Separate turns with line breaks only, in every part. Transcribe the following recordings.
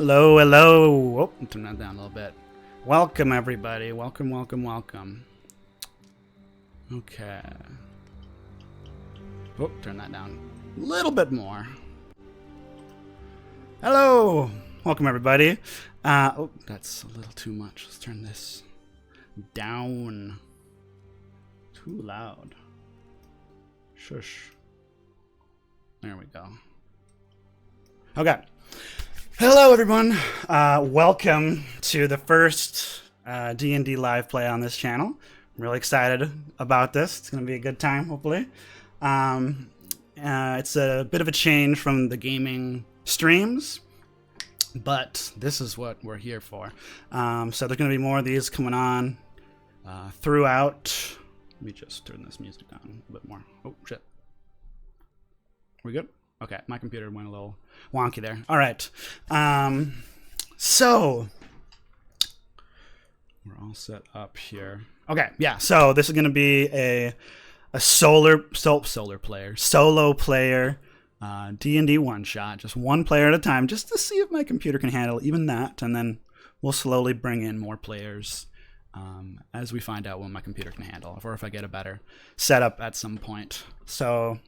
Hello, hello. Oh, turn that down a little bit. Welcome, everybody. Welcome, welcome, welcome. Okay. Oh, turn that down a little bit more. Hello. Welcome, everybody. Oh, that's a little too much. Let's turn this down. Too loud. Shush. There we go. Okay. Hello, everyone. Welcome to the first D&D live play on this channel. I'm really excited about this. It's going to be a good time, hopefully. It's a bit of a change from the gaming streams, but this is what we're here for. So there's going to be more of these coming on throughout. Let me just turn this music down a little bit more. Oh, shit. We good? Okay, my computer went a little wonky there. All right. So we're all set up here. Okay, yeah. So this is going to be a solo player D&D one shot, just one player at a time, just to see if my computer can handle even that, and then we'll slowly bring in more players as we find out what my computer can handle, or if I get a better setup at some point. So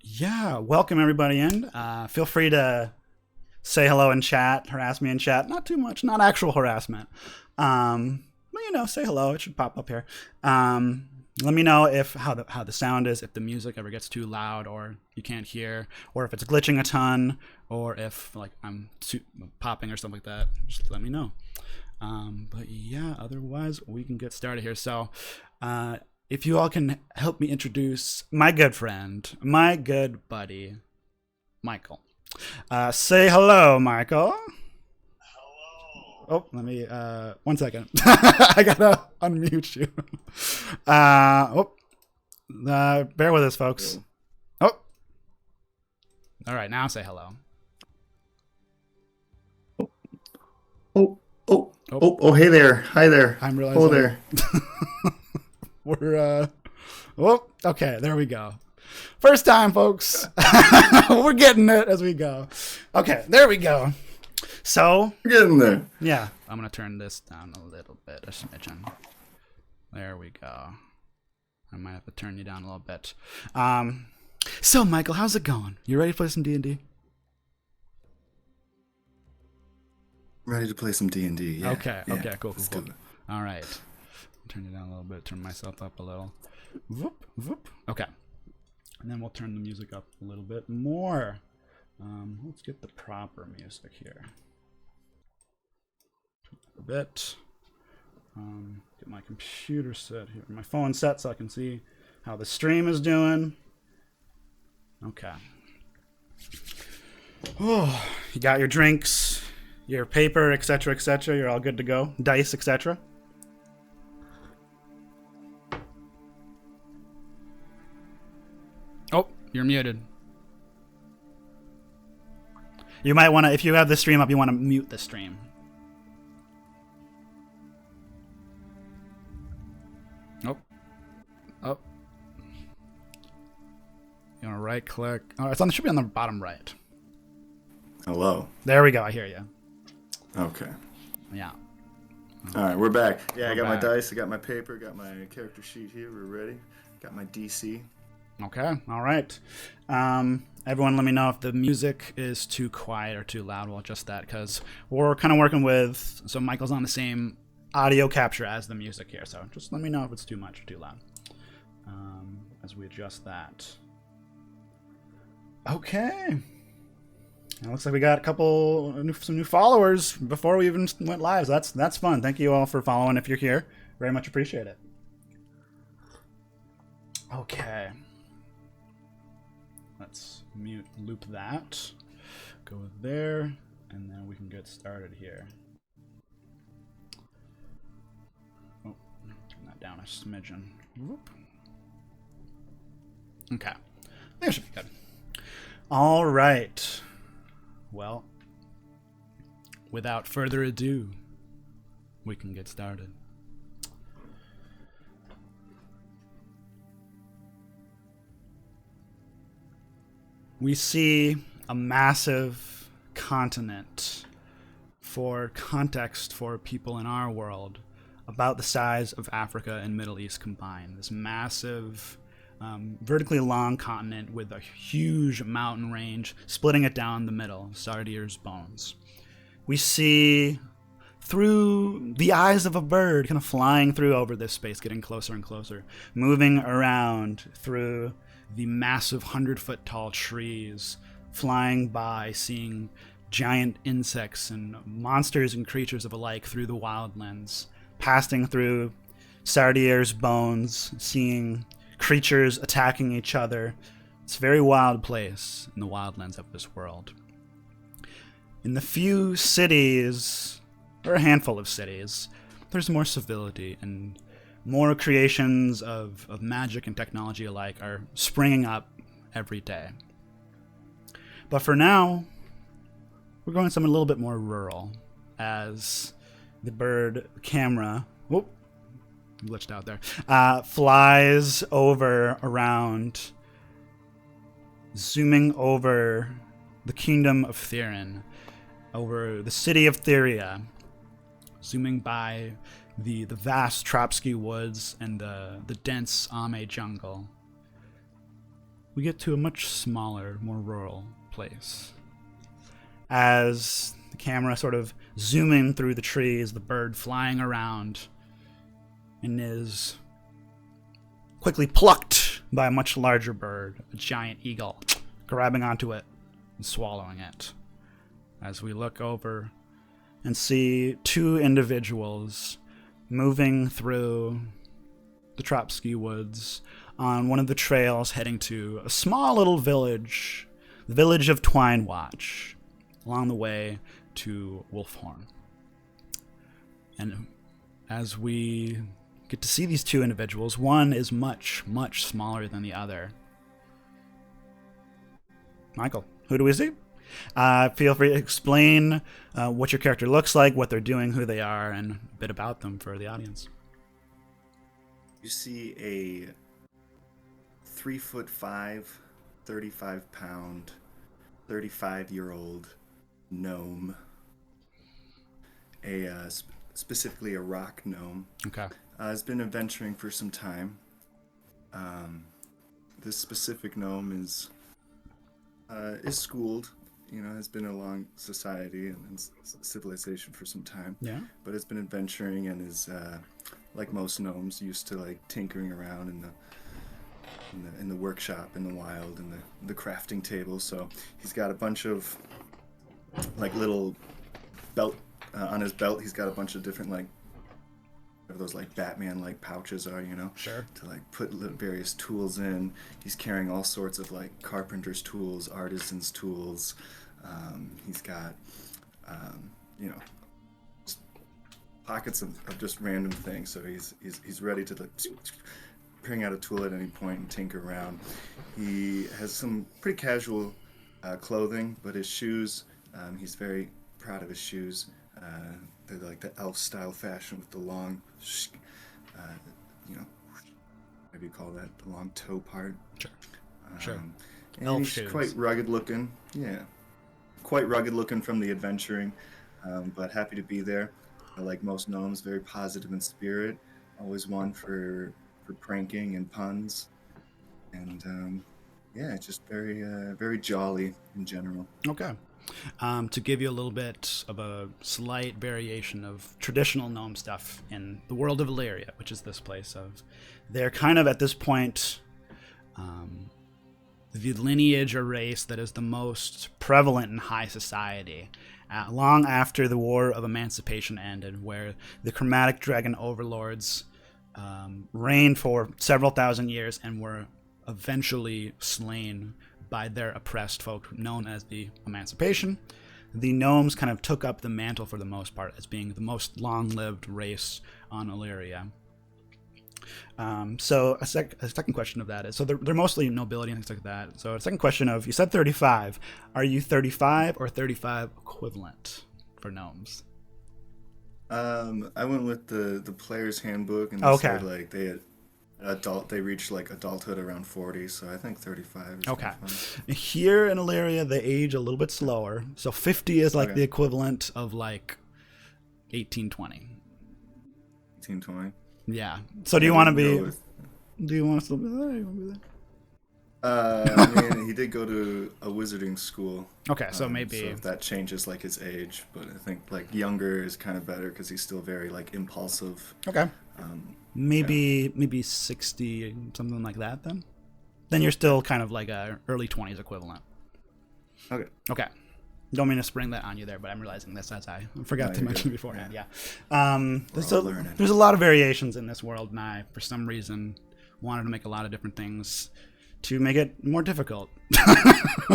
yeah, welcome everybody in. Feel free to say hello in chat, harass me in chat. Not too much, not actual harassment. But you know, say hello. It should pop up here. Let me know if how the sound is, if the music ever gets too loud or you can't hear, or if it's glitching a ton, or if like I'm popping or something like that. Just let me know. But yeah, otherwise we can get started here. So if you all can help me introduce my good friend, my good buddy, Michael. Say hello, Michael.
Hello.
Oh, let me, 1 second. I gotta unmute you. Bear with us, folks. Oh. All right, now say hello.
Oh, hey there. Hi there.
I'm realizing.
Oh, there.
We're, okay, there we go. First time, folks. We're getting it as we go. Okay, there we go. So,
We're getting there.
Yeah, I'm going to turn this down a little bit, a smidgen. There we go. I might have to turn you down a little bit. So, Michael, how's it going? You ready to play some D&D?
Ready to play some D&D. Yeah.
Okay,
yeah.
okay, cool. All right. Turn it down a little bit, turn myself up a little. Whoop, whoop. Okay. And then we'll turn the music up a little bit more. Let's get the proper music here. A bit. Get my computer set here, my phone set, so I can see how the stream is doing. Okay. Oh, you got your drinks, your paper, etc., etc. You're all good to go. Dice, etc. Oh, you're muted. You might want to, if you have the stream up, you want to mute the stream. Oh. You want to right click? Oh, it should be on the bottom right.
Hello.
There we go. I hear you.
Okay.
Yeah.
All right, we're back. Yeah,
We're
I got
back.
my dice, I got my paper, got my character sheet here. We're ready. Got my DC.
Okay. All right. Everyone, let me know if the music is too quiet or too loud. We'll adjust that because we're kind of working with. So Michael's on the same audio capture as the music here. So just let me know if it's too much or too loud as we adjust that. Okay. It looks like we got some new followers before we even went live. So that's fun. Thank you all for following. If you're here, very much appreciate it. Okay. Let's loop that. Go there, and then we can get started here. Oh, turn that down a smidgen. Whoop. Okay. That should be good. All right. Well, without further ado, we can get started. We see a massive continent for context for people in our world, about the size of Africa and Middle East combined. This massive, vertically long continent with a huge mountain range splitting it down the middle, Sardir's bones. We see through the eyes of a bird kind of flying through over this space, getting closer and closer, moving around through the massive 100-foot tall trees, flying by, seeing giant insects and monsters and creatures of alike through the wildlands, passing through Sardir's bones, seeing creatures attacking each other. It's a very wild place in the wildlands of this world. In the few cities, or a handful of cities, there's more civility, and more creations of magic and technology alike are springing up every day. But for now, we're going something a little bit more rural, as the bird camera, whoop, glitched out there, flies over around, zooming over the Kingdom of Thyran, over the city of Thyria, zooming by the vast Tropsky woods and the dense Ame jungle. We get to a much smaller, more rural place. As the camera sort of zooming through the trees, the bird flying around, and is quickly plucked by a much larger bird, a giant eagle, grabbing onto it and swallowing it. As we look over and see two individuals moving through the Tropsky woods on one of the trails heading to a small little village, the village of Twinewatch, along the way to Wolfhorn. And as we get to see these two individuals, one is much, much smaller than the other. Michael, who do we see? Feel free to explain what your character looks like, what they're doing, who they are, and a bit about them for the audience.
You see a 3'5", 35-pound, 35-year-old gnome, specifically a rock gnome.
Okay.
Has been adventuring for some time. This specific gnome is schooled. Has been along society and civilization for some time.
Yeah.
But has been adventuring and is, like most gnomes, used to like tinkering around in the workshop in the wild and the crafting table. So he's got a bunch of like little belt on his belt. He's got a bunch of different like those like Batman like pouches are,
Sure.
to like put various tools in. He's carrying all sorts of like carpenter's tools, artisan's tools. He's got pockets of just random things. So he's ready to like bring out a tool at any point and tinker around. He has some pretty casual clothing, but his shoes, he's very proud of his shoes. They're like the elf style fashion with the long, maybe you call that the long toe part.
Sure. Sure.
And
Elf
he's
shoes.
quite rugged looking. Yeah. Quite rugged looking from the adventuring, but happy to be there. Like most gnomes, very positive in spirit. Always one for pranking and puns. And just very, very jolly in general.
Okay. To give you a little bit of a slight variation of traditional gnome stuff in the world of Olyria, which is this place of, they're kind of at this point the lineage or race that is the most prevalent in high society. Long after the War of Emancipation ended, where the chromatic dragon overlords reigned for several thousand years and were eventually slain by their oppressed folk known as the Emancipation, the gnomes kind of took up the mantle for the most part as being the most long-lived race on Olyria. So a second question of that is, so they're mostly nobility and things like that. So a second question of, you said 35. Are you 35 or 35 equivalent for gnomes?
I went with the player's handbook and
Okay.
said like they had They reach like adulthood around 40, so I think 35 is
Okay.
fine.
Here in Olyria, they age a little bit slower. So 50 is like
Okay.
the equivalent of like 1820.
1820.
Yeah. So do you
Yeah,
want to
we can
be?
go with-
Do you want to still be there? You want to be there?
I mean, he did go to a wizarding school.
Okay, so
So
maybe.
if that changes like his age, but I think like younger is kind of better because he's still very like impulsive.
Okay. Maybe 60, something like that. Then you're still kind of like a early 20s equivalent.
Okay.
Okay. Don't mean to spring that on you there, but I'm realizing this as I forgot
No,
to
you're
mention
good.
beforehand. Yeah.
We're all learning.
There's a lot of variations in this world, and I, for some reason, wanted to make a lot of different things to make it more difficult,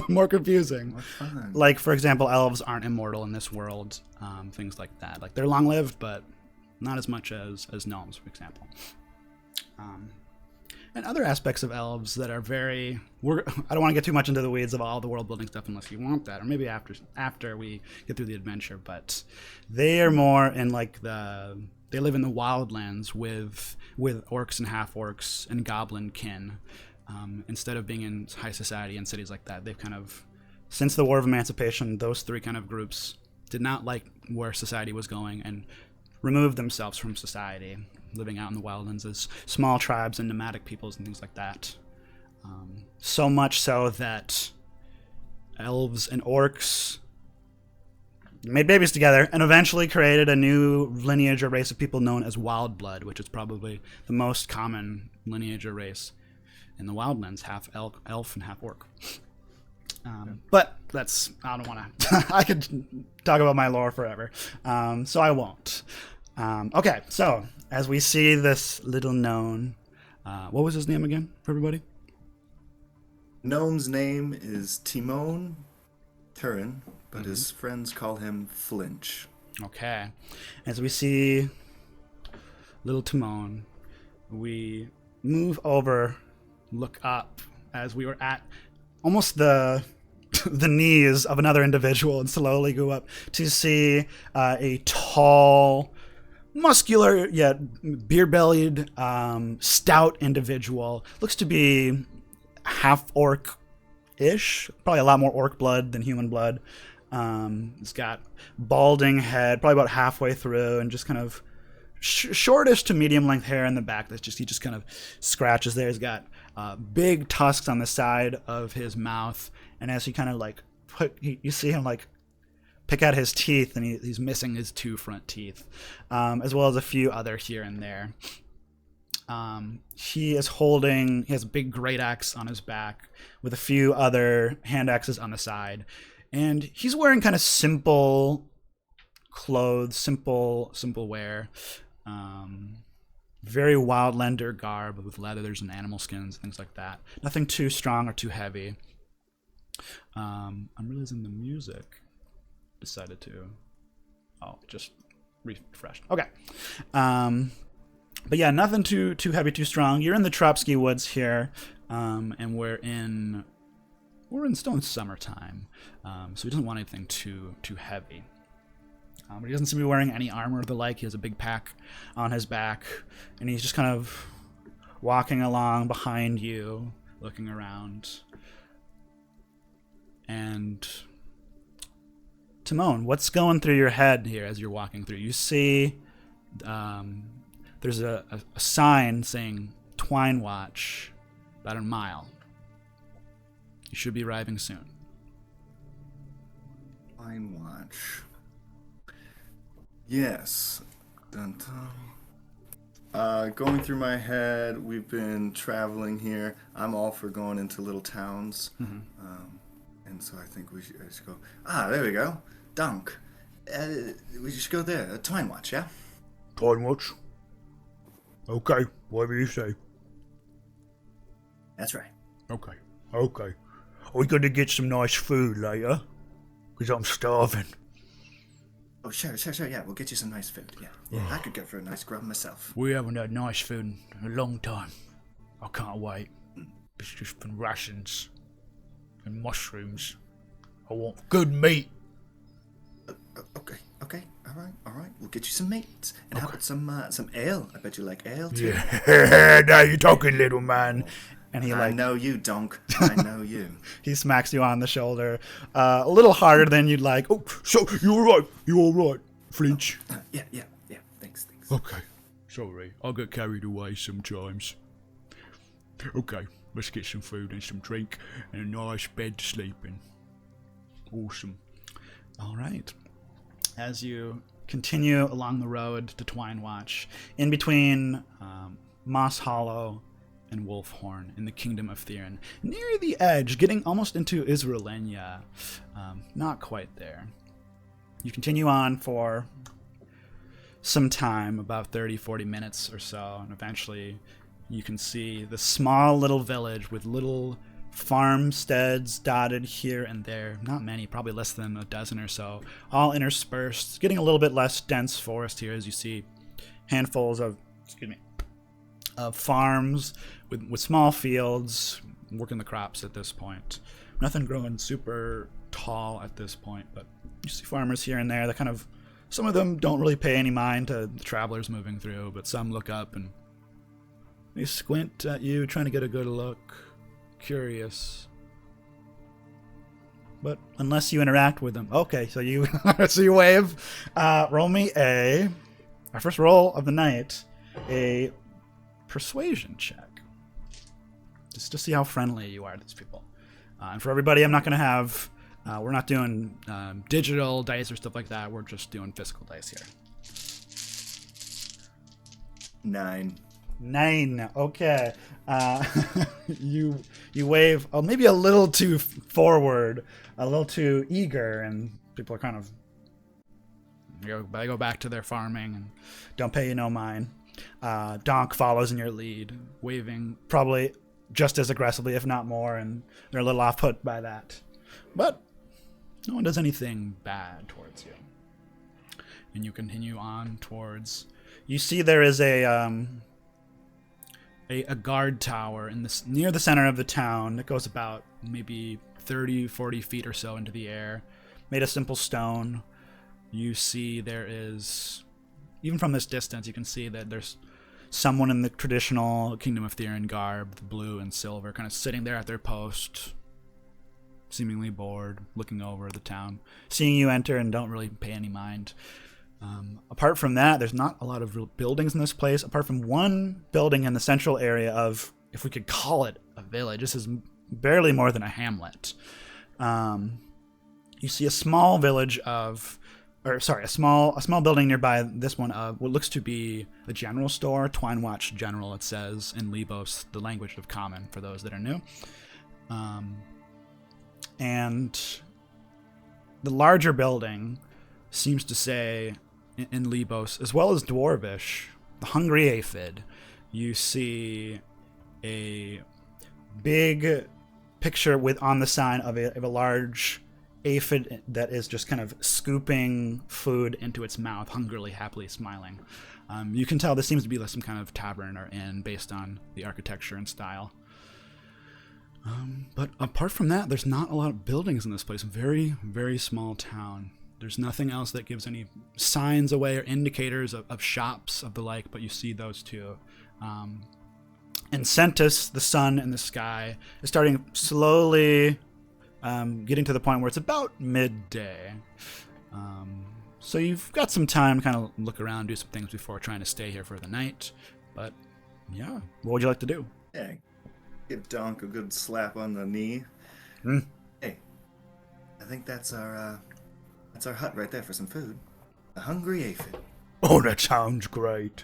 more confusing.
What fun.
Like, for example, elves aren't immortal in this world. Things like that. Like, they're long-lived, but not as much as gnomes, for example. And other aspects of elves that are very... I don't want to get too much into the weeds of all the world-building stuff unless you want that, or maybe after we get through the adventure, but they are more in, like, they live in the wildlands with orcs and half-orcs and goblin kin. Instead of being in high society and cities like that, they've kind of, since the War of Emancipation, those three kind of groups did not like where society was going and removed themselves from society, living out in the wildlands as small tribes and nomadic peoples and things like that. So much so that elves and orcs made babies together and eventually created a new lineage or race of people known as Wildblood, which is probably the most common lineage or race in the wildlands, half elf and half orc. But that's, I don't want to, I could talk about my lore forever, so I won't. Okay, so as we see this little gnome, what was his name again for everybody?
Gnome's name is Timon Turen, but his friends call him Flinch.
Okay, as we see little Timon, we move over, look up as we were at almost the knees of another individual and slowly go up to see a tall, muscular yet beer-bellied, stout individual. Looks to be half orc-ish, probably a lot more orc blood than human blood. He's got balding head, probably about halfway through, and just kind of shortish to medium length hair in the back. He just kind of scratches there. He's got big tusks on the side of his mouth, and as he kind of like you see him like pick out his teeth, and he's missing his two front teeth, as well as a few other here and there. He has a big great axe on his back with a few other hand axes on the side, and he's wearing kind of simple clothes, simple wear. Very wildlander garb with leathers and animal skins, things like that. Nothing too strong or too heavy. I'm realizing the music decided to... Oh, just refreshed. Okay. But yeah, nothing too heavy, too strong. You're in the Tropsky Woods here, and we're still in summertime, so he doesn't want anything too heavy. But he doesn't seem to be wearing any armor or the like. He has a big pack on his back, and he's just kind of walking along behind you, looking around. And Timon, what's going through your head here as you're walking through? You see there's a sign saying Twinewatch about a mile. You should be arriving soon.
Twinewatch. Yes. Dun, dun. Going through my head, we've been traveling here. I'm all for going into little towns. And so I think we should go. There we go. Donk. We should go there. Twinewatch, yeah?
Twinewatch. Okay, whatever you say.
That's right.
Okay. We're gonna get some nice food later, because I'm starving.
Oh, sure, yeah. We'll get you some nice food, yeah. I could go for a nice grub myself.
We haven't had nice food in a long time. I can't wait. It's just been rations and mushrooms. I want good meat.
Okay. All right. we'll get you some meat. And how about some ale? I bet you like ale, too.
Yeah, now you're talking, little man.
And he
I know you, Donk. I know you.
he smacks you on the shoulder, a little harder than you'd like.
Oh, so you're right. You're all right, Flinch.
Yeah. Thanks.
Okay. Sorry, I get carried away sometimes. Okay, let's get some food and some drink and a nice bed to sleep in. Awesome.
All right. As you continue along the road to Twinewatch, in between Moss Hollow and Wolfhorn in the Kingdom of Thyran, near the edge, getting almost into Israelenia, not quite there. You continue on for some time, about 30-40 minutes or so, and eventually you can see the small little village with little farmsteads dotted here and there. Not many, probably less than a dozen or so, all interspersed. Getting a little bit less dense forest here as you see handfuls of farms with small fields working the crops at this point. Nothing growing super tall at this point, but you see farmers here and there that kind of, some of them don't really pay any mind to the travelers moving through, but some look up and they squint at you, trying to get a good look, curious. But unless you interact with them, okay. So you wave. Roll me our first roll of the night, a persuasion check, just to see how friendly you are to these people. And for everybody, I'm not going to have. We're not doing digital dice or stuff like that. We're just doing physical dice here. 9. Okay. You wave maybe a little too forward, a little too eager, and people are kind of they go back to their farming and don't pay you no mind. Donk follows in your lead, waving probably just as aggressively, if not more, and they're a little off put by that. But no one does anything bad towards you. And you continue on towards. You see there is a guard tower near the center of the town that goes about maybe 30-40 feet or so into the air, made of simple stone. You see there is, even from this distance, you can see that there's someone in the traditional Kingdom of Thyran garb, the blue and silver, kind of sitting there at their post, seemingly bored, looking over the town, seeing you enter and don't really pay any mind. Apart from that, there's not a lot of real buildings in this place, apart from one building in the central area of, if we could call it a village. This is barely more than a hamlet. You see a small village of, a small building nearby this one of what looks to be the general store, Twinewatch General, it says in Libos, the language of common for those that are new. And the larger building seems to say in Libos, as well as Dwarvish, the Hungry Aphid. You see a big picture on the sign of a large aphid that is just kind of scooping food into its mouth, hungrily, happily smiling. You can tell this seems to be like some kind of tavern or inn based on the architecture and style. But apart from that, there's not a lot of buildings in this place. Very, very small town. There's nothing else that gives any signs away or indicators of shops of the like, but you see those two. And Centus, the sun in the sky, is starting slowly getting to the point where it's about midday. So you've got some time to kind of look around, do some things before trying to stay here for the night. But yeah, what would you like to do?
Yeah, give Donk a good slap on the knee. Hey, I think that's our hut right there for some food. The Hungry Aphid.
Oh, that sounds great.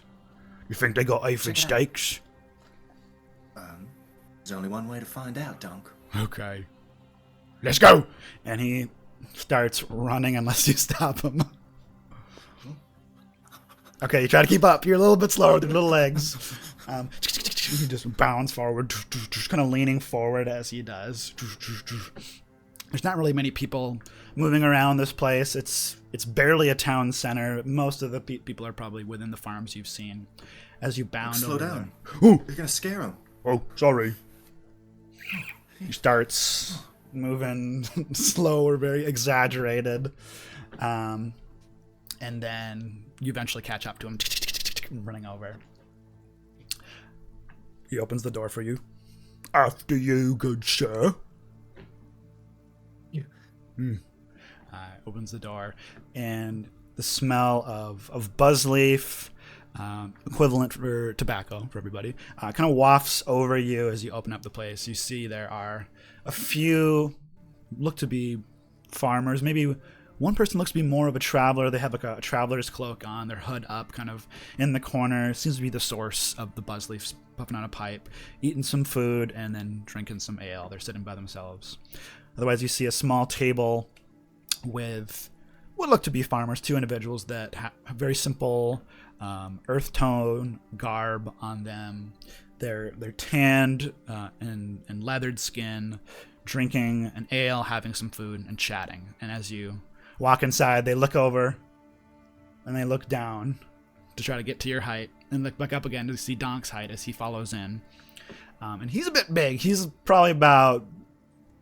You think they got aphid steaks?
There's only one way to find out, Donk.
Okay. Let's go!
And he starts running unless you stop him. Okay, you try to keep up. You're a little bit slower with your little legs. He just bounds forward, just kind of leaning forward as he does. There's not really many people moving around this place. It's barely a town center. Most of the people are probably within the farms you've seen. As you bound
Slow
over
down.
Oh,
You're gonna scare him.
oh, sorry.
He starts moving slow or very exaggerated. and then you eventually catch up to him, running over. He opens the door for you.
After you, good sir.
Opens the door, and the smell of buzz leaf, equivalent for tobacco for everybody, kind of wafts over you as you open up the place. You see there are a few look to be farmers. Maybe one person looks to be more of a traveler. They have like a traveler's cloak on, their hood up, kind of in the corner. Seems to be the source of the buzz leaf, puffing on a pipe, eating some food, and then drinking some ale. They're sitting by themselves. Otherwise, you see a small table with what look to be farmers, two individuals that have very simple earth tone garb on them. They're tanned and leathered skin, drinking an ale, having some food, and chatting. And as you walk inside, they look over and they look down to try to get to your height, and look back up again to see Donk's height as he follows in. And he's a bit big. He's probably about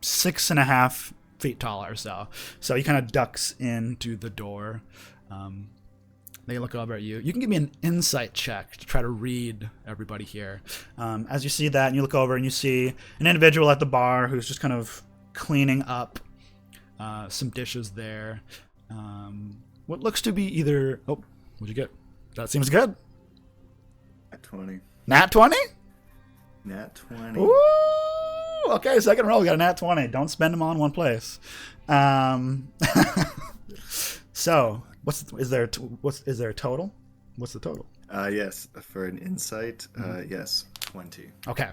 6.5 feet tall or so. So he kind of ducks into the door. They look over at you. You can give me an insight check to try to read everybody here. As you see that, and you look over and you see an individual at the bar who's just kind of cleaning up some dishes there. What looks to be either... Oh, what'd you get? That seems good.
Nat 20.
Nat 20?
Nat 20.
Ooh! Okay, second roll. We got a nat 20. Don't spend them all in one place. So, is there a total? What's the total?
Yes, for an insight, yes, 20.
Okay.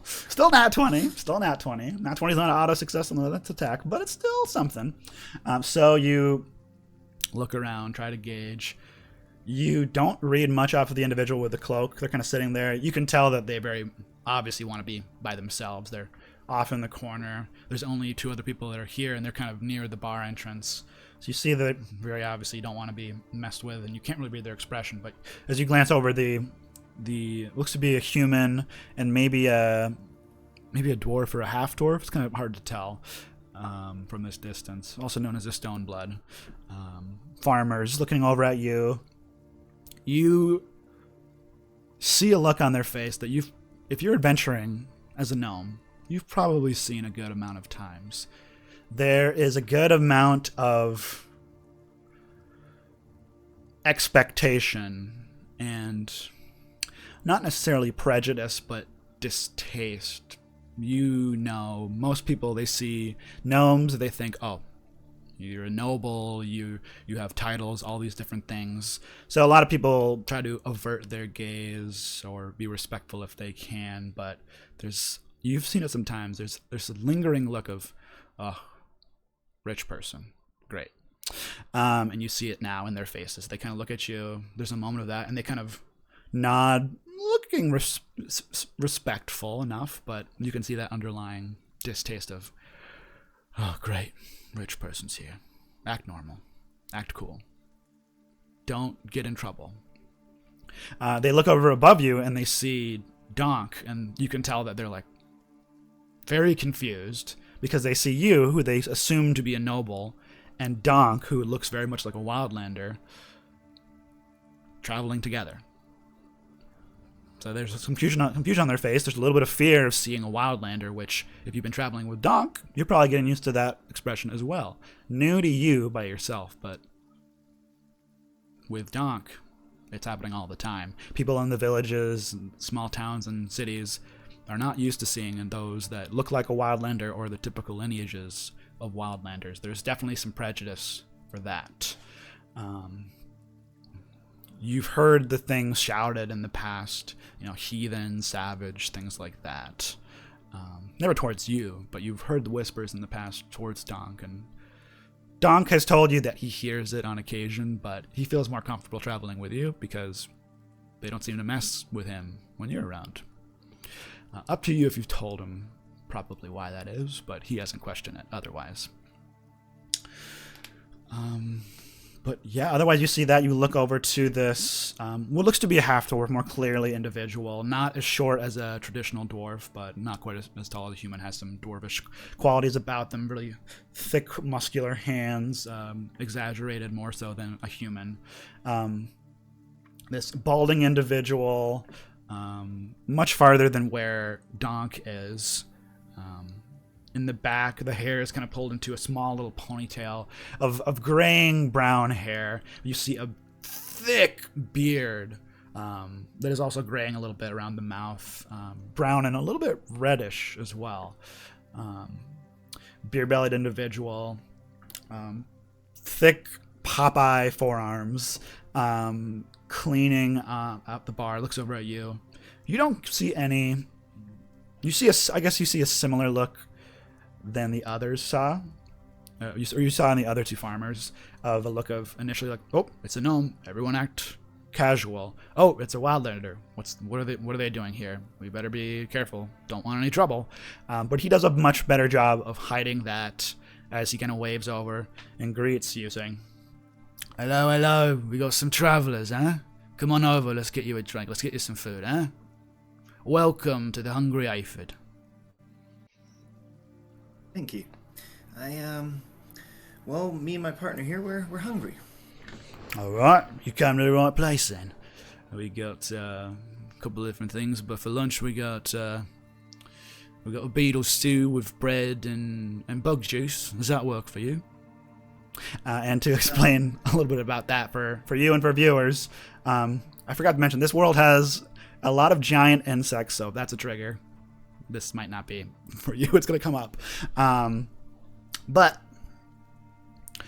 Still nat 20. Still nat 20. Nat 20 is not an auto success on the attack, but it's still something. So you look around, try to gauge. You don't read much off of the individual with the cloak. They're kind of sitting there. You can tell that they very obviously want to be by themselves. They're off in the corner. There's only two other people that are here, and they're kind of near the bar entrance. So you see that very obviously don't want to be messed with, and you can't really read their expression. But as you glance over, the looks to be a human and maybe a dwarf or a half-dwarf. It's kind of hard to tell from this distance. Also known as a stone blood. Farmers looking over at you. You see a look on their face that if you're adventuring as a gnome, you've probably seen a good amount of times. There is a good amount of expectation and not necessarily prejudice, but distaste. You know, most people, they see gnomes, they think, oh, you're a noble, you have titles, all these different things. So a lot of people try to avert their gaze or be respectful if they can, but you've seen it sometimes, there's a lingering look of, oh, rich person, great. And you see it now in their faces. They kind of look at you, there's a moment of that, and they kind of nod, looking respectful enough, but you can see that underlying distaste of, oh, great. Rich person's here. Act normal. Act cool. Don't get in trouble. They look over above you and they see Donk, and you can tell that they're like very confused because they see you, who they assume to be a noble, and Donk, who looks very much like a wildlander, traveling together. So there's some confusion on their face. There's a little bit of fear of seeing a wildlander, which, if you've been traveling with Donk, you're probably getting used to that expression as well. New to you by yourself, but with Donk, it's happening all the time. People in the villages, small towns, and cities are not used to seeing those that look like a wildlander or the typical lineages of wildlanders. There's definitely some prejudice for that. You've heard the things shouted in the past, heathen, savage, things like that. Never towards you, but you've heard the whispers in the past towards Donk, and Donk has told you that he hears it on occasion, but he feels more comfortable traveling with you because they don't seem to mess with him when you're around. Up to you if you've told him probably why that is, but he hasn't questioned it otherwise. But yeah, otherwise you see that. You look over to this, what looks to be a half-dwarf, more clearly individual. Not as short as a traditional dwarf, but not quite as tall as a human. Has some dwarvish qualities about them. Really thick, muscular hands, exaggerated more so than a human. This balding individual, much farther than where Donk is. In the back, the hair is kind of pulled into a small little ponytail of graying brown hair. You see a thick beard that is also graying a little bit around the mouth, brown and a little bit reddish as well. Beer-bellied individual, thick Popeye forearms, cleaning out the bar. Looks over at you. You don't see any. You see I guess you see a similar look than the others saw, you saw in the other two farmers, of a look of initially like, oh, it's a gnome. Everyone act casual. Oh, it's a wildlander. What are they doing here? We better be careful. Don't want any trouble. But he does a much better job of hiding that as he kind of waves over and greets you, saying, "Hello, hello. We got some travelers, huh? Come on over. Let's get you a drink. Let's get you some food, huh? Welcome to the Hungry Aphid."
Thank you. Well, me and my partner here, we're hungry.
All right, you came to the right place then. We got a couple of different things, but for lunch we got a beetle stew with bread and bug juice. Does that work for you? And to explain a little bit about that for you and for viewers, I forgot to mention, this world has a lot of giant insects, so that's a trigger. This might not be for you. It's going to come up. But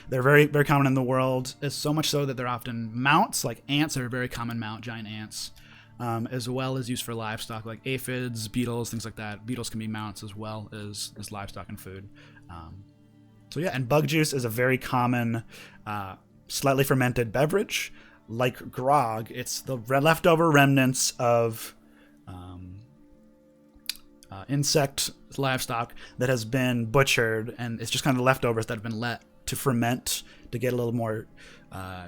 they're very, very common in the world. It's so much so that they're often mounts, like ants are a very common mount, giant ants, as well as used for livestock, like aphids, beetles, things like that. Beetles can be mounts as well as livestock and food. So yeah, and bug juice is a very common, slightly fermented beverage. Like grog, it's the leftover remnants of insect livestock that has been butchered, and it's just kind of leftovers that have been let to ferment to get a little more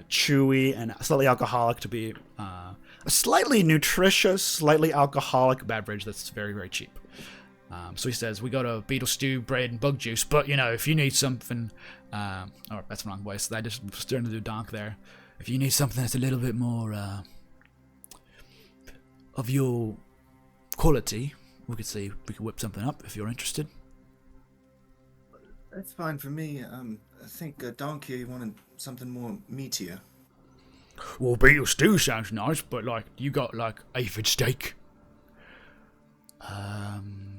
chewy and slightly alcoholic, to be a slightly nutritious, slightly alcoholic beverage that's very, very cheap. So he says, we got a beetle stew, bread, and bug juice, but, you know, if you need something... oh, that's the wrong way, so I just was starting to do Donk there. If you need something that's a little bit more of your quality, we could see if we could whip something up if you're interested.
That's fine for me. I think Donk here wanted something more meatier.
Well, beetle stew sounds nice, but, like, you got, like, aphid steak?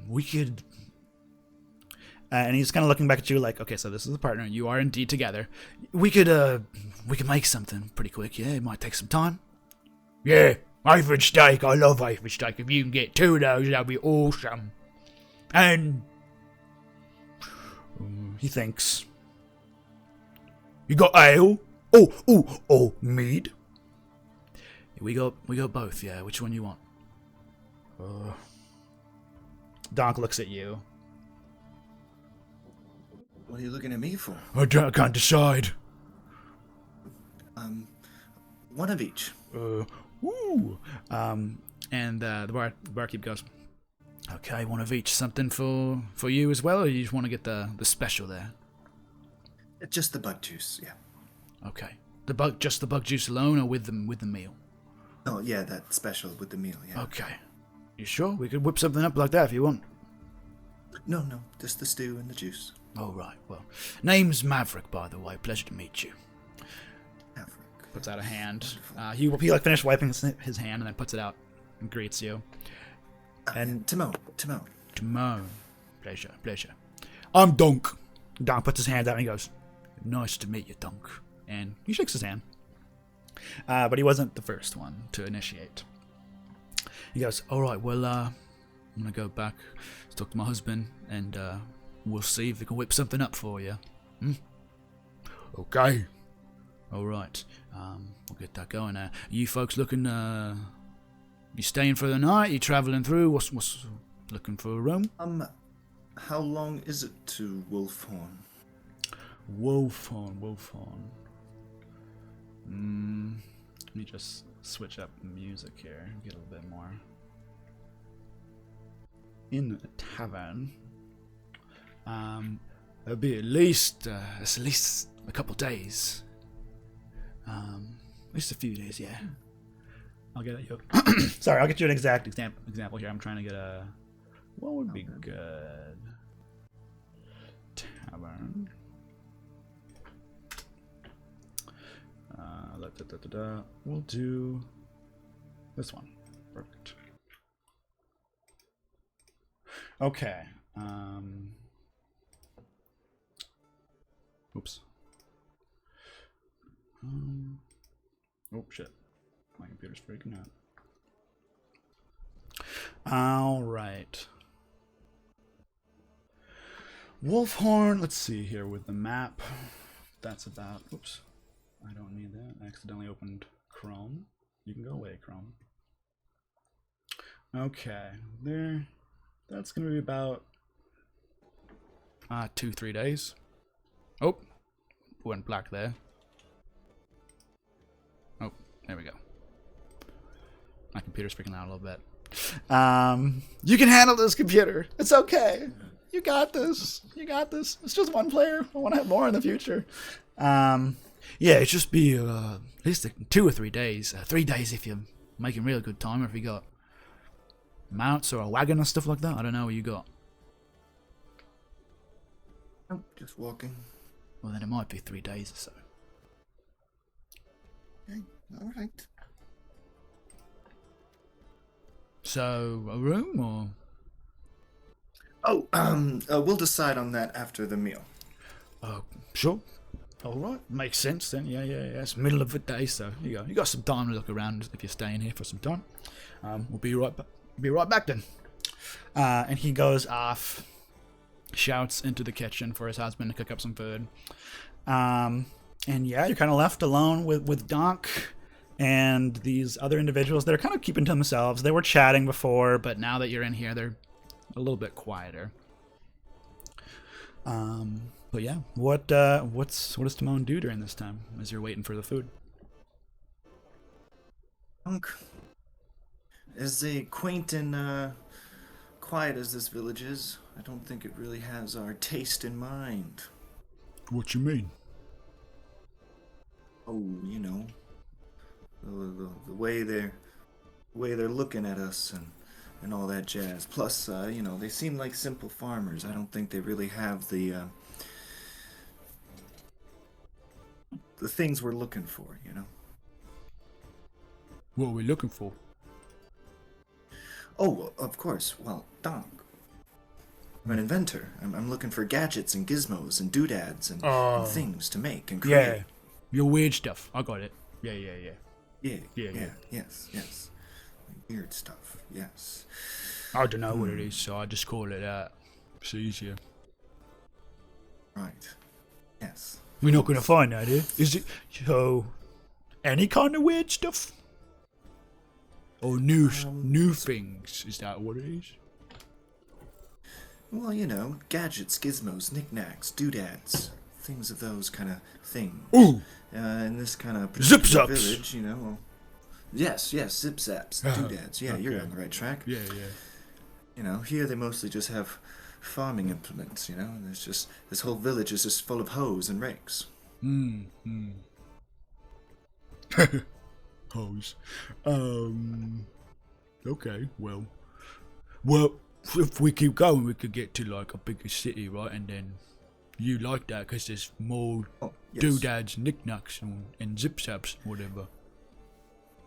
We could... and he's kind of looking back at you like, okay, so this is the partner. You are indeed together. We could make something pretty quick, yeah? It might take some time.
Yeah, aphid steak. I love aphid steak. If you can get 2 of those, that'd be awesome. And...
he thinks.
You got ale? Oh, mead?
We got both, yeah. Which one you want? Donk looks at you.
What are you looking at me for?
I can't decide.
One of each.
And the barkeep goes, okay, one of each. Something for you as well, or you just want to get the special there?
Just the bug juice, yeah.
Okay. Just the bug juice alone, or with the meal?
Oh, yeah, that special with the meal, yeah.
Okay. You sure? We could whip something up like that if you want.
No, just the stew and the juice.
Oh, right. Well, name's Maverick, by the way. Pleasure to meet you.
Maverick.
Puts out a hand. He like finished wiping his hand and then puts it out and greets you.
And Timon.
Timon. Pleasure.
I'm Donk.
Donk puts his hand out and he goes, nice to meet you, Donk. And he shakes his hand. But he wasn't the first one to initiate. He goes, all right, well, I'm going to go back, talk to my husband, and we'll see if we can whip something up for you.
Okay.
All right. We'll get that going. You folks looking, you staying for the night? You traveling through? What's looking for a room?
How long is it to Wolfhorn?
Wolfhorn. Let me just switch up the music here, get a little bit more. In the tavern, it'll be at least a couple days. At least a few days, yeah. I'll get you. Sorry, I'll get you an exact example here. I'm trying to get a. What would be good? Tavern. We'll do this one. Perfect. Okay. Oops. Oh shit. My computer's freaking out. All right. Wolfhorn. Let's see here with the map. That's about. Oops. I don't need that. I accidentally opened Chrome. You can go away, Chrome. Okay. There. That's gonna be about 2-3 days. Oh, went black there. Oh, there we go. My computer's freaking out a little bit. You can handle this, computer. It's okay. You got this. You got this. It's just one player. I want to have more in the future. Yeah, it's just be at least 2 or 3 days. 3 days if you're making really good time, or if you got mounts or a wagon or stuff like that. I don't know what you got.
I'm just walking.
Well, then it might be 3 days or so.
Okay, all right.
So, a room or?
Oh, we'll decide on that after the meal.
Sure. All right, makes sense then. Yeah. It's middle of the day, so you go. You got some time to look around if you're staying here for some time. We'll be right back then. And he goes off, shouts into the kitchen for his husband to cook up some food. And yeah, you're kind of left alone with Donk and these other individuals. They're kind of keeping to themselves. They were chatting before, but now that you're in here, they're a little bit quieter. But yeah, what does Timon do during this time as you're waiting for the food?
Donk, as quaint and quiet as this village is, I don't think it really has our taste in mind.
What you mean?
Oh, you know, the way they're looking at us and all that jazz. Plus, you know, they seem like simple farmers. I don't think they really have the things we're looking for, you know.
What are we looking for?
Oh, well, of course. Well, Donk. I'm an inventor. I'm looking for gadgets and gizmos and doodads and things to make and create.
Yeah, your weird stuff. I got it. Yeah.
Yeah. Yes. Weird stuff. Yes.
I don't know what it is, so I just call it that. It's easier.
Right. Yes.
We're not gonna find that here. Is it so? Any kind of weird stuff? Or new things? Is that what it is?
Well, you know, gadgets, gizmos, knickknacks, doodads, things of those kind of things.
Ooh!
In this kind of
Zip-zaps.
village, you know. Well, yes, zip-zaps, doodads. Yeah,
okay.
You're on the right track.
Yeah.
You know, here they mostly just have farming implements, you know, and there's just, this whole village is just full of hoes and rakes.
Hose. Okay, well, if we keep going, we could get to like a bigger city, right? And then you like that because there's more doodads, knickknacks, and zip-zaps, whatever.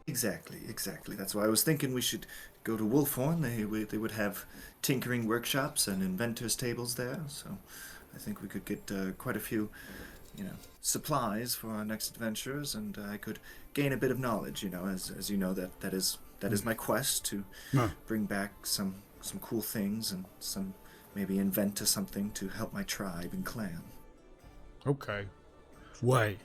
Exactly. That's why I was thinking we should go to Wolfhorn. They would have tinkering workshops and inventors' tables there, so I think we could get quite a few, you know, supplies for our next adventures, and I could gain a bit of knowledge, you know, as you know, that is my quest to bring back some cool things and maybe invent something to help my tribe and clan.
Okay. Wait.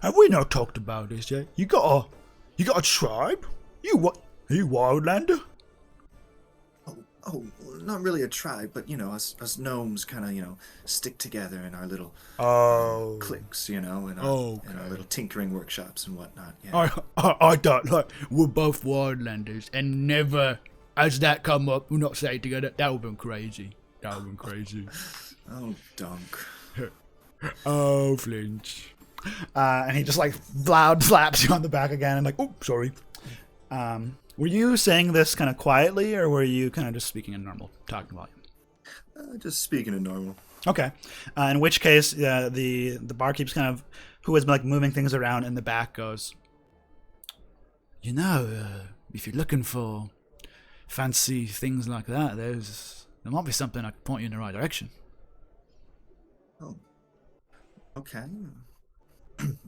Have we not talked about this yet? You got a tribe? You what? Are you wildlander?
Oh, Oh, not really a tribe, but us gnomes kind of stick together in our little
Oh.
cliques, in our
Okay.
little tinkering workshops and whatnot. Yeah.
I thought like we're both wildlanders, and never has that come up. We're not staying together. That would've been crazy. That would've been crazy.
Oh, Donk.
Oh, Flinch.
And he just like loud slaps you on the back again and like, oh, sorry. Were you saying this kind of quietly, or were you kind of just speaking in normal talking volume?
Just speaking in normal.
Okay. In which case, the barkeep's kind of, who is like moving things around in the back, goes, if you're looking for fancy things like that, there might be something I can point you in the right direction.
Oh. Okay.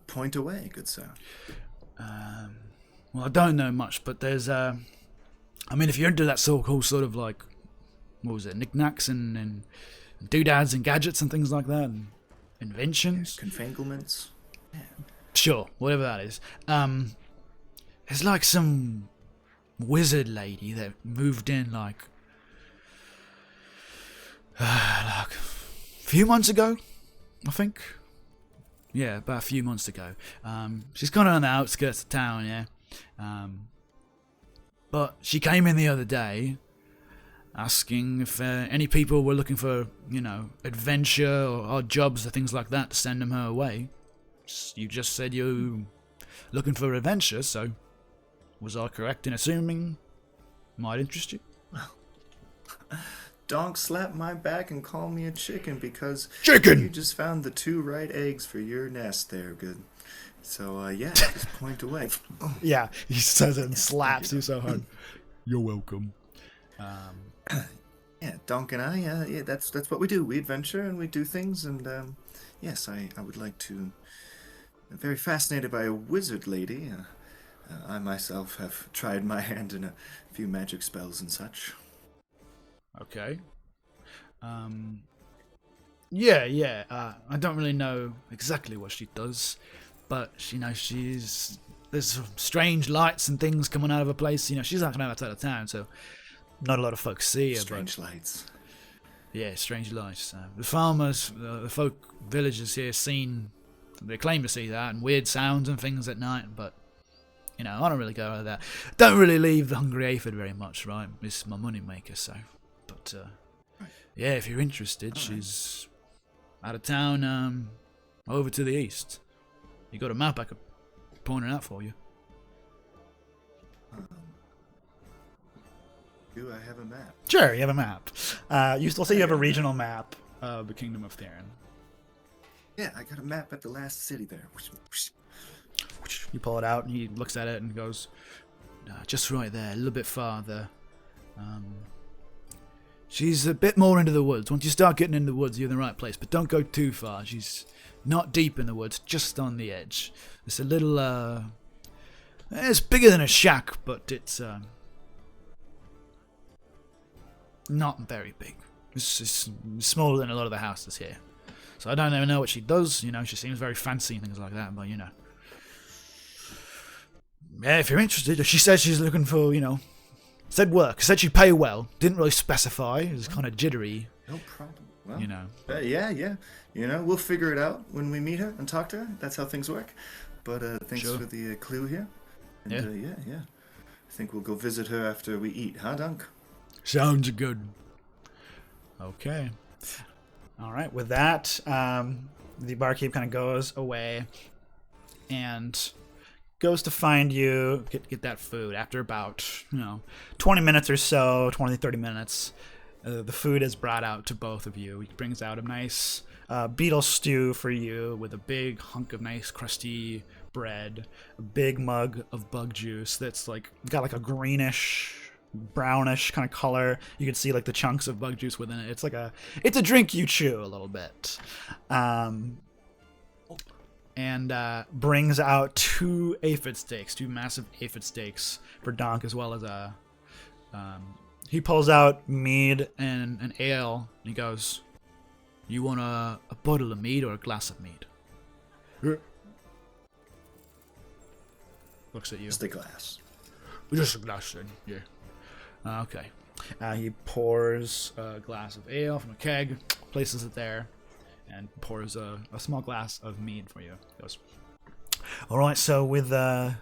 Point away, good sir.
Well, I don't know much, but there's if you're into that whole sort of like, what was it, knickknacks and doodads and gadgets and things like that, and inventions.
Yeah, confanglements. Yeah.
Sure, whatever that is. There's like some wizard lady that moved in like a few months ago, I think. Yeah, about a few months ago. She's kind of on the outskirts of town, yeah. But she came in the other day asking if any people were looking for, adventure or odd jobs or things like that to send them her way. You just said you looking for adventure, so was I correct in assuming might interest you?
Donk slapped my back and called me a chicken because
Chicken!
you just found the 2 right eggs for your nest there, good. So, just point away.
Yeah, he says it and slaps you so hard.
You're welcome.
Yeah, Donk and I, that's what we do. We adventure and we do things, and yes, I would like to. I'm very fascinated by a wizard lady. I myself have tried my hand in a few magic spells and such.
Okay. Yeah. I don't really know exactly what she does, but she's there's some strange lights and things coming out of her place. She's not outside of town, so not a lot of folks see her.
Strange lights.
Yeah, strange lights. The farmers, the folk, villagers here they claim to see that and weird sounds and things at night, but I don't really go out of that. Don't really leave the Hungry Aphid very much, right? It's my money maker, so. But yeah, if you're interested, she's out of town, over to the east. You got a map I could point it out for you.
Do I have a map?
Sure, you have a map. You still say you have a regional map of the Kingdom of Thyran.
Yeah, I got a map at the last city there.
You pull it out, and
He looks at it and goes, just right there, a little bit farther. She's a bit more into the woods. Once you start getting in the woods, you're in the right place, but don't go too far. She's not deep in the woods, just on the edge. It's a little, it's bigger than a shack, but it's, not very big. It's smaller than a lot of the houses here. So I don't even know what she does, she seems very fancy and things like that, but yeah, if you're interested, she says she's looking for, said work, said she'd pay well, didn't really specify, it was kind of jittery,
No problem. Well,
Yeah.
We'll figure it out when we meet her and talk to her. That's how things work. But thanks
Sure.
for the clue here. And yeah. I think we'll go visit her after we eat, huh, Donk?
Sounds good. Okay.
all right. With that, the barkeep kind of goes away and goes to find you, get that food. After about 20 minutes or so, 20-30 minutes, the food is brought out to both of you. He brings out a nice beetle stew for you with a big hunk of nice crusty bread, a big mug of bug juice that's got like a greenish brownish kind of color. You can see like the chunks of bug juice within it. It's a drink you chew a little bit. And brings out 2 aphid steaks, 2 massive aphid steaks for Donk, as well as he pulls out mead and an ale, and he goes, you want a bottle of mead or a glass of mead? Looks at you.
Just a glass.
Just a glass then, yeah. Okay.
He pours a glass of ale from a keg, places it there, and pours a small glass of mead for you. He goes, all right, so with the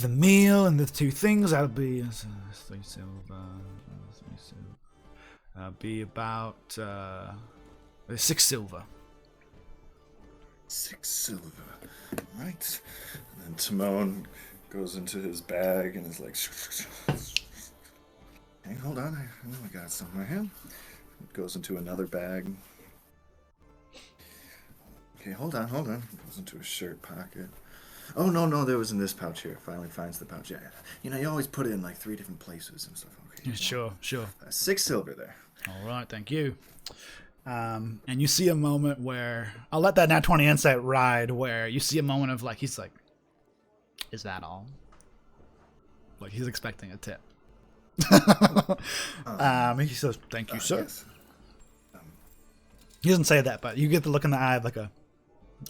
meal and the two things, that'll be 3 silver. Be about 6 silver.
6 silver. Right. And then Timon goes into his bag and is like, hey, hold on. I know I got something right here. Goes into another bag. Okay, hold on. Goes into his shirt pocket. Oh, no, there was in this pouch here. Finally finds the pouch. Yeah. You know, you always put it in like 3 different places and stuff. Okay.
Yeah, sure.
6 silver there.
All right, thank you. And you see a moment where I'll let that nat 20 insight ride. Where you see a moment of like he's like, "Is that all?" Like he's expecting a tip. He says, "Thank you, sir."
Yes.
He doesn't say that, but you get the look in the eye of like a,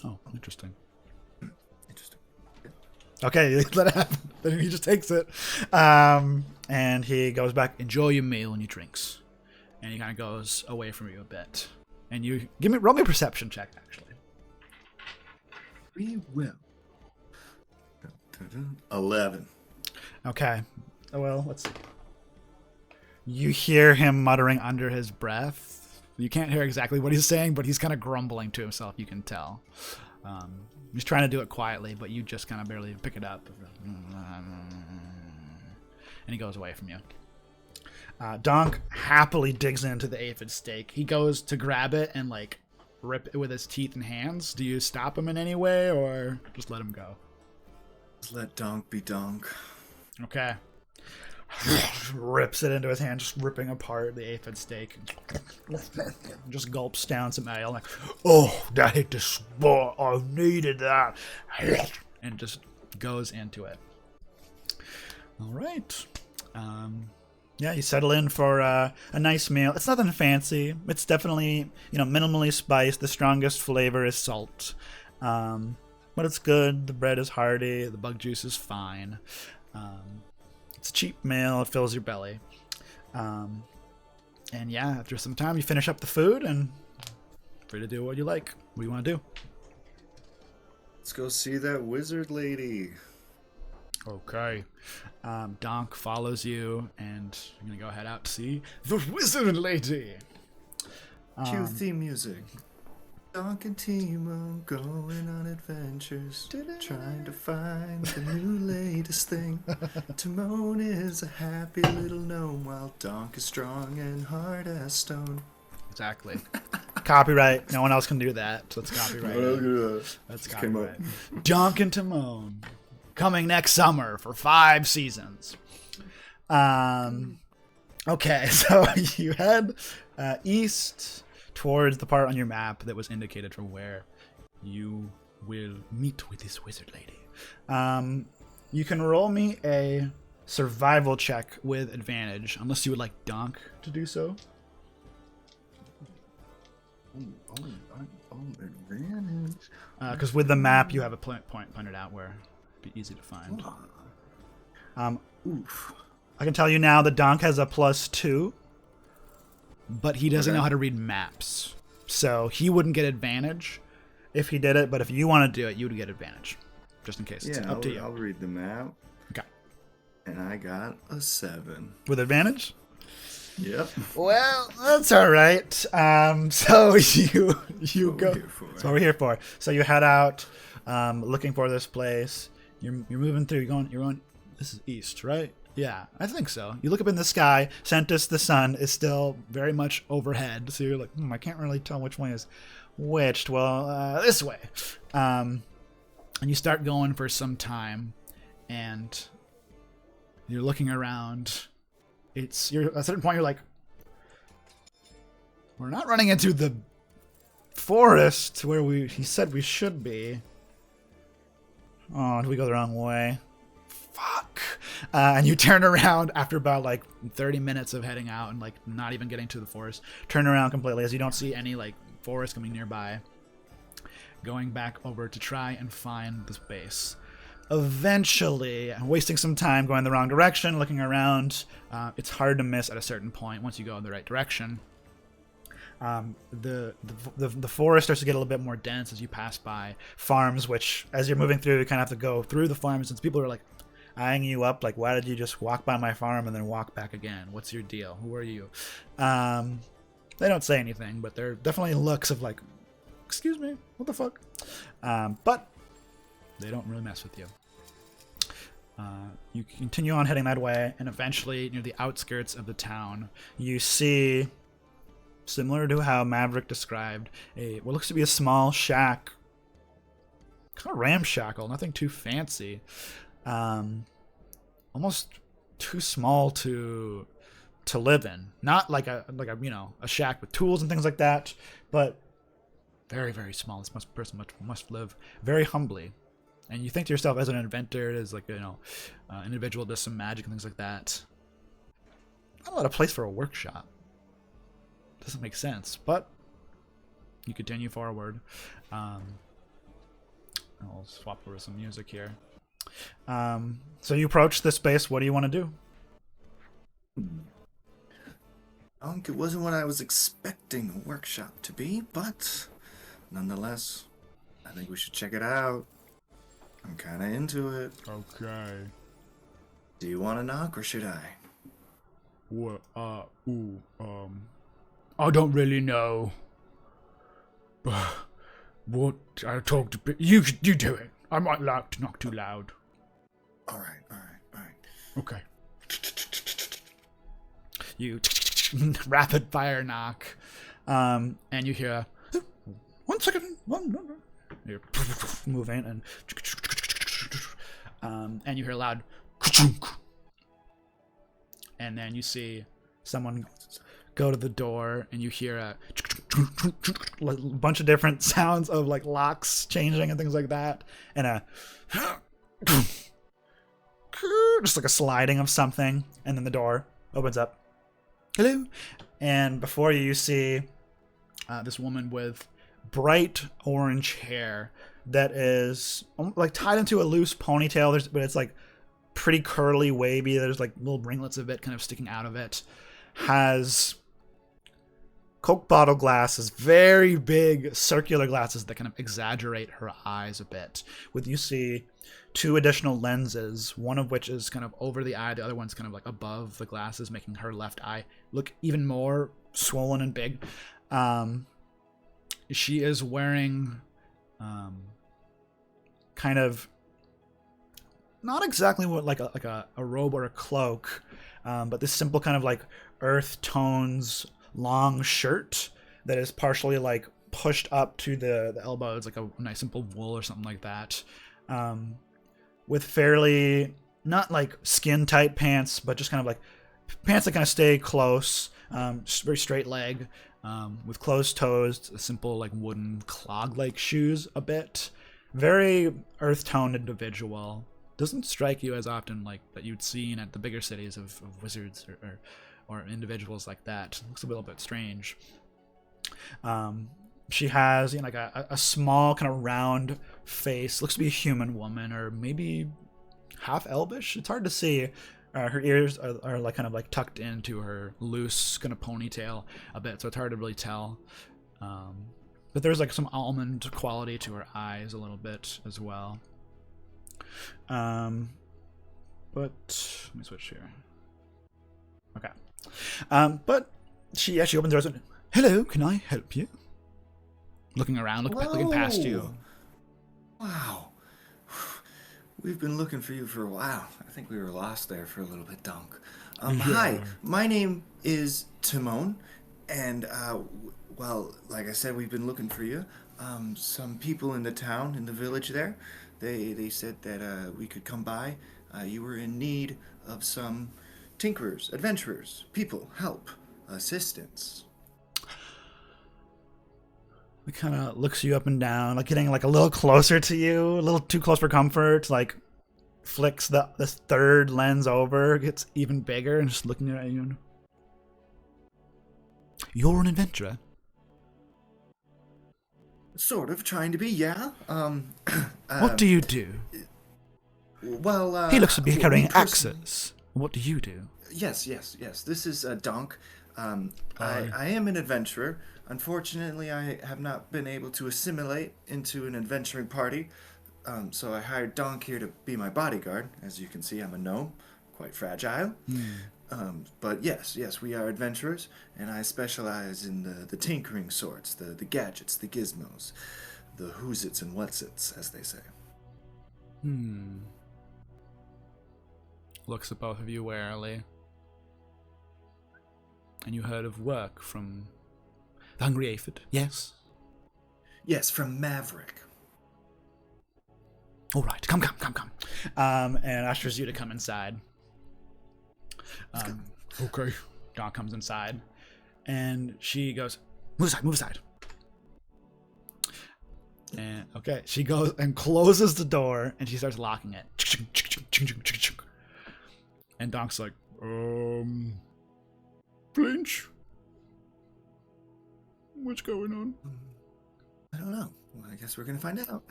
"Oh, interesting."
Interesting.
Okay, let it happen. Then he just takes it, and he goes back. Enjoy your meal and your drinks. And he kind of goes away from you a bit. And you roll me a perception check, actually.
We will. 11.
Okay. Well, let's see. You hear him muttering under his breath. You can't hear exactly what he's saying, but he's kind of grumbling to himself, you can tell. He's trying to do it quietly, but you just kind of barely pick it up. And he goes away from you. Donk happily digs into the aphid steak. He goes to grab it and like rip it with his teeth and hands. Do you stop him in any way or just let him go?
Just let Donk be Donk.
Okay. Rips it into his hand, just ripping apart the aphid steak. Just gulps down some ale like, oh, that hit the spot. I needed that. And just goes into it. All right. Yeah, you settle in for a nice meal. It's nothing fancy. It's definitely, minimally spiced. The strongest flavor is salt. But it's good. The bread is hearty. The bug juice is fine. It's a cheap meal. It fills your belly. And yeah, after some time, you finish up the food and free to do what you like. What do you want to do?
Let's go see that wizard lady.
Okay. Donk follows you, and you're going to go head out to see the wizard lady.
Cue theme music. Donk and Timon going on adventures, trying to find the new latest thing. Timon is a happy little gnome, while Donk is strong and hard as stone.
Exactly. Copyright. No one else can do that, so it's copyright. That's copyright. Donk and Timon. Coming next summer for 5 seasons. Okay, so you head east towards the part on your map that was indicated for where you will meet with this wizard lady. You can roll me a survival check with advantage, unless you would like Donk to do so.
Advantage.
Because with the map, you have a point pointed out where it'd be easy to find. I can tell you now that Donk has a +2, but he doesn't know how to read maps. So he wouldn't get advantage if he did it, but if you want to do it, you would get advantage. Just in case. It's up to you.
I'll read the map.
Okay.
And I got a 7.
With advantage?
Yep.
Well, that's all right. So you go. That's what we're here for. So you head out, looking for this place. You're moving through. You're going. This is east, right? Yeah, I think so. You look up in the sky. Centus, the sun, is still very much overhead. So you're like, I can't really tell which one is which. Well, this way. And you start going for some time, and you're looking around. You're at a certain point. You're like, we're not running into the forest where he said we should be. Oh, did we go the wrong way? Fuck. And you turn around after about 30 minutes of heading out and not even getting to the forest. Turn around completely as you don't see any forest coming nearby. Going back over to try and find this base. eventually, wasting some time going the wrong direction, looking around, it's hard to miss at a certain point once you go in the right direction. The forest starts to get a little bit more dense as you pass by farms, which as you're moving through, you kind of have to go through the farms since people are like eyeing you up, like, why did you just walk by my farm and then walk back again? What's your deal? Who are you? They don't say anything, but there are definitely looks of like, excuse me, what the fuck? But they don't really mess with you. You continue on heading that way, and eventually, near the outskirts of the town, you see, similar to how Maverick described, what looks to be a small shack, kind of ramshackle, nothing too fancy, almost too small to live in. Not like a a shack with tools and things like that, but very, very small. This person must live very humbly. And you think to yourself, as an inventor, as like an individual does some magic and things like that, not a lot of place for a workshop. Doesn't make sense, but you continue forward. I'll swap over some music here. So you approach this space. What do you want to do?
Donk, it wasn't what I was expecting a workshop to be, but nonetheless, I think we should check it out. I'm kind of into it.
Okay.
Do you want to knock or should I?
What? I don't really know. What? I talked a bit. You do it. I might like to knock too loud.
All right.
Okay.
You rapid fire knock, and you hear, 1 second, you're moving, and you hear a loud, and then you see someone go to the door, and you hear a bunch of different sounds of like locks changing and things like that, and a just like a sliding of something, and then the door opens up. Hello, and before you see this woman with bright orange hair that is like tied into a loose ponytail, but it's like pretty curly, wavy. There's like little ringlets of it kind of sticking out of it. Has Coke bottle glasses, very big circular glasses that kind of exaggerate her eyes a bit. With you see 2 additional lenses, one of which is kind of over the eye, the other one's kind of like above the glasses, making her left eye look even more swollen and big. She is wearing kind of not exactly what like a robe or a cloak, but this simple kind of like earth tones long shirt that is partially like pushed up to the elbow. It's like a nice simple wool or something like that, with fairly not like skin tight pants, but just kind of like pants that kind of stay close, very straight leg, with closed toes, a simple like wooden clog like shoes a bit. Very earth toned individual. Doesn't strike you as often like that you'd seen at the bigger cities of wizards or individuals like that. Looks a little bit strange. She has like a small kind of round face. Looks to be a human woman, or maybe half elvish. It's hard to see. Her ears are like kind of like tucked into her loose kind of ponytail a bit, so it's hard to really tell. But there's like some almond quality to her eyes a little bit as well. But let me switch here. Okay. But she opens the doors and, hello, can I help you? Looking around, looking past you.
Wow. We've been looking for you for a while. I think we were lost there for a little bit, Donk. Hi, my name is Timon, and, well, like I said, we've been looking for you. Some people in the town, in the village there, they said that we could come by. You were in need of some tinkerers, adventurers, people, help, assistance.
It kind of looks you up and down, like getting like a little closer to you, a little too close for comfort, like flicks this third lens over, gets even bigger, and just looking at you. You're an adventurer?
Sort of, trying to be, yeah.
What do you do?
Well,
He looks to be
me
carrying
personally-
axes. What do you do?
Yes. This is Donk. I am an adventurer. Unfortunately, I have not been able to assimilate into an adventuring party. So I hired Donk here to be my bodyguard. As you can see, I'm a gnome, quite fragile. But yes, we are adventurers, and I specialize in the tinkering sorts, the gadgets, the gizmos, the who's-its and what's-its, as they say.
Looks at both of you warily. And you heard of work from the Hungry Aphid, yes?
Yes, from Maverick.
All right, come. And ushers you to come inside.
Okay.
Donk comes inside, and she goes, move aside. And okay, she goes and closes the door, and she starts locking it. And Donk's like,
Flinch? What's going on?
I don't know. Well, I guess we're gonna find out.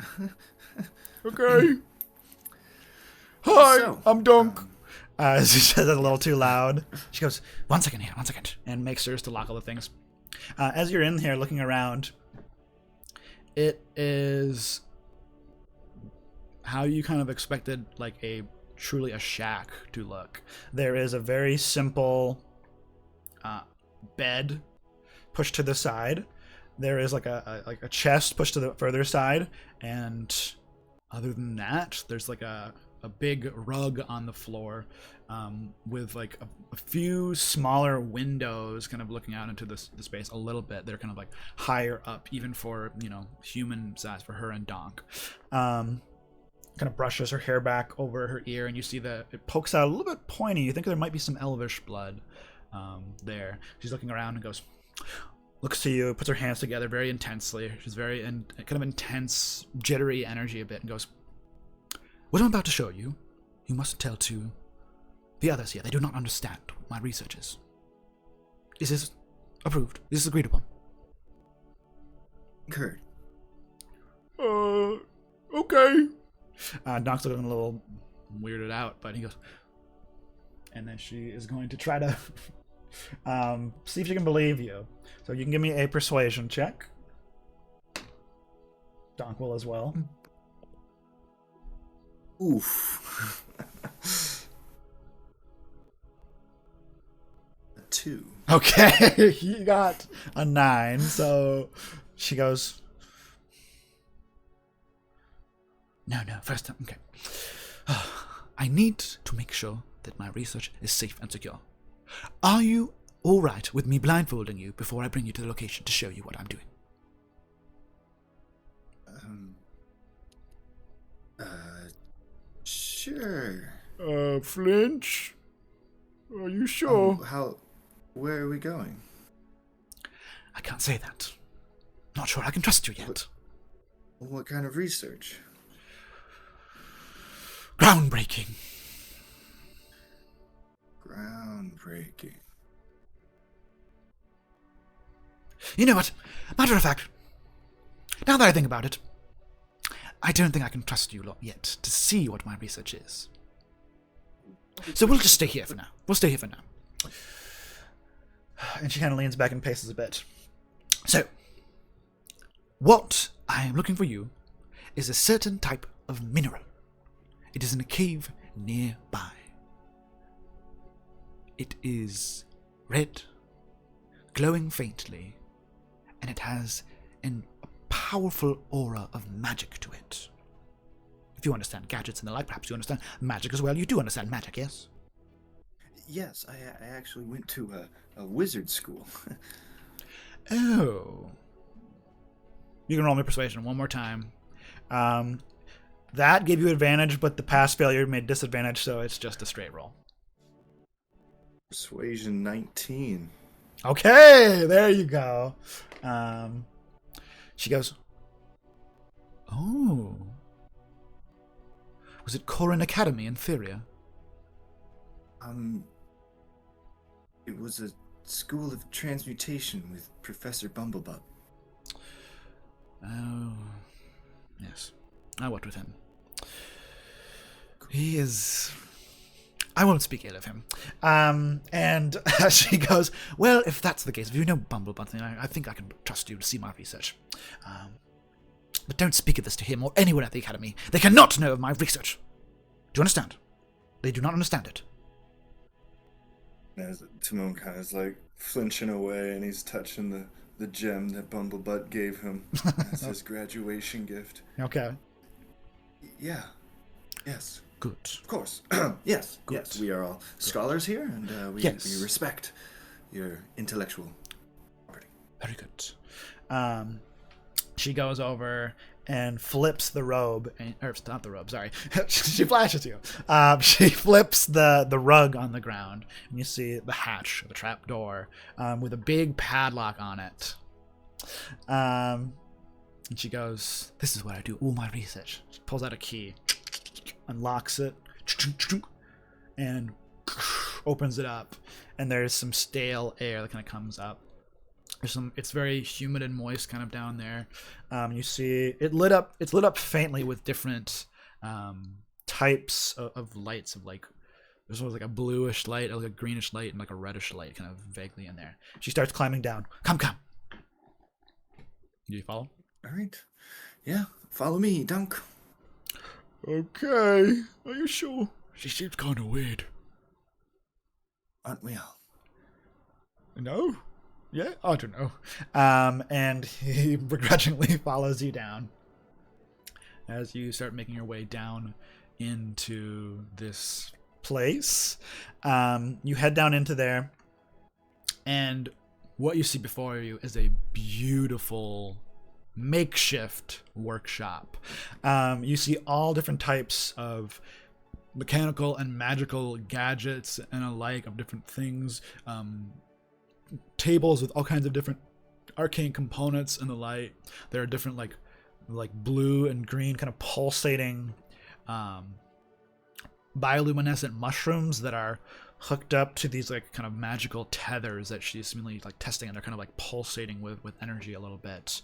Okay. Hi,
So,
I'm Donk.
she says it a little too loud. She goes, one second, and makes sure to lock all the things. As you're in here looking around, it is how you kind of expected, like truly a shack to look. There is a very simple bed pushed to the side. There is like a chest pushed to the further side, and other than that, there's like a big rug on the floor, with like a few smaller windows kind of looking out into the space a little bit. They're kind of like higher up, even for, human size, for her and Donk. Kind of brushes her hair back over her ear, and you see that it pokes out a little bit pointy. You think there might be some elvish blood there. She's looking around and goes, looks to you, puts her hands together very intensely. She's very kind of intense, jittery energy a bit, and goes, what I'm about to show you, you mustn't tell to the others here. They do not understand what my research is. Is this approved? Is this agreed upon?
Kurt.
Okay.
Donk's looking a little weirded out, but he goes, and then she is going to try to see if she can believe you. So you can give me a persuasion check. Donk will as well.
Oof. A 2.
Okay, he got a 9, so she goes, No, first time, okay. I need to make sure that my research is safe and secure. Are you alright with me blindfolding you before I bring you to the location to show you what I'm doing?
Sure.
Flinch? Are you sure?
Where are we going?
I can't say that. Not sure I can trust you yet.
What kind of research?
Groundbreaking.
Groundbreaking.
You know what? Matter of fact, now that I think about it, I don't think I can trust you lot yet to see what my research is. So we'll just stay here for now. And she kind of leans back and paces a bit. So, what I am looking for you is a certain type of mineral. It is in a cave nearby. It is red, glowing faintly, and it has a powerful aura of magic to it. If you understand gadgets and the like, perhaps you understand magic as well. You do understand magic, yes?
Yes, I actually went to a wizard school.
Oh. You can roll me persuasion one more time. That gave you advantage, but the past failure made disadvantage, so it's just a straight roll.
Persuasion 19.
Okay, there you go. She goes, oh. Was it Corin Academy in Thyria?
It was a school of transmutation with Professor Bumblebutt.
Oh, yes. I worked with him.
Cool.
He is... I won't speak ill of him. And she goes, well, if that's the case, if you know Bumblebutt, I think I can trust you to see my research. But don't speak of this to him or anyone at the Academy. They cannot know of my research. Do you understand? They do not understand it.
As Timon kind of is like flinching away, and he's touching the gem that Bumblebutt gave him as his graduation gift.
Okay.
Yeah. Yes.
Good.
Of course. Yes.
Good.
Yes. We are all scholars here, and we respect your intellectual property.
Very good. She goes over and flips the robe, or not the robe, sorry. She flashes you. She flips the rug on the ground, and you see the hatch, the trap door, with a big padlock on it. And she goes, this is where I do all my research. She pulls out a key, unlocks it, and opens it up, and there's some stale air that kind of comes up. It's very humid and moist kind of down there. You see it's lit up faintly with different types of lights, of like, there's always like a bluish light, like a greenish light, and like a reddish light kind of vaguely in there. She starts climbing down. Come. Do you follow?
All right. Yeah. Follow me, Donk.
Okay. Are you sure? She seems kind of weird.
Aren't we all?
No?
Yeah, I don't know. And he begrudgingly follows you down as you start making your way down into this place. You head down into there, and what you see before you is a beautiful makeshift workshop. You see all different types of mechanical and magical gadgets and alike of different things. Tables with all kinds of different arcane components and the light. There are different like blue and green kind of pulsating bioluminescent mushrooms that are hooked up to these like kind of magical tethers that she's seemingly like testing, and they're kind of like pulsating with energy a little bit.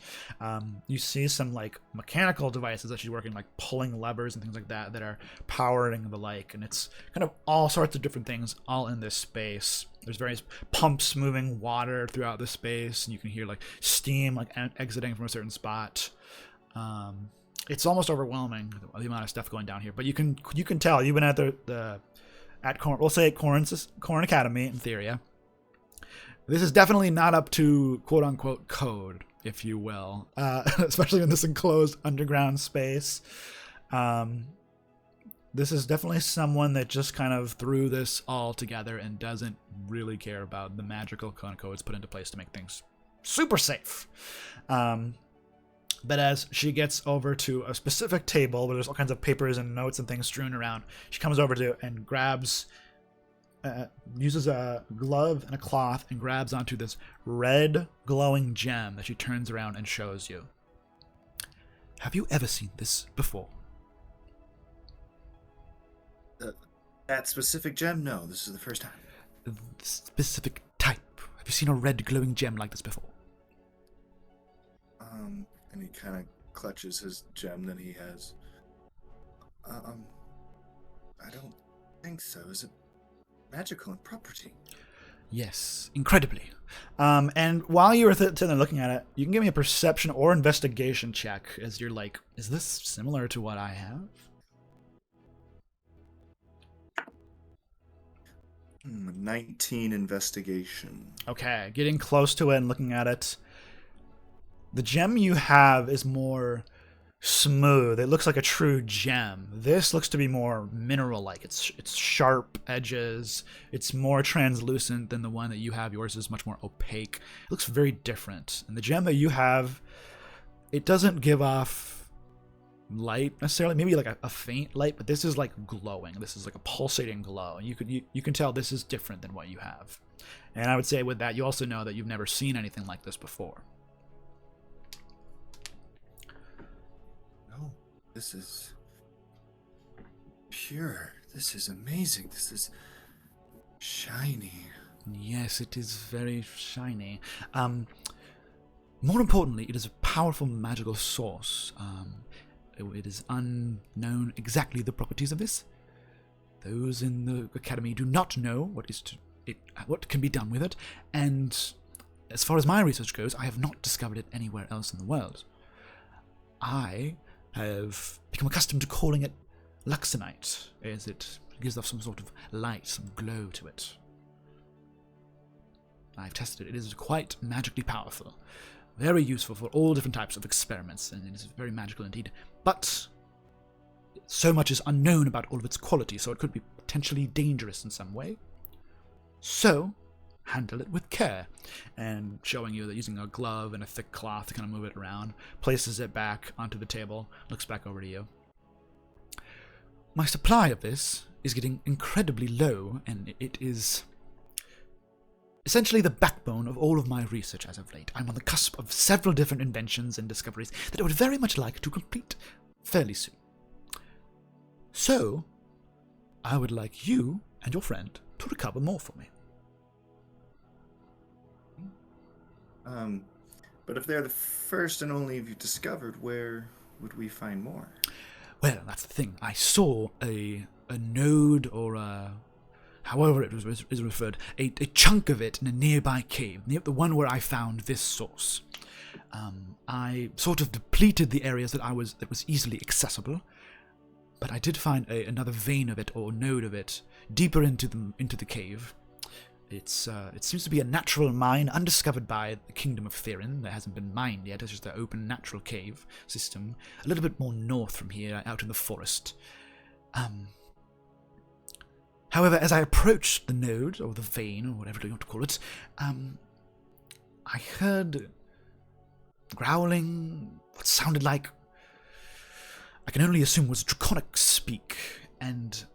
You see some like mechanical devices that she's working, like pulling levers and things like that that are powering the like, and it's kind of all sorts of different things all in this space. There's various pumps moving water throughout the space, and you can hear like steam like exiting from a certain spot. It's almost overwhelming, the amount of stuff going down here, but you can tell you've been at we'll say at Corn Academy in Thyria. This is definitely not up to quote unquote code, if you will, especially in this enclosed underground space. This is definitely someone that just kind of threw this all together and doesn't really care about the magical kind of codes put into place to make things super safe. But as she gets over to a specific table where there's all kinds of papers and notes and things strewn around, she comes over to and grabs, uses a glove and a cloth and grabs onto this red glowing gem that she turns around and shows you. Have you ever seen this before?
That specific gem? No, this is the first time.
The specific type. Have you seen a red glowing gem like this before?
And he kind of clutches his gem that he has. I don't think so. Is it magical in property?
Yes, incredibly. And while you're sitting there looking at it, you can give me a perception or investigation check as you're like, is this similar to what I have?
19 investigation.
Okay, getting close to it and looking at it. The gem you have is more smooth. It looks like a true gem. This looks to be more mineral-like. It's sharp edges. It's more translucent than the one that you have. Yours is much more opaque. It looks very different. And the gem that you have, it doesn't give off light necessarily. Maybe like a faint light, but this is like glowing. This is like a pulsating glow. And you can tell this is different than what you have. And I would say with that, you also know that you've never seen anything like this before.
This is pure. This is amazing. This is shiny.
Yes, it is very shiny. More importantly, it is a powerful magical source. It is unknown exactly the properties of this,
Those in the academy do not know what can be done with it, and as far as my research goes, I have not discovered it anywhere else in the world. I have become accustomed to calling it luxonite, as it gives off some sort of light, some glow to it. I've tested it. It is quite magically powerful. Very useful for all different types of experiments, and it is very magical indeed. But so much is unknown about all of its qualities, so it could be potentially dangerous in some way. So, handle it with care. And showing you that using a glove and a thick cloth to kind of move it around, places it back onto the table, looks back over to you. My supply of this is getting incredibly low, and it is essentially the backbone of all of my research as of late. I'm on the cusp of several different inventions and discoveries that I would very much like to complete fairly soon. So, I would like you and your friend to recover more for me.
But if they're the first and only you've discovered, where would we find more?
Well, that's the thing. I saw a node, or however it is referred, a chunk of it in a nearby cave, near the one where I found this source. I sort of depleted the areas that was easily accessible, but I did find another vein of it, or node of it, deeper into the cave. It seems to be a natural mine undiscovered by the Kingdom of Thyran. That hasn't been mined yet. It's just an open natural cave system, a little bit more north from here, out in the forest. However, as I approached the node, or the vein, or whatever you want to call it, I heard growling, what sounded like, I can only assume was draconic speak, and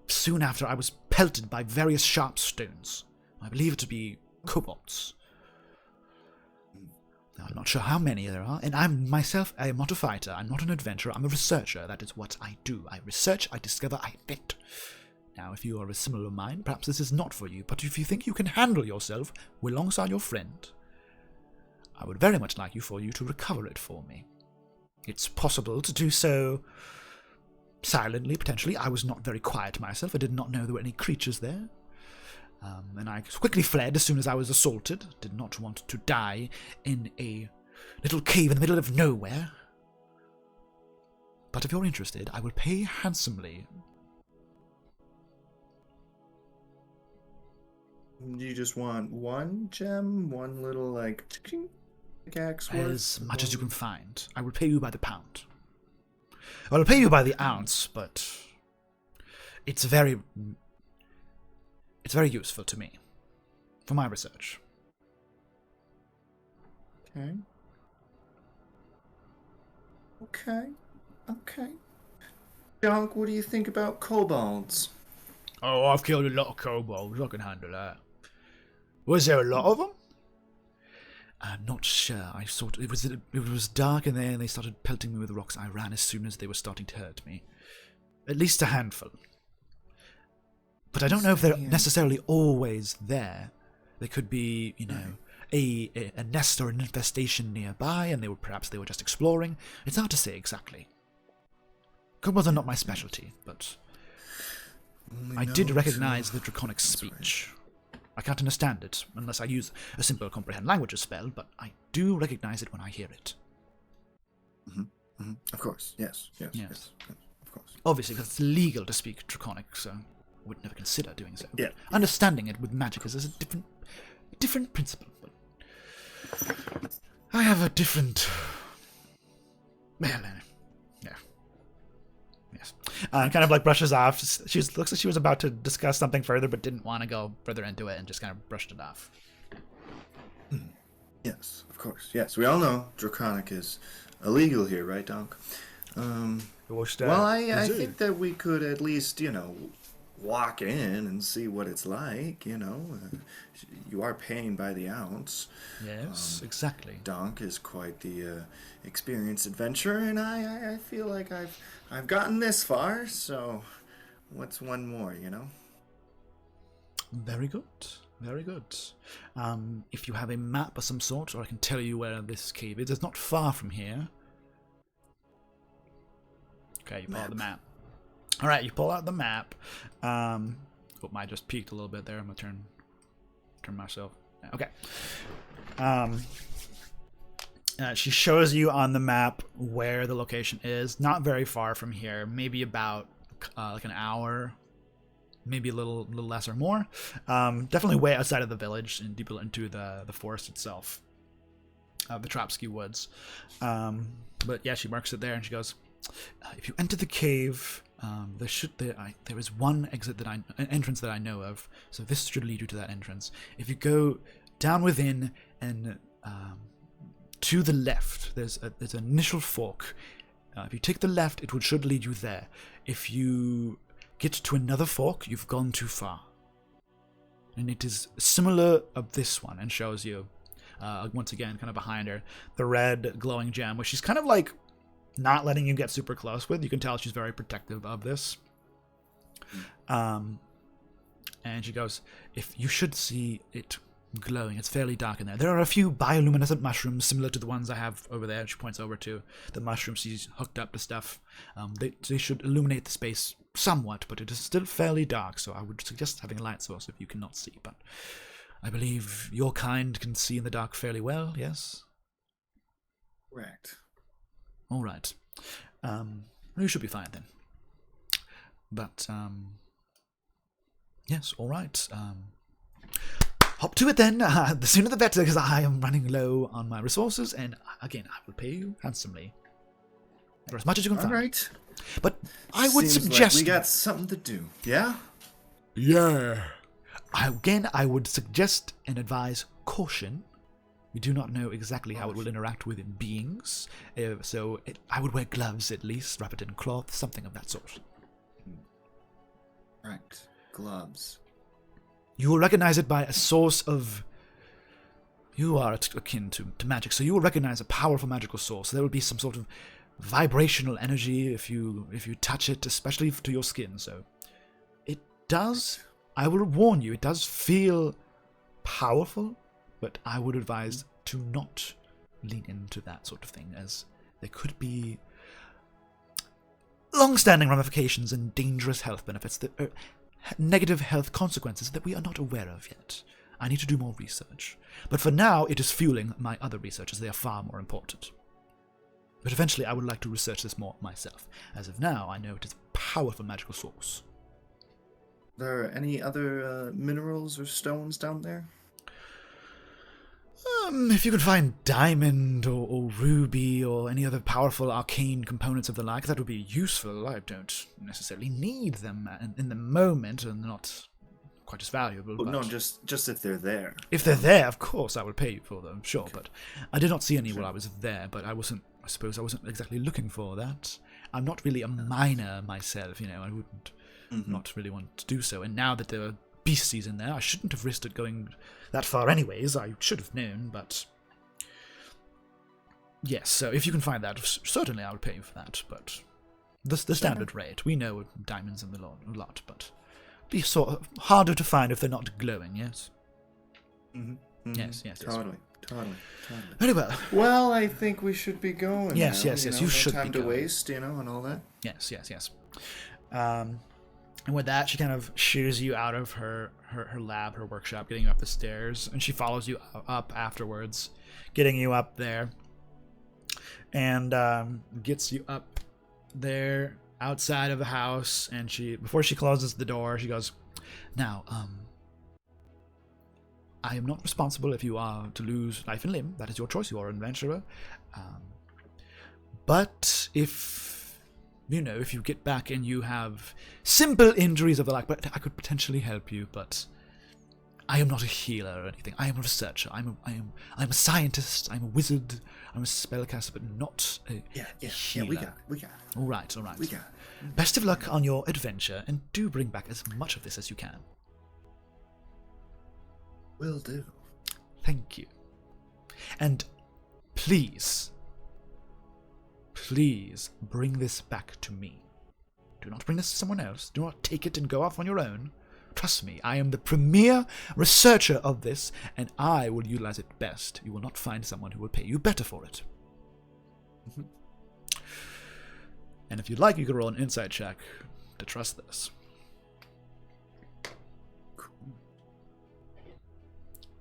soon after I was pelted by various sharp stones. I believe it to be kobolds. Now, I'm not sure how many there are, and I am not a fighter, I'm not an adventurer, I'm a researcher. That is what I do. I research, I discover, I invent. Now, if you are of a similar mind, perhaps this is not for you, but if you think you can handle yourself alongside your friend, I would very much like for you to recover it for me. It's possible to do so silently, potentially. I was not very quiet myself. I did not know there were any creatures there. And I quickly fled as soon as I was assaulted. Did not want to die in a little cave in the middle of nowhere. But if you're interested, I will pay handsomely.
Do you just want one gem? One little, like, pickaxe worth?
As much as you can find. I will pay you by the pound. I will pay you by the ounce, but it's very useful to me for my research.
Okay. Donk, what do you think about kobolds?
Oh, I've killed a lot of kobolds. I can handle that. Was there a lot of them? I'm not sure. It was dark in there, and they started pelting me with rocks. I ran as soon as they were starting to hurt me. At least a handful. But I don't know if they're necessarily always there. There could be, a nest or an infestation nearby, and perhaps they were just exploring. It's hard to say exactly. Kobolds are not my specialty, but I did recognize the draconic speech. Right. I can't understand it unless I use a simple comprehend languages spell, but I do recognize it when I hear it.
Of course, yes, of course.
Obviously, because it's illegal to speak draconic, so I would never consider doing so.
Yeah.
Understanding it with magic is a different principle. But I have a different... Well, yeah. Yes. Kind of like brushes off. She looks like she was about to discuss something further, but didn't want to go further into it and just kind of brushed it off.
Yes, of course. Yes, we all know draconic is illegal here, right, Donk? Well, I think that we could at least, walk in and see what it's like, you are paying by the ounce.
Yes, exactly.
Donk is quite the experienced adventurer, and I feel like I've gotten this far, so what's one more,
Very good. Very good. If you have a map of some sort, or I can tell you where this cave is. It's not far from here. Okay, you pull out the map.
All right, you pull out the map. Oh, I just peeked a little bit there. I'm gonna turn myself. Okay. She shows you on the map where the location is. Not very far from here. Maybe about like an hour, maybe a little less or more. Definitely way outside of the village and deeper into the forest itself. The Tropsky Woods. But yeah, she marks it there and she goes, if you enter the cave, there is one entrance that I know of, so this should lead you to that entrance. If you go down within and to the left, there's an initial fork. If you take the left, it should lead you there. If you get to another fork, you've gone too far. And it is similar of this one, and shows you, once again, kind of behind her, the red glowing gem, which she's kind of like not letting you get super close with. You can tell she's very protective of this. And she goes, if you should see it glowing, it's fairly dark in there. There are a few bioluminescent mushrooms similar to the ones I have over there. She points over to the mushrooms she's hooked up to stuff. They should illuminate the space somewhat, but it is still fairly dark, so I would suggest having a light source if you cannot see. But I believe your kind can see in the dark fairly well, yes?
Correct.
All right. You should be fine then. But, yes, all right. Hop to it then. The sooner the better, because I am running low on my resources, and again, I will pay you handsomely for as much as you can find.
All right.
But I would
Seems
suggest...
like we got something to do. Yeah?
Yeah.
I would suggest and advise caution. We do not know exactly how it will interact with beings, so I would wear gloves at least, wrap it in cloth, something of that sort.
Right. Gloves.
You will recognize it by a source of... You are akin to magic, so you will recognize a powerful magical source. There will be some sort of vibrational energy if you touch it, especially to your skin. So it does, I will warn you, it does feel powerful, but I would advise to not lean into that sort of thing, as there could be long-standing ramifications and dangerous health benefits that are negative health consequences that we are not aware of yet. I need to do more research. But for now, it is fueling my other research, as they are far more important. But eventually, I would like to research this more myself. As of now, I know it is a powerful magical source.
Are there any other minerals or stones down there?
If you could find diamond or ruby or any other powerful arcane components of the like, that would be useful. I don't necessarily need them in the moment, and not quite as valuable.
Well, no, just if they're there.
If they're there, of course, I will pay you for them, sure. Okay. But I did not see any while I was there, but I suppose I wasn't exactly looking for that. I'm not really a miner myself, I wouldn't not really want to do so. And now that there are beasties in there, I shouldn't have risked it going that far anyways. I should have known, but yes, so if you can find that, certainly I would pay you for that. But the standard rate, we know diamonds in the lot, but be sort of harder to find if they're not glowing, yes? Yes.
Totally.
Very well.
Well, I think we should be going.
Yes,
now,
yes.
No
You should
time
be
to
going.
waste, and all that.
Yes. And with that, she kind of shoos you out of her lab, her workshop, getting you up the stairs, and she follows you up afterwards, getting you up there, and gets you up there outside of the house. And before she closes the door, she goes, "Now, I am not responsible if you are to lose life and limb. That is your choice. You are an adventurer. But if you get back and you have simple injuries of the like, but I could potentially help you, but I am not a healer or anything. I am a researcher. I'm a scientist. I'm a wizard. I'm a spellcaster, but not a healer.
We got it.
All right.
We got it.
Best of luck on your adventure, and do bring back as much of this as you can.
Will do.
Thank you. And please bring this back to me. Do not bring this to someone else. Do not take it and go off on your own. Trust me, I am the premier researcher of this, and I will utilize it best. You will not find someone who will pay you better for it. And if you'd like, you could roll an insight check
to trust this.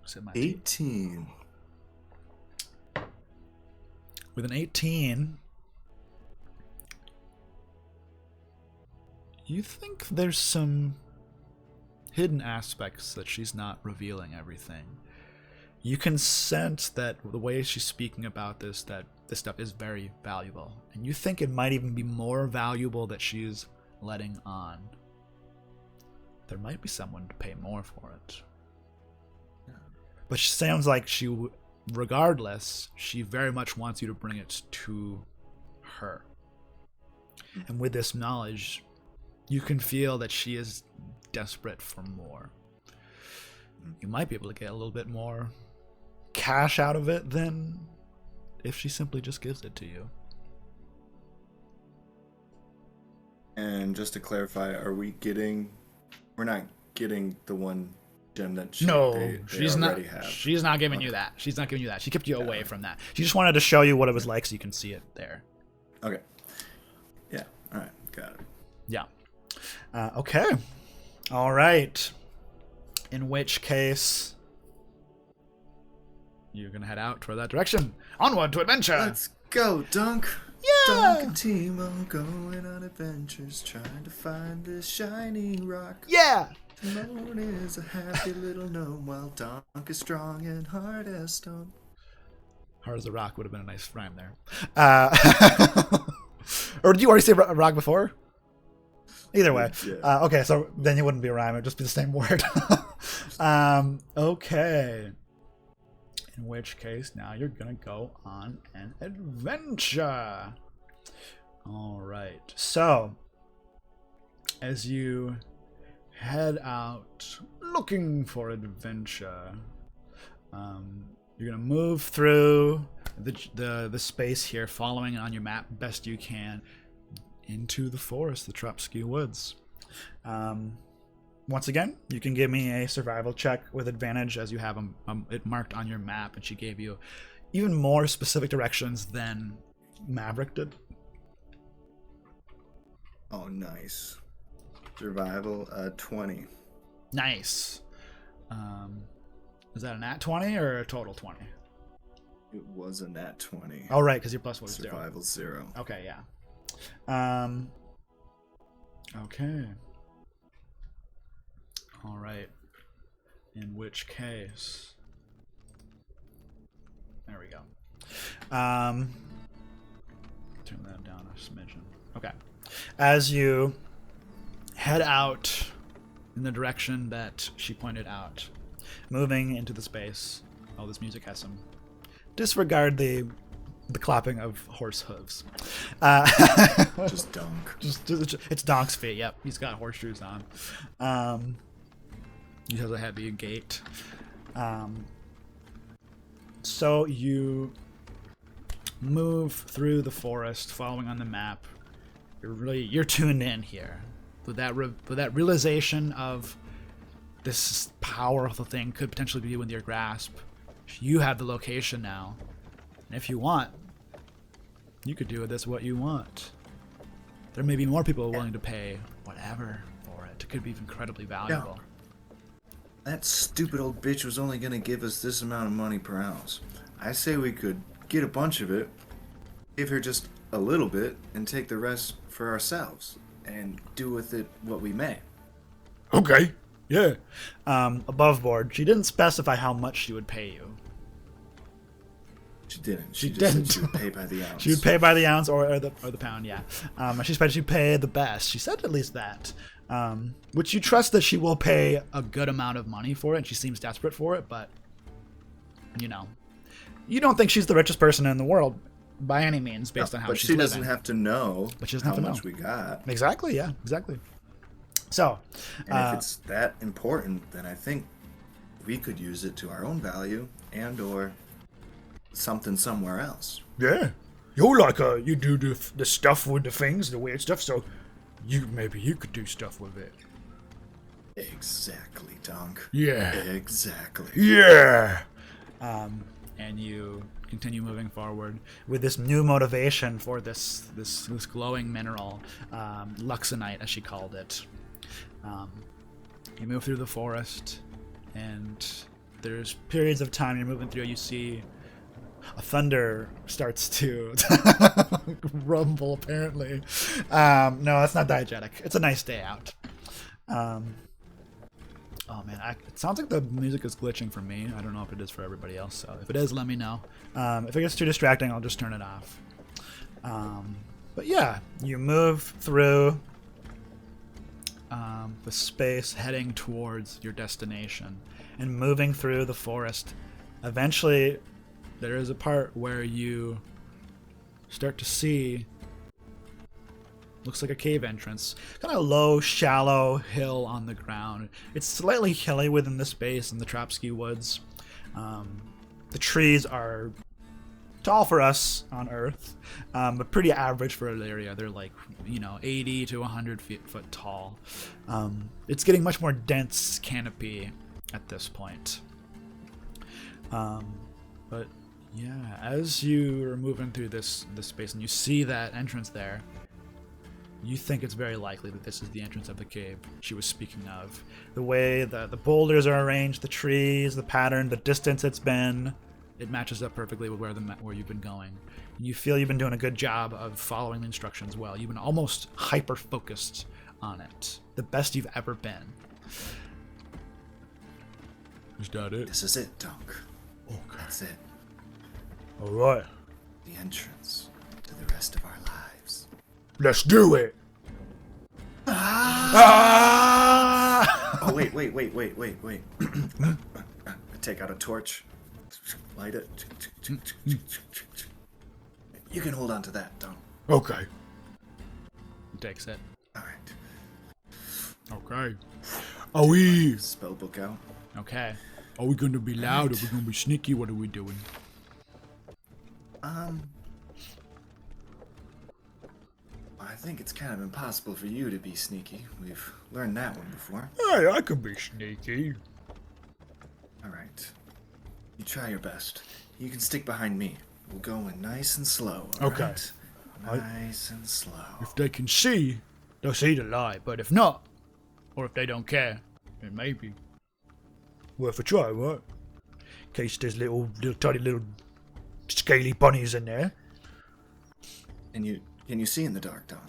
So my
18.
With an 18, you think there's some hidden aspects that she's not revealing everything. You can sense that the way she's speaking about this, that this stuff is very valuable. And you think it might even be more valuable that she's letting on. There might be someone to pay more for it. But she sounds like regardless, she very much wants you to bring it to her. And with this knowledge, you can feel that she is desperate for more. You might be able to get a little bit more cash out of it than if she simply just gives it to you.
And just to clarify, we're not getting the one gem that they
she's
already
not.
have.
She's not giving you that. She's not giving you that. She kept you away from that. She just wanted to show you what it was like, so you can see it there.
Okay. Yeah. All right. Got it.
Yeah. Okay. All right. In which case, you're gonna head out toward that direction. Onward to adventure.
Let's go, Donk.
Yeah.
Donk and Timon going on adventures, trying to find this shiny rock.
Yeah.
Timon is a happy little gnome, while Donk is strong and hard as stone.
Hard as a rock would have been a nice rhyme there. Or did you already say rock before? Either way.
Yeah.
Okay, so then it wouldn't be a rhyme. It would just be the same word. Okay. In which case, now you're going to go on an adventure. All right. So, as you head out looking for adventure, you're going to move through the space here, following on your map best you can, into the forest, the Tropsky Woods. Once again, you can give me a survival check with advantage, as you have it marked on your map, and she gave you even more specific directions than Maverick did.
Oh, nice. Survival, 20.
Nice. Is that a nat 20 or a total 20?
It was a nat 20.
Oh, right, because your plus was 0.
Survival 0.
Okay, yeah. Okay. All right. In which case, there we go. Turn that down a smidgen. Okay. As you head out in the direction that she pointed out, moving into the space. Oh, this music has some. Disregard the clapping of horse hooves.
Just Donk.
It's Donk's feet. Yep, he's got horseshoes on. He has a heavy gait. So you move through the forest, following on the map. You're tuned in here with that realization of this powerful thing could potentially be within your grasp. You have the location now, and if you want, you could do with this what you want. There may be more people willing to pay whatever for it. It could be incredibly valuable.
Yeah. That stupid old bitch was only going to give us this amount of money per ounce. I say we could get a bunch of it, give her just a little bit, and take the rest for ourselves, and do with it what we may.
Okay. Yeah.
Above board, she didn't specify how much she would pay you.
She didn't.
She
just
didn't.
said she would pay by the ounce.
She would pay by the ounce or the pound, yeah. She said she'd pay the best. She said at least that. Which you trust that she will pay a good amount of money for it, and she seems desperate for it, but, you know. You don't think she's the richest person in the world by any means, based on how she's living.
But she doesn't have to know how much we got.
Exactly, yeah, exactly. So,
and if it's that important, then I think we could use it to our own value and or something somewhere else.
Yeah. You like you do the stuff with the things, the weird stuff, so maybe you could do stuff with it.
Exactly, Donk.
Yeah.
Exactly.
Yeah.
And you
continue moving forward with this new motivation for this glowing mineral, luxonite, as she called it. You move through the forest, and there's periods of time you're moving through. You see a thunder starts to rumble, apparently. No, that's not diegetic. It's a nice day out. Oh man, it sounds like the music is glitching for me. I don't know if it is for everybody else, so if it is, let me know. If it gets too distracting, I'll just turn it off. But yeah, you move through the space heading towards your destination, and moving through the forest. Eventually, there is a part where you start to see, looks like a cave entrance, kind of low, shallow hill on the ground. It's slightly hilly within the space in the Tropsky woods. The trees are tall for us on Earth, but pretty average for Olyria. They're like, 80 to 100 foot tall. It's getting much more dense canopy at this point. But yeah, as you are moving through this space and you see that entrance there, you think it's very likely that this is the entrance of the cave she was speaking of. The way the boulders are arranged, the trees, the pattern, the distance it's been, it matches up perfectly with where you've been going. And you feel you've been doing a good job of following the instructions well. You've been almost hyper-focused on it. The best you've ever been.
Is that it?
This is it, Donk.
Okay.
That's it.
All right.
The entrance to the rest of our lives.
Let's do it.
Oh, wait. I take out a torch, light it. You can hold on to that, Donk.
Okay.
He takes it.
All right.
Okay. Are we
Spellbook out.
Okay.
going to be loud? Are we going to be sneaky? What are we doing?
I think it's kind of impossible for you to be sneaky. We've learned that one before.
Hey, I can be sneaky.
All right. You try your best. You can stick behind me. We'll go in nice and slow. All
Okay.
right? Nice and slow.
If they can see, they'll see the light. But if not, or if they don't care, then maybe worth a try, right? In case there's tiny little scaly bunnies in there.
And can you see in the dark, Donk?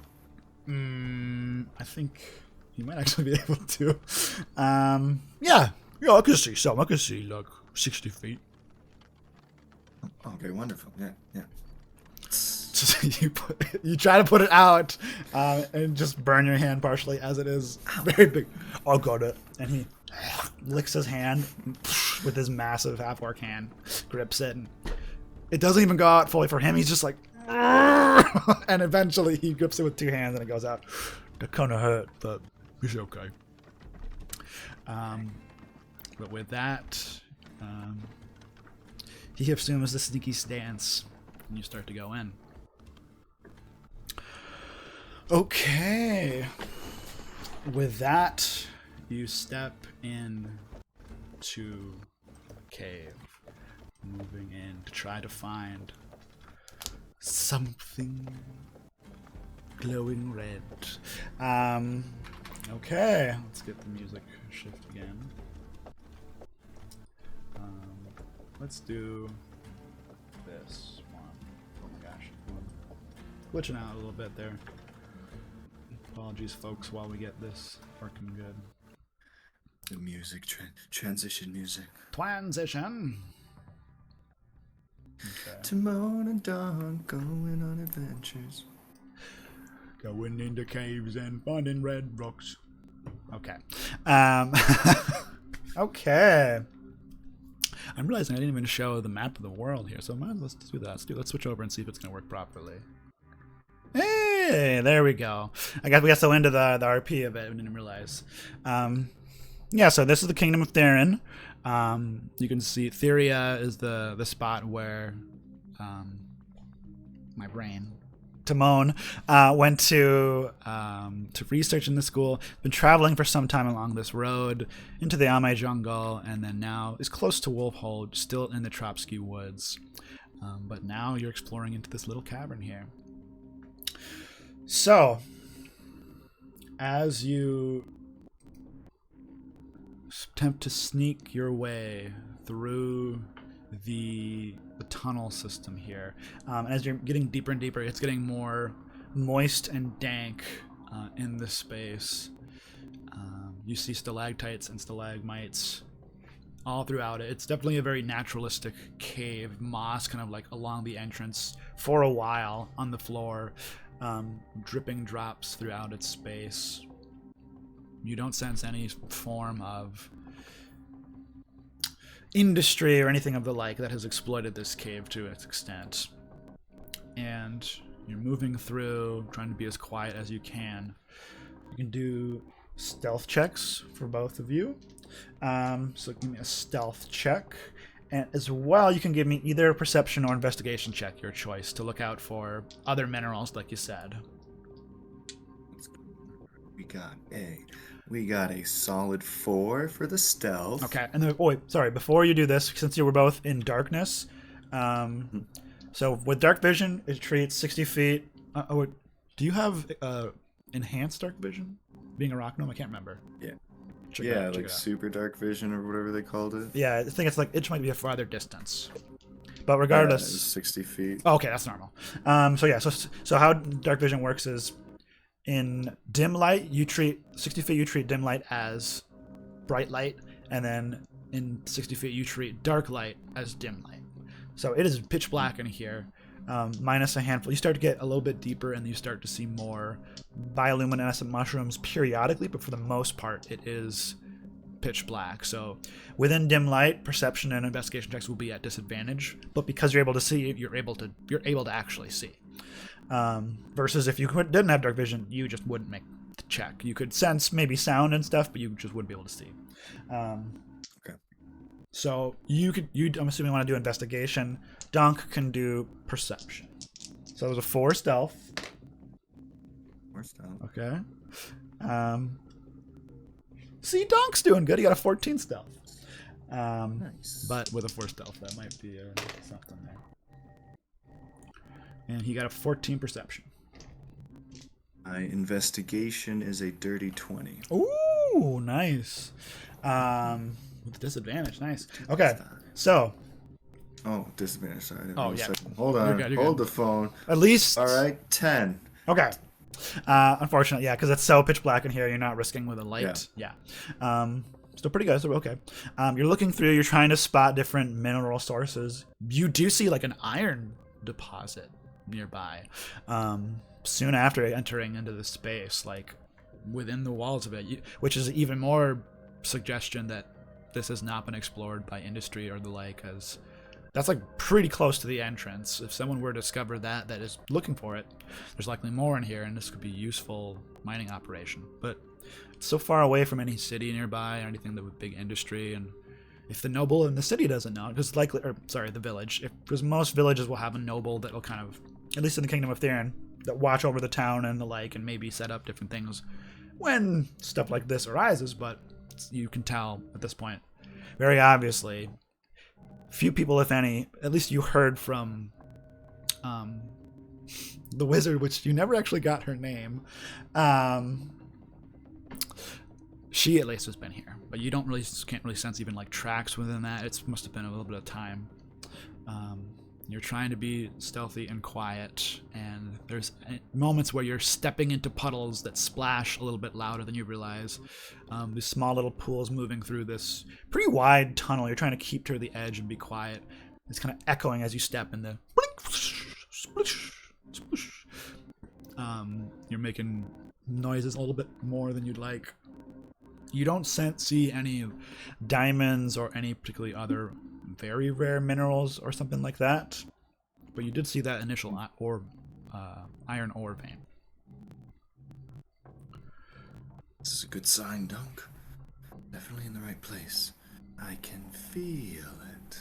I think you might actually be able to.
Yeah, I can see some. I can see like 60 feet.
Okay, wonderful. Yeah.
So you try to put it out and just burn your hand partially, as it is very big.
I got it.
And he licks his hand with his massive half-orc hand, grips it, and it doesn't even go out fully for him. He's just like, and eventually he grips it with two hands and it goes out.
That kind of hurt, but it's okay.
But with that, he assumes the sneaky stance, and you start to go in. Okay. With that, you step in to a cave, moving in to try to find something glowing red. Okay, let's get the music shift again. Let's do this one. Oh my gosh, glitching out a little bit there. Apologies, folks, while we get this working good.
The music, transition music.
Transition. Okay.
Timon and Donk going on adventures.
Going into caves and finding red rocks.
Okay. Okay. I'm realizing I didn't even show the map of the world here, so let's do that. Let's switch over and see if it's going to work properly. Hey, there we go. I guess we got so into the RP of it, we didn't realize. Yeah, so this is the Kingdom of Thyran. You can see Thyria is the spot where my brain, Timon, went to research in the school. Been traveling for some time along this road into the Amai jungle, and then now is close to Wolfhold, still in the Tropsky woods.
But now you're exploring into this little cavern here.
So, as you
Attempt to sneak your way through the tunnel system here,
and as you're getting deeper and deeper, it's getting more
moist and dank in this space. You see stalactites and stalagmites all throughout it. It's definitely a very naturalistic cave. Moss kind of like along the entrance for a while on the floor, dripping drops throughout its space. You don't sense any form of industry or anything of the like that has exploited this cave to its extent. And you're moving through, trying to be as quiet as you can.
You can do stealth checks for both of you. So give me a stealth check. And as well, you can give me either a perception or investigation check, your choice, to look out for other minerals, like you said.
We got a solid 4 for the stealth.
Okay, and then, before you do this, since you were both in darkness, so with dark vision, it treats 60 feet. Do you have enhanced dark vision? Being a rock gnome, I can't remember.
Yeah.
Check it out.
Super dark vision or whatever they called it.
Yeah, I think it's like it might be a farther distance, but regardless,
60 feet.
Okay, that's normal. So how dark vision works is, in dim light, you treat 60 feet. You treat dim light as bright light, and then in 60 feet, you treat dark light as dim light. So it is pitch black in here, minus a handful. You start to get a little bit deeper, and you start to see more bioluminescent mushrooms periodically, but for the most part, it is pitch black. So within dim light, perception and investigation checks will be at disadvantage, but because you're able to see, you're able to actually see. Versus if you didn't have dark vision, you just wouldn't make the check. You could sense maybe sound and stuff, but you just wouldn't be able to see.
Okay.
So I'm assuming you want to do investigation. Donk can do perception. So it was a 4 stealth.
4 stealth.
Okay. See, Donk's doing good. He got a 14 stealth.
Nice.
But with a 4 stealth, that might be something there. And he got a 14 perception.
My investigation is a dirty 20.
Ooh, nice.
With disadvantage, nice.
Okay, so
Oh, disadvantage. Sorry. I didn't
Oh,
really
yeah.
say- Hold on.
You're good.
Hold the phone.
at least
All right, 10.
Okay. Unfortunately, yeah, because it's so pitch black in here, you're not risking with a light.
Yeah.
Still pretty good. So okay. You're looking through. You're trying to spot different mineral sources. You do see like an iron deposit nearby. Soon after entering into the space, like within the walls of it, which is even more suggestion that this has not been explored by industry or the like, as that's like pretty close to the entrance. If someone were to discover that is looking for it, there's likely more in here, and this could be a useful mining operation. But it's so far away from any city nearby or anything that with big industry, and if the noble in the city doesn't know, because the village, because most villages will have a noble that will kind of, at least in the Kingdom of Thyran, that watch over the town and the like, and maybe set up different things when stuff like this arises. But you can tell at this point, very obviously, few people, if any, at least you heard from the wizard, which you never actually got her name. She at least has been here, but you can't really sense even like tracks within that. It must have been a little bit of time. You're trying to be stealthy and quiet, and there's moments where you're stepping into puddles that splash a little bit louder than you realize. These small little pools moving through this pretty wide tunnel. You're trying to keep to the edge and be quiet. It's kind of echoing as you step in the blink, splish, splish. You're making noises a little bit more than you'd like. You don't see any diamonds or any particularly other very rare minerals or something like that, but you did see that initial iron ore vein.
This is a good sign, Donk. Definitely in the right place. I can feel it.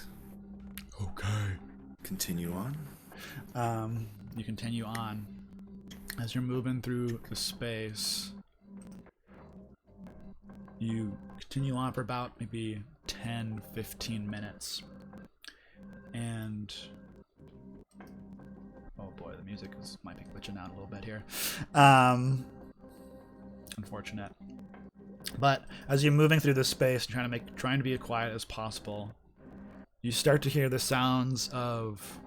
Okay.
Continue on.
You continue on as you're moving through the space. You continue on for about maybe 10-15 minutes, and
boy, the music might be glitching out a little bit here. Unfortunate. But as you're moving through this space, trying to be as quiet as possible, you start to hear the sounds of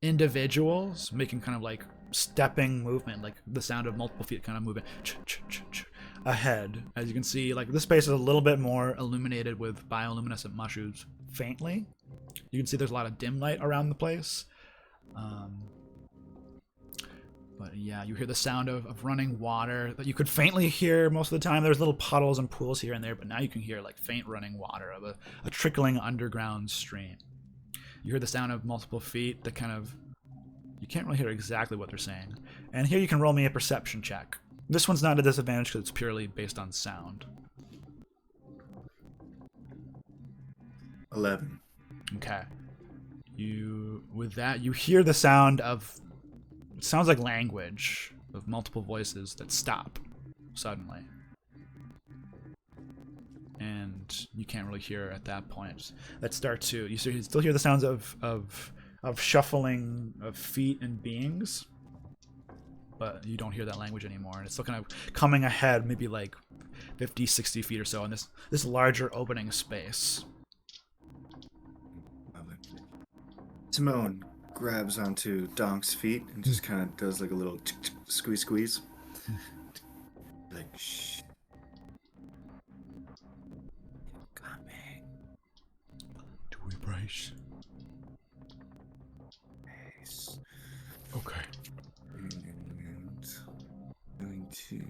individuals making kind of like stepping movement, like the sound of multiple feet kind of moving ahead. As you can see, like this space is a little bit more illuminated with bioluminescent mushrooms faintly. You can see there's a lot of dim light around the place. But yeah, you hear the sound of running water that you could faintly hear most of the time. There's little puddles and pools here and there, but now you can hear like faint running water of a trickling underground stream. You hear the sound of multiple feet that kind of, you can't really hear exactly what they're saying. And here you can roll me a perception check. This one's not a disadvantage because it's purely based on sound.
11.
Okay. With that, you hear the sound of, it sounds like language of multiple voices that stop suddenly. And you can't really hear at that point. That start to, you still hear the sounds of shuffling of feet and beings, but you don't hear that language anymore. And it's still kind of coming ahead, maybe like 50, 60 feet or so in this larger opening space.
Timon grabs onto Donk's feet and just kind of does like a little squeeze. Like, shh. Coming.
Do we brace?
Nice.
Okay.
And going to...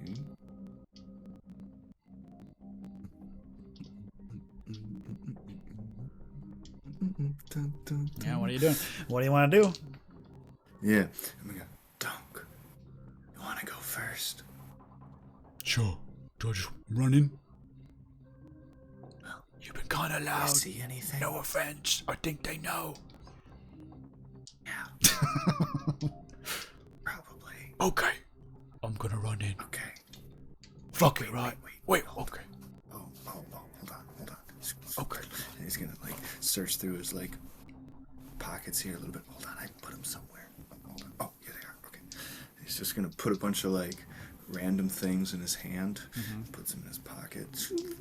Yeah, what are you doing? What do you want to do?
Yeah. I'm gonna go, Donk, you want to go first?
Sure. Do I just run in?
Well,
You've been kind of
you
loud.
see anything?
No offense. I think they know.
Yeah. Probably.
Okay. I'm gonna run in.
Okay.
Fuck it, right? Wait,
hold
okay.
on. Hold on.
Okay.
And he's gonna like search through his like pockets here a little bit. Hold on, I put them somewhere. Hold on. Oh, here they are. Okay. He's just gonna put a bunch of like random things in his hand. Puts them in his pocket. You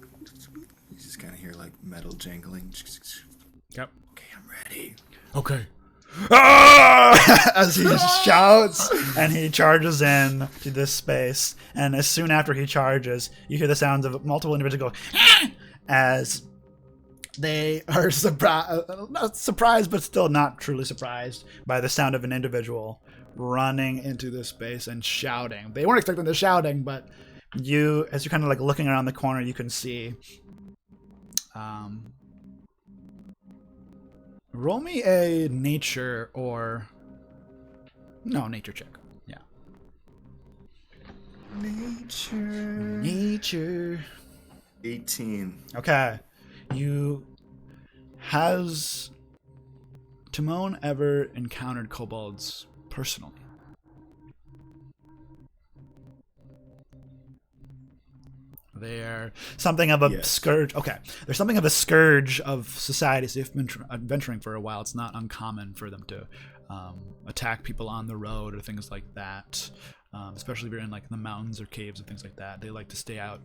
just kind of hear like metal jangling.
Yep.
Okay, I'm ready.
Okay.
As he shouts and he charges in to this space, and as soon after he charges, you hear the sounds of multiple individuals go "Ah!" as they are not surprised, but still not truly surprised by the sound of an individual running into this space and shouting. They weren't expecting the shouting, but as you're kind of like looking around the corner, you can see. Roll me a nature nature check. Yeah. Nature.
18.
Okay. Has Timon ever encountered kobolds personally? They're something of a scourge. Okay. They're something of a scourge of society. So if you've been adventuring for a while, it's not uncommon for them to attack people on the road or things like that. Especially if you're in like the mountains or caves and things like that. They like to stay out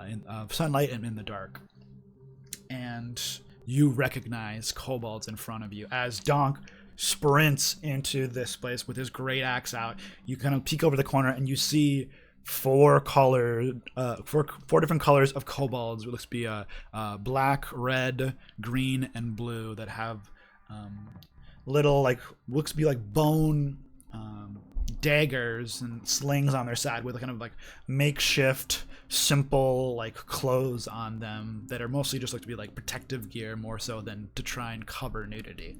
in sunlight and in the dark. And you recognize kobolds in front of you as Donk sprints into this place with his great axe out. You kind of peek over the corner and you see four different colors of kobolds. It looks to be black, red, green, and blue that have little like looks to be like bone daggers and slings on their side with a kind of like makeshift simple like clothes on them that are mostly just look to be like protective gear more so than to try and cover nudity.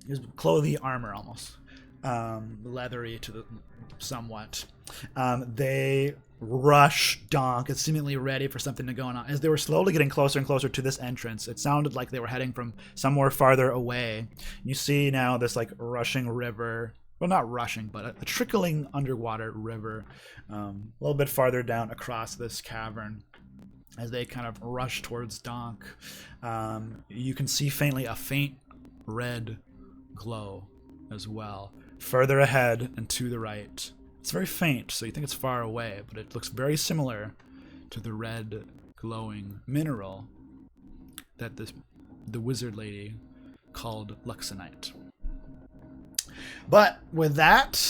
His clothing armor almost leathery to the somewhat. They rush Donk. It's seemingly ready for something to go on. As they were slowly getting closer and closer to this entrance, it sounded like they were heading from somewhere farther away. You see now this like rushing river. Well, not rushing, but a trickling underwater river a little bit farther down across this cavern. As they kind of rush towards Donk, you can see faintly a faint red glow
as well, further ahead and to the right. It's very faint, so you think it's far away, but it looks very similar to the red glowing mineral that the wizard lady called luxonite. But with that,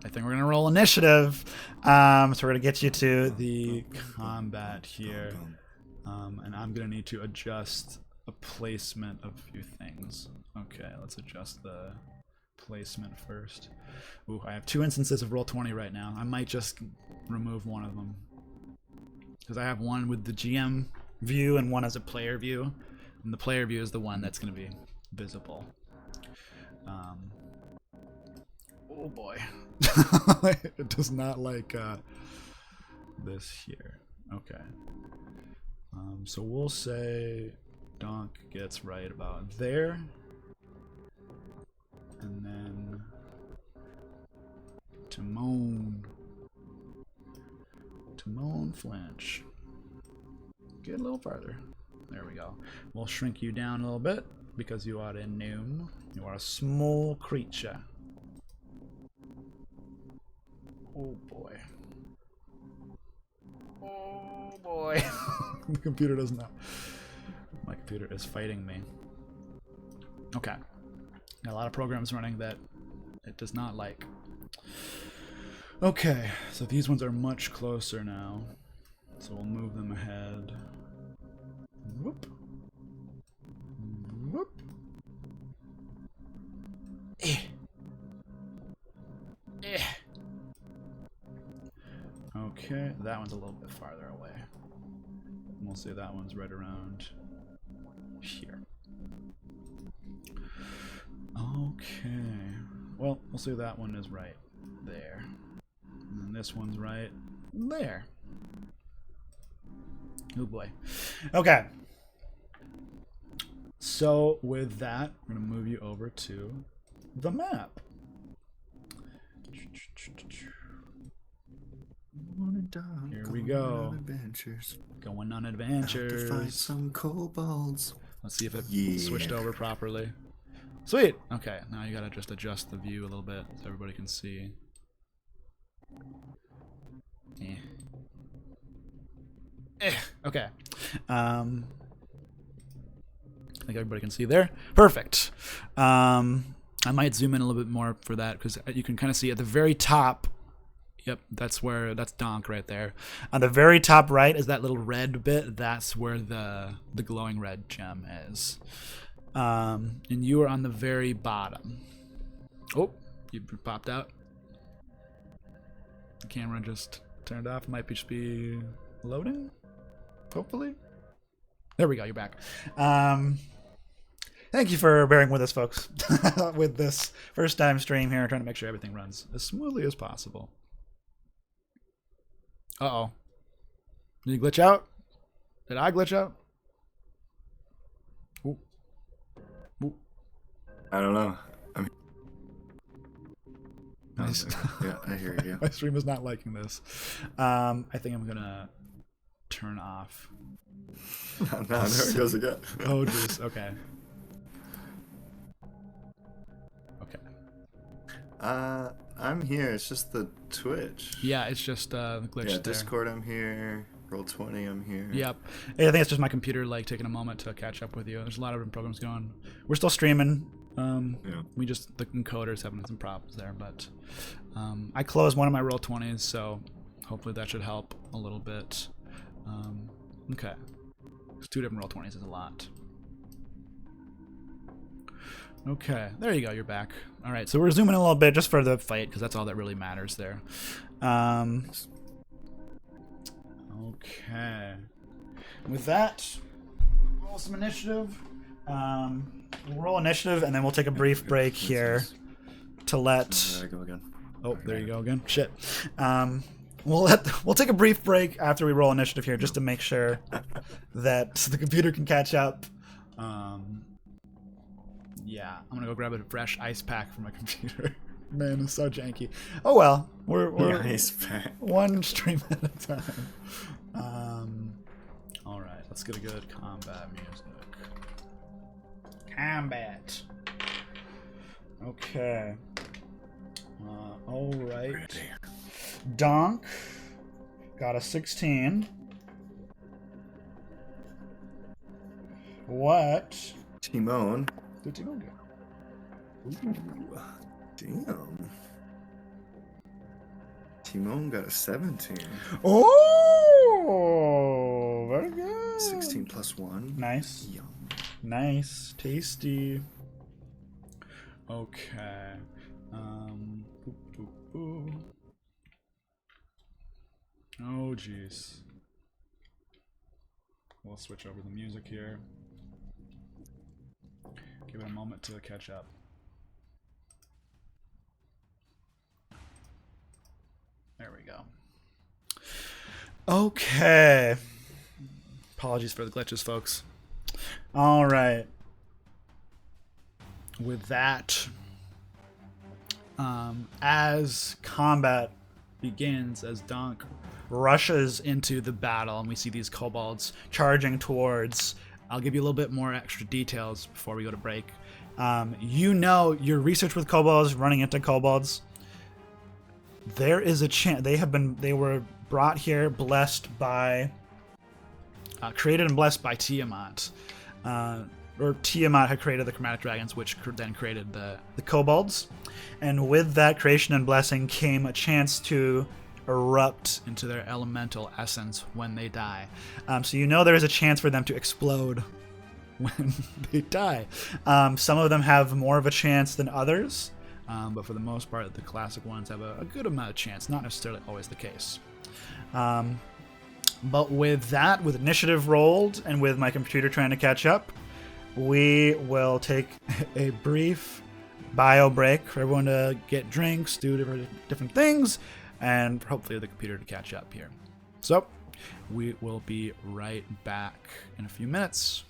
I think we're gonna roll initiative. So we're gonna get you to the combat here, and I'm gonna need to adjust a placement of a few things. Okay, let's adjust the placement first. Ooh, I have 2 instances of Roll20 right now. I might just remove one of them because I have one with the GM view and one as a player view, and the player view is the one that's gonna be visible. Oh boy. It does not like this here. Okay. So we'll say Donk gets right about there. And then Timon, Flinch. Get a little farther. There we go. We'll shrink you down a little bit because you are a gnome. You are a small creature. Oh boy. Oh boy. The computer does not. My computer is fighting me. Okay. Got a lot of programs running that it does not like. Okay, so these ones are much closer now. So we'll move them ahead. Whoop. Whoop. Eh. Eh. Okay, that one's a little bit farther away. We'll say that one's right around here. Okay. Well, we'll say that one is right there. And then this one's right there. Oh boy. Okay. So with that, we're going to move you over to the map. Here we go. Going on adventures.
To find some kobolds.
Let's see if it switched over properly. Sweet. Okay, now you gotta just adjust the view a little bit so everybody can see. Okay. I think everybody can see there. Perfect. I might zoom in a little bit more for that because you can kind of see at the very top. Yep, that's Donk right there. On the very top right is that little red bit. That's where the glowing red gem is. And you are on the very bottom. Oh, you popped out. The camera just turned off. Might just be loading. Hopefully. There we go. You're back. Thank you for bearing with us, folks, with this first time stream here, trying to make sure everything runs as smoothly as possible. Uh-oh. Did you glitch out? Did I glitch out? Ooh. Ooh.
I don't know.
Nice.
Yeah, I hear you.
My stream is not liking this. I think I'm gonna turn off.
No, there it goes again.
Oh, jeez. Okay. Okay.
I'm here. It's just the Twitch.
Yeah, it's just glitched there.
Discord, I'm here. Roll20, I'm here.
Yep. I think it's just my computer like taking a moment to catch up with you. There's a lot of different programs going. We're still streaming. We just the encoder's having some problems there, but I closed one of my Roll20s, so hopefully that should help a little bit. Okay. 2 different Roll20s is a lot. Okay, there you go, you're back. All right, so we're zooming in a little bit just for the fight, because that's all that really matters there. Okay. With that, roll some initiative. We'll roll initiative, and then we'll take a brief break here to let...
There I go again.
Oh, there you go again. Shit. We'll take a brief break after we roll initiative here, just to make sure that the computer can catch up. Yeah, I'm gonna go grab a fresh ice pack from my computer. Man, it's so janky. Oh well, we're
ice pack.
One stream at a time. All right, let's get a good combat music. Combat.
Okay. All right. Donk got a 16. What
Timon.
did Timon get?
Ooh, damn. Timon got a 17.
Oh, very good.
16 plus 1.
Nice.
Yum.
Nice. Tasty.
Okay. Boop, boop, boop. Oh, jeez. We'll switch over the music here. Give it a moment to catch up. There we go.
Okay. Apologies for the glitches, folks. All right. With that, as combat begins, as Donk rushes into the battle, and we see these kobolds charging towards. I'll give you a little bit more extra details before we go to break. You know your research with kobolds, running into kobolds. There is a chance they were brought here, blessed by, created and blessed by Tiamat. Or Tiamat had created the chromatic dragons, which then created the kobolds. And with that creation and blessing came a chance to erupt into their elemental essence when they die. So you know there is a chance for them to explode when they die. Some of them have more of a chance than others, but for the most part, the classic ones have a good amount of chance, not necessarily always the case. But with that, with initiative rolled, and with my computer trying to catch up, we will take a brief bio break for everyone to get drinks, do different things, and hopefully the computer to catch up here. So, we will be right back in a few minutes.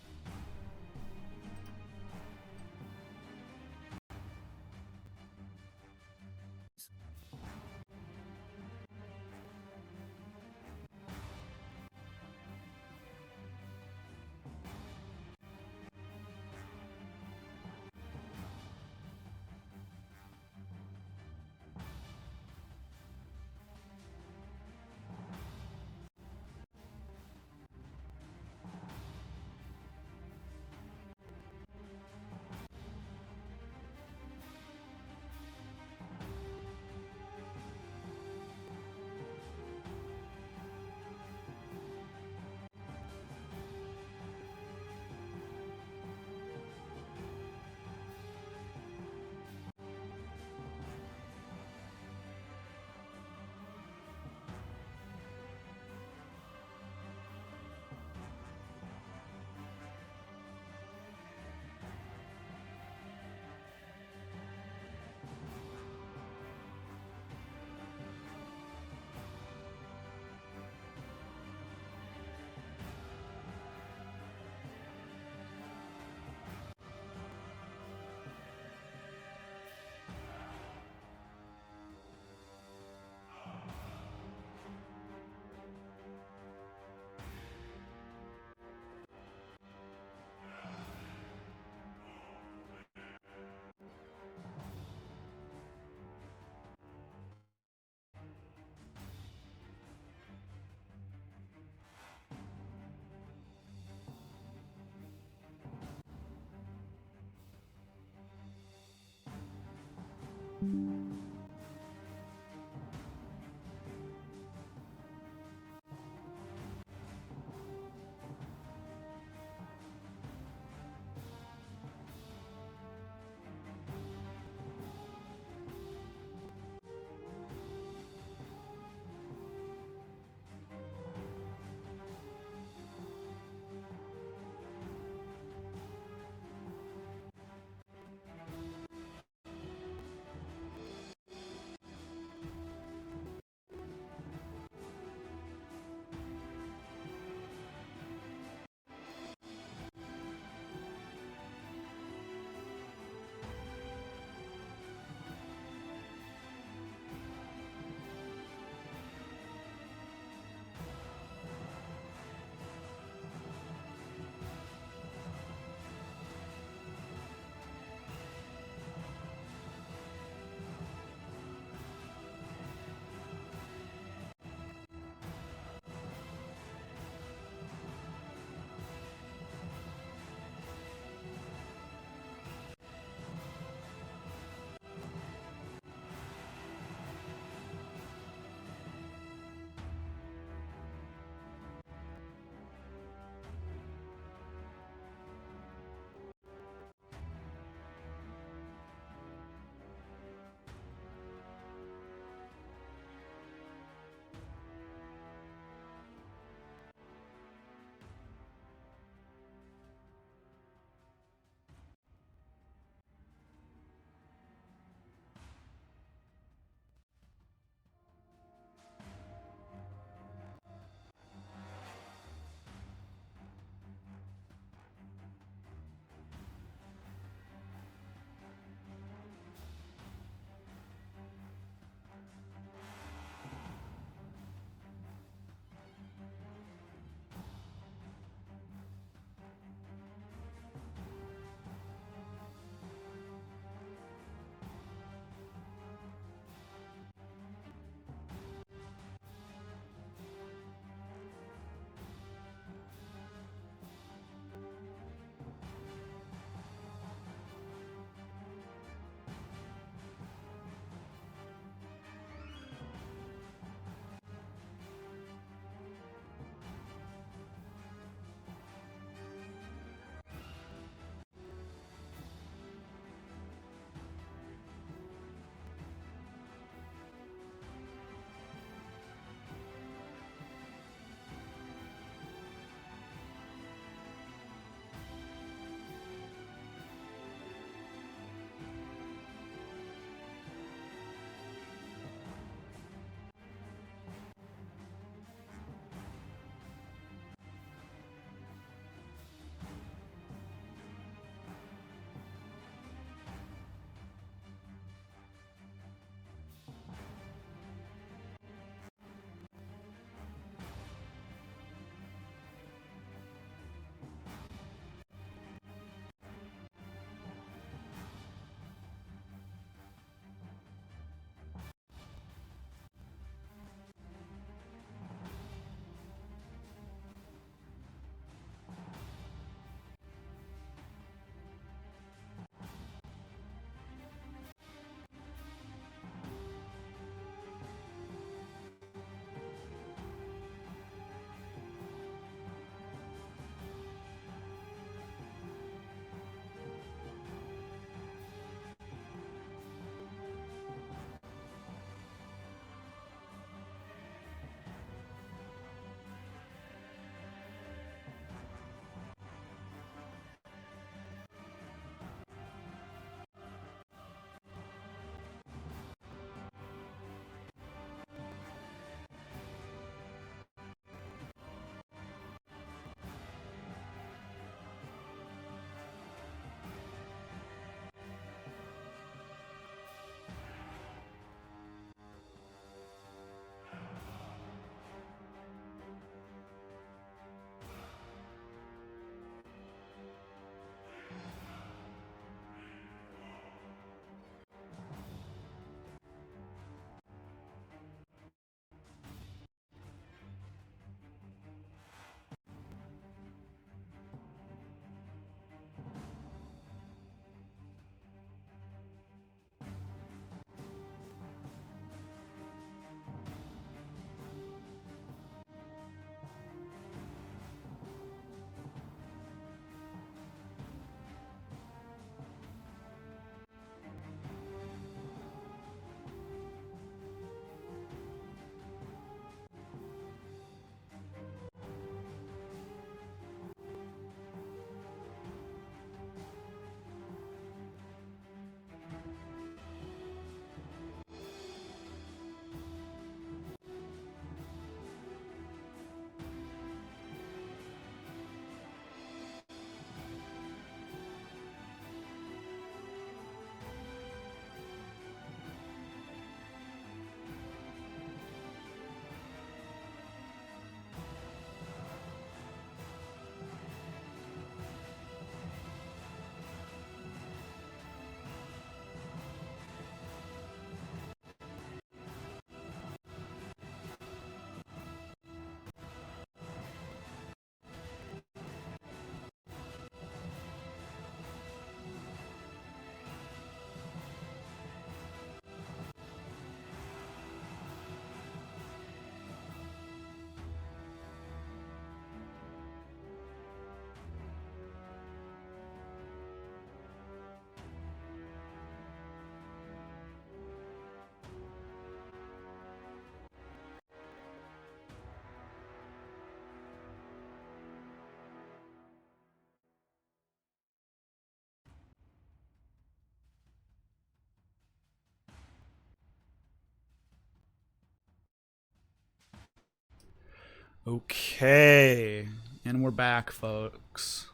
Okay. And we're back, folks.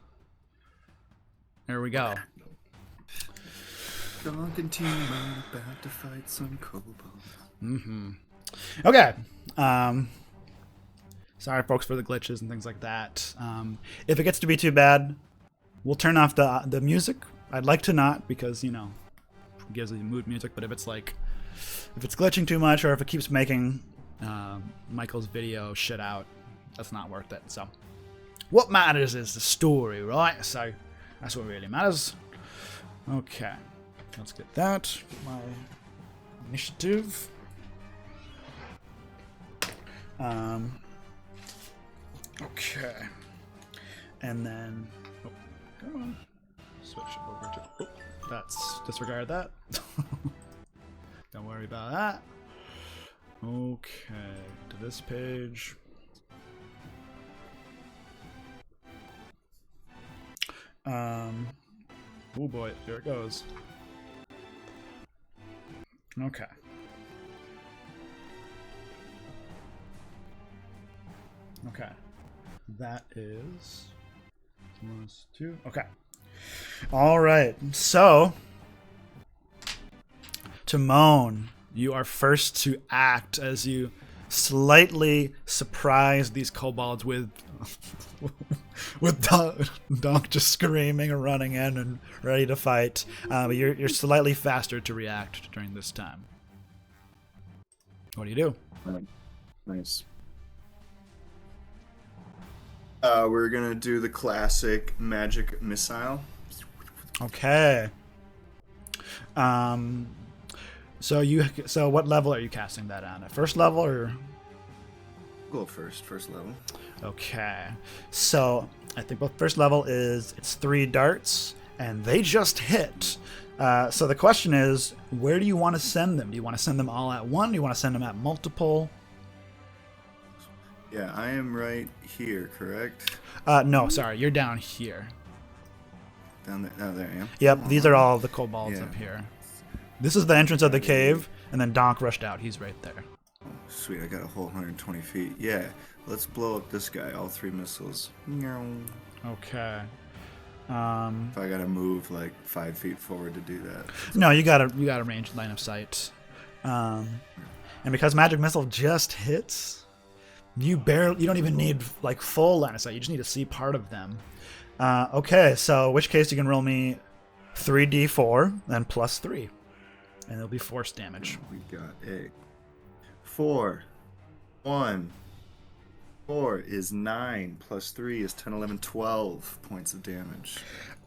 There we go.
Donk and Timon about to fight some kobolds.
Okay. Sorry, folks, for the glitches and things like that. If it gets to be too bad, we'll turn off the music. I'd like to not, because, you know, it gives you mood music. But if it's glitching too much, or if it keeps making Michael's video shit out, that's not worth it. So what matters is the story, right? So that's what really matters. Okay, let's get that. My initiative. Okay, and then come on, switch it over to. That's disregard that. Don't worry about that. Okay, to this page. Oh boy, here it goes. Okay. Okay. That is -2. Okay. All right. So, Timon, you are first to act as you slightly surprise these kobolds with Donk just screaming and running in and ready to fight. But you're slightly faster to react during this time. What do you do?
Nice. We're gonna do the classic magic missile.
Okay. So what level are you casting that on? At first level or?
Go first level.
Okay. So I think both first level it's 3 darts and they just hit. So the question is, where do you want to send them? Do you want to send them all at one? Do you want to send them at multiple?
Yeah, I am right here, correct?
No, sorry, you're down here.
Down there. Oh, there I am.
Yep, these are all the kobolds
Yeah.
up here. This is the entrance of the cave, and then Donk rushed out. He's right there.
Oh, sweet, I got a whole 120 feet. Yeah, let's blow up this guy. All 3 missiles.
Okay.
If I gotta move like 5 feet forward to do that.
No, you got a range line of sight. And because magic missile just hits, you don't even need like full line of sight. You just need to see part of them. Okay, so in which case you can roll me 3d4 and +3, and it'll be force damage.
We got a 4. 1. 4 is 9, +3 is 10, 11, 12 points of damage.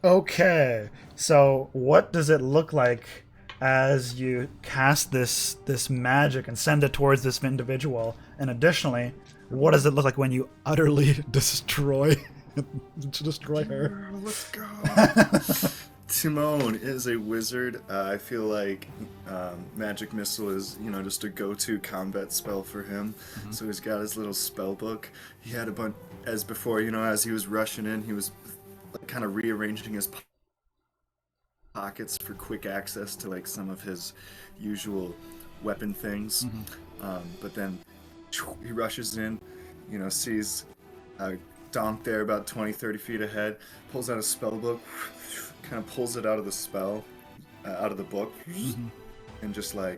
Okay, so what does it look like as you cast this magic and send it towards this individual? And additionally, what does it look like when you utterly destroy her?
Let's go. Timon is a wizard. I feel like magic missile is, just a go-to combat spell for him. Mm-hmm. So he's got his little spell book. He had a bunch, as before, as he was rushing in, he was like kind of rearranging his pockets for quick access to like some of his usual weapon things. Mm-hmm. But then he rushes in, sees Donk there about 20, 30 feet ahead, pulls out a spell book, kind of pulls it out of the spell, out of the book, mm-hmm. and just kind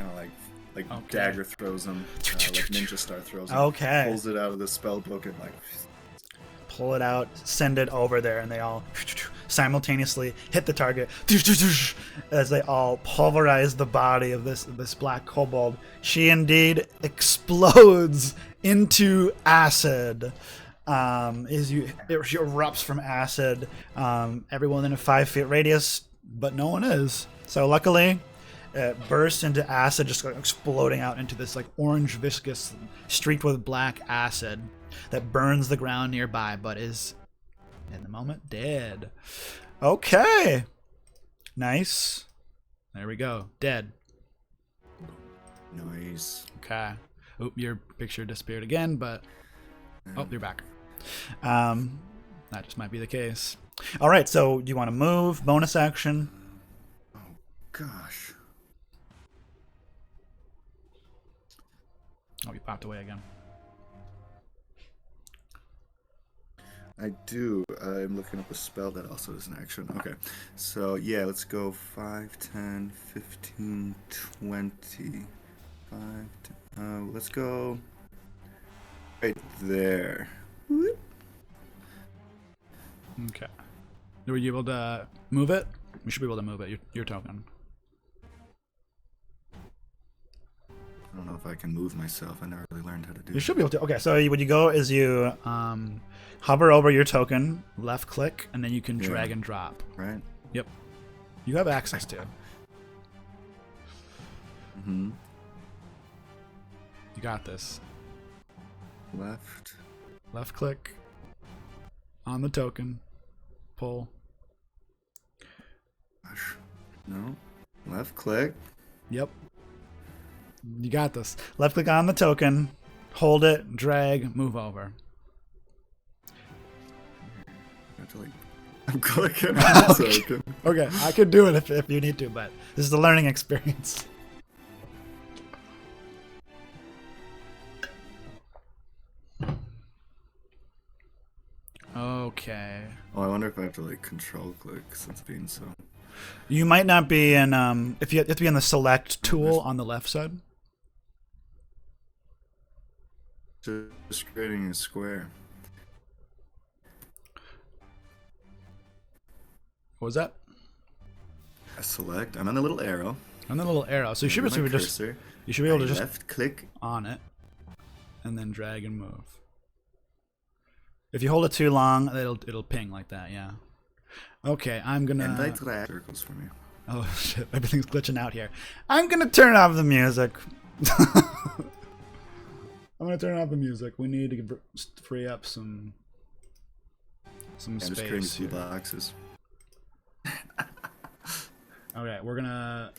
of like okay. Dagger throws him, like Ninja Star throws him.
Okay.
Pulls it out of the spell book and
pull it out, send it over there, and they all simultaneously hit the target as they all pulverize the body of this black kobold. She indeed explodes into acid. She erupts from acid. Everyone in a 5 feet radius, but no one is. So luckily, it bursts into acid, just exploding out into this like orange viscous, streaked with black acid that burns the ground nearby, but is in the moment dead. Okay, nice. There we go, dead.
Nice.
Okay. Oop, your picture disappeared again, but oh, you're back. That just might be the case. All right, so do you want to move? Bonus action?
Oh gosh.
Oh, you popped away again.
I do. I'm looking up a spell that also is an action. Okay. So, yeah, let's go 5, 10, 15, 20. 5, 10, let's go right there. Whoop.
Okay. Were you able to move it? You should be able to move it. Your token.
I don't know if I can move myself. I never really learned how to do
You should be able to. Okay, so what you go is you hover over your token, left click, and then you can drag and drop.
Right?
Yep. You have access to.
Mm-hmm.
You got this.
Left.
Left click on the token. Pull.
Gosh. No. Left click.
Yep. You got this. Left click on the token, hold it, drag, move over.
I have to, like, I'm clicking on the token.
Okay, I could do it if you need to, but this is the learning experience. Okay.
Oh, I wonder if I have to, like, control click since being so.
You might not be in if you have to be in the select tool on the left side.
Just creating a square.
What was that?
I select. I'm on the little arrow.
On the little arrow. So you should be able to just you should be able to just
left click
on it and then drag and move. If you hold it too long, it'll ping like that, yeah. Okay, I'm gonna
and I drag circles for me.
Oh shit, everything's glitching out here. I'm gonna turn off the music. I'm gonna turn off the music. We need to free up some
I'm just creating
space.
2 boxes.
Okay, we're gonna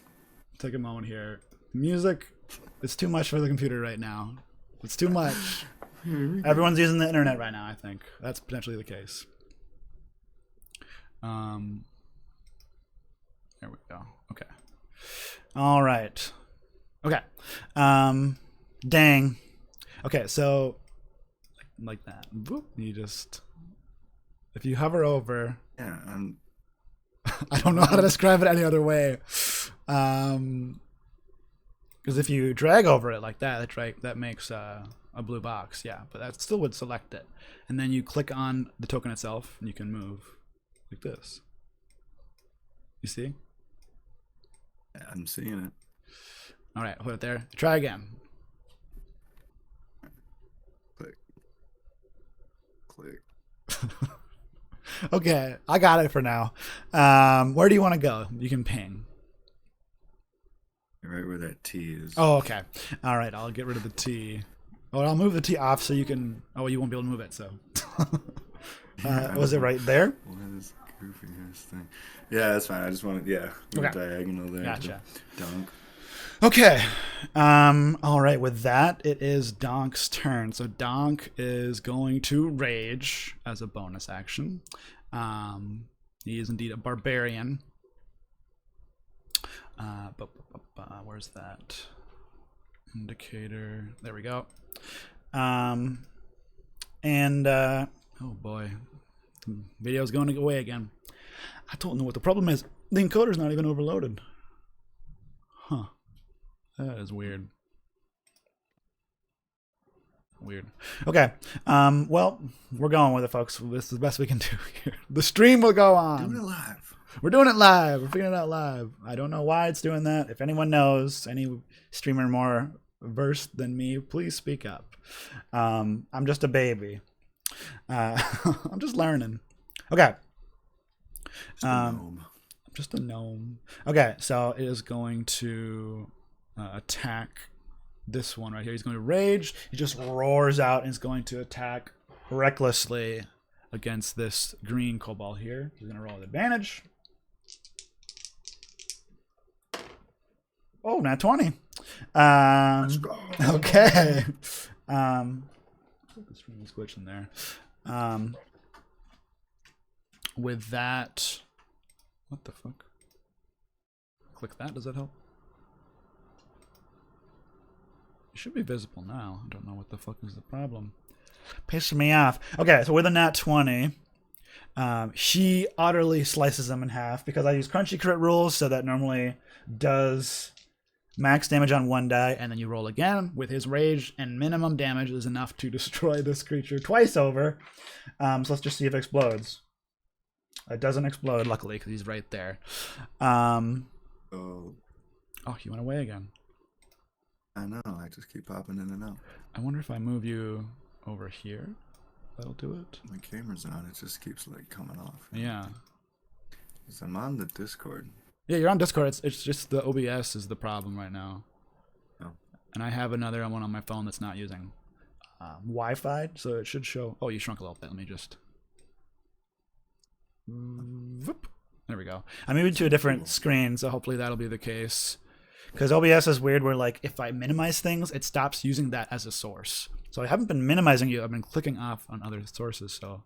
take a moment here. Music, it's too much for the computer right now. It's too much. Everyone's using the internet right now, I think. That's potentially the case. There we go. Okay. All right. Okay. Dang. Okay, so like that. Boop. You just if you hover over.
Yeah,
I don't know how to describe it any other way. Because if you drag over it like that, that's right. That makes a blue box. Yeah, but that still would select it. And then you click on the token itself, and you can move like this. You see?
I'm seeing it.
All right, put it there. Try again.
Click. Click.
Okay, I got it for now. Where do you want to go? You can ping.
Right where that T is.
Oh, okay. All right, I'll get rid of the T. Oh, I'll move the T off so you can. Oh, you won't be able to move it. So, was it right there?
What is goofy ass thing? Yeah, that's fine. I just wanted,
Okay.
diagonal there.
Gotcha.
Donk.
Okay. All right. With that, it is Donk's turn. So Donk is going to rage as a bonus action. He is indeed a barbarian. Where's that indicator? There we go. Oh boy, the video's going away again. I don't know what the problem is. The encoder's not even overloaded. Huh. That is weird. Weird. Okay. Well, we're going with it, folks. This is the best we can do here. The stream will go on.
Doing it live.
We're doing it live. We're figuring it out live. I don't know why it's doing that. If anyone knows, any streamer more versed than me, please speak up. I'm just a baby. I'm just learning. Okay.
Just a gnome.
I'm just a gnome. Okay, so it is going to attack this one right here. He's going to rage. He just roars out and is going to attack recklessly against this green kobold here. He's going to roll with advantage. Oh, nat 20.
Let's go.
Okay. The stream is glitching there. With that, what the fuck? Click that. Does that help?
should be visible now. I don't know what the fuck is the problem.
Pissing me off. Okay, so with a nat 20, he utterly slices them in half because I use crunchy crit rules, so that normally does max damage on one die,
And then you roll again with his rage, and minimum damage is enough to destroy this creature twice over.
so let's just see if it explodes. It doesn't explode,
Luckily, because he's right there.
Oh,
Oh, he went away again.
I know. I just keep popping in and out.
I wonder if I move you over here, that'll do it.
My camera's on. It just keeps like coming off.
Yeah.
'Cause I'm on the Discord.
Yeah, you're on Discord. It's just the OBS is the problem right now.
Oh.
And I have another one on my phone that's not using Wi-Fi, so it should show. Oh, you shrunk a little bit. Let me just. Whoop. There we go.
I moved to a different
Cool.
screen,
So hopefully that'll be the case.
because OBS is weird where, like, if I minimize things, it stops using that as a source. So I haven't been minimizing you.
I've been clicking off on other sources, so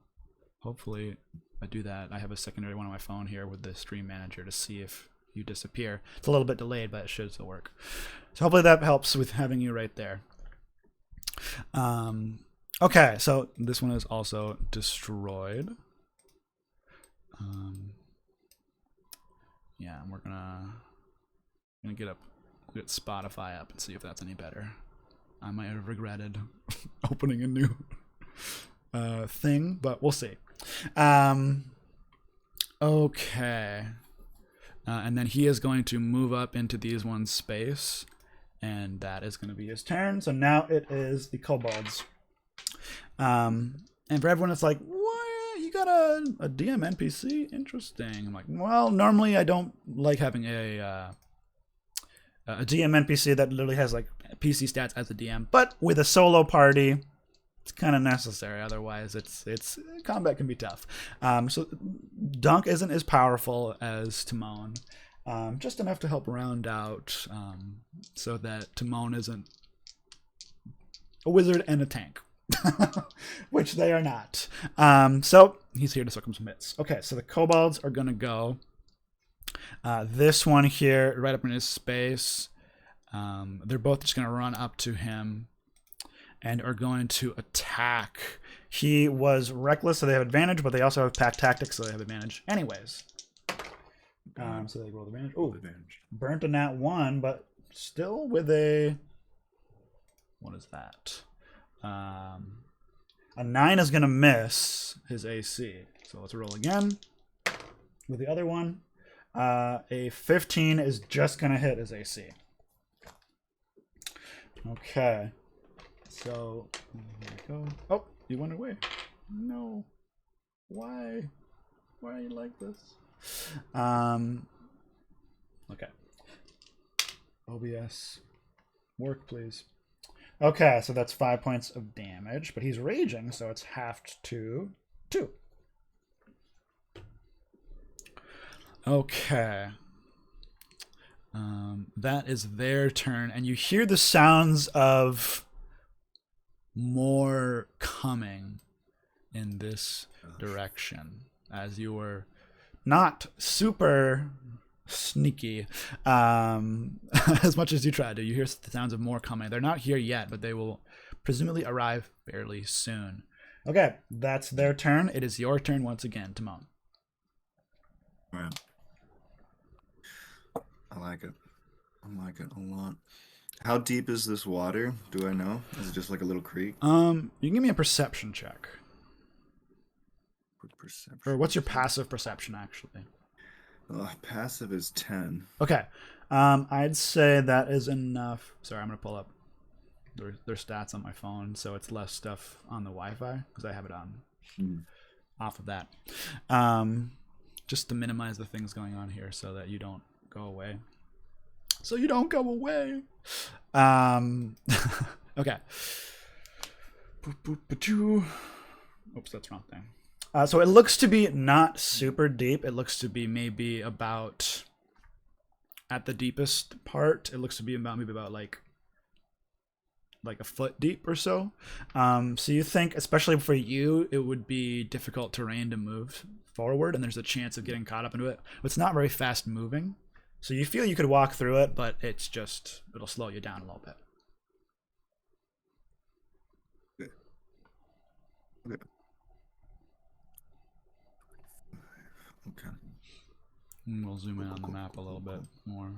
hopefully I do that. I have a secondary one on my phone here with the stream manager to see if you disappear. It's a little bit delayed, but it should still work.
So hopefully that helps with having you right there. Okay, so
This one is also destroyed. Yeah, and we're gonna get Spotify up and see if that's any better. I might have regretted opening a new thing, but we'll see. Okay. And then he is going to move up into these one's space, and that is going to be his turn.
so now it is the kobolds. And for everyone, it's like, what? You got a DM NPC? Interesting. I'm like, well, normally I don't like having a DM NPC that literally has like PC stats as a DM, but with a solo party, it's kind of necessary. Otherwise, it's combat can be tough. So Donk isn't as powerful as Timon, just enough to help round out, so that Timon isn't a wizard and a tank, which they are not. So he's here to circumvent. Okay, so the kobolds are gonna go. This one here, right up in his space. They're both just gonna run up to him and are going to attack. He was reckless, so they have advantage, but they also have pack tactics, so they have advantage anyways. So they roll advantage. Oh,
Advantage.
burnt a nat 1, but still with a...
What is that?
A 9 is going to miss his AC. So let's roll again with the other one. A 15 is just going to hit his AC. Okay. So, here we go. Oh, you went away. No. Why? Why are you like this? Okay. OBS. Work, please. Okay, so that's 5 points of damage, but he's raging, so it's halved to 2. Okay. That is their turn, and you hear the sounds of more coming in this direction as you were not super sneaky as much as you tried to. You hear the sounds of more coming. They're not here yet, but they will presumably arrive fairly soon. Okay, that's their turn. It is your turn once again, Timon.
Right. I like it. I like it a lot. How deep is this water? Do I know? Is it just like a little creek?
You can give me a perception check.
Quick perception.
Or what's your passive perception, actually?
Passive is 10.
Okay. I'd say that is enough. Sorry, I'm going to pull up their stats on my phone, so it's less stuff on the Wi-Fi, because I have it on off of that. Just to minimize the things going on here so that you don't go away. So you don't go away. Okay. Oops, that's wrong thing. So it looks to be not super deep. It looks to be maybe about, at the deepest part, it looks to be about maybe about like a foot deep or so. So you think, especially for you, it would be difficult terrain to move forward, and there's a chance of getting caught up into it. It's not very fast moving. So you feel you could walk through it, but it'll slow you down a little bit.
Okay. Okay.
And we'll zoom in on the map a little bit more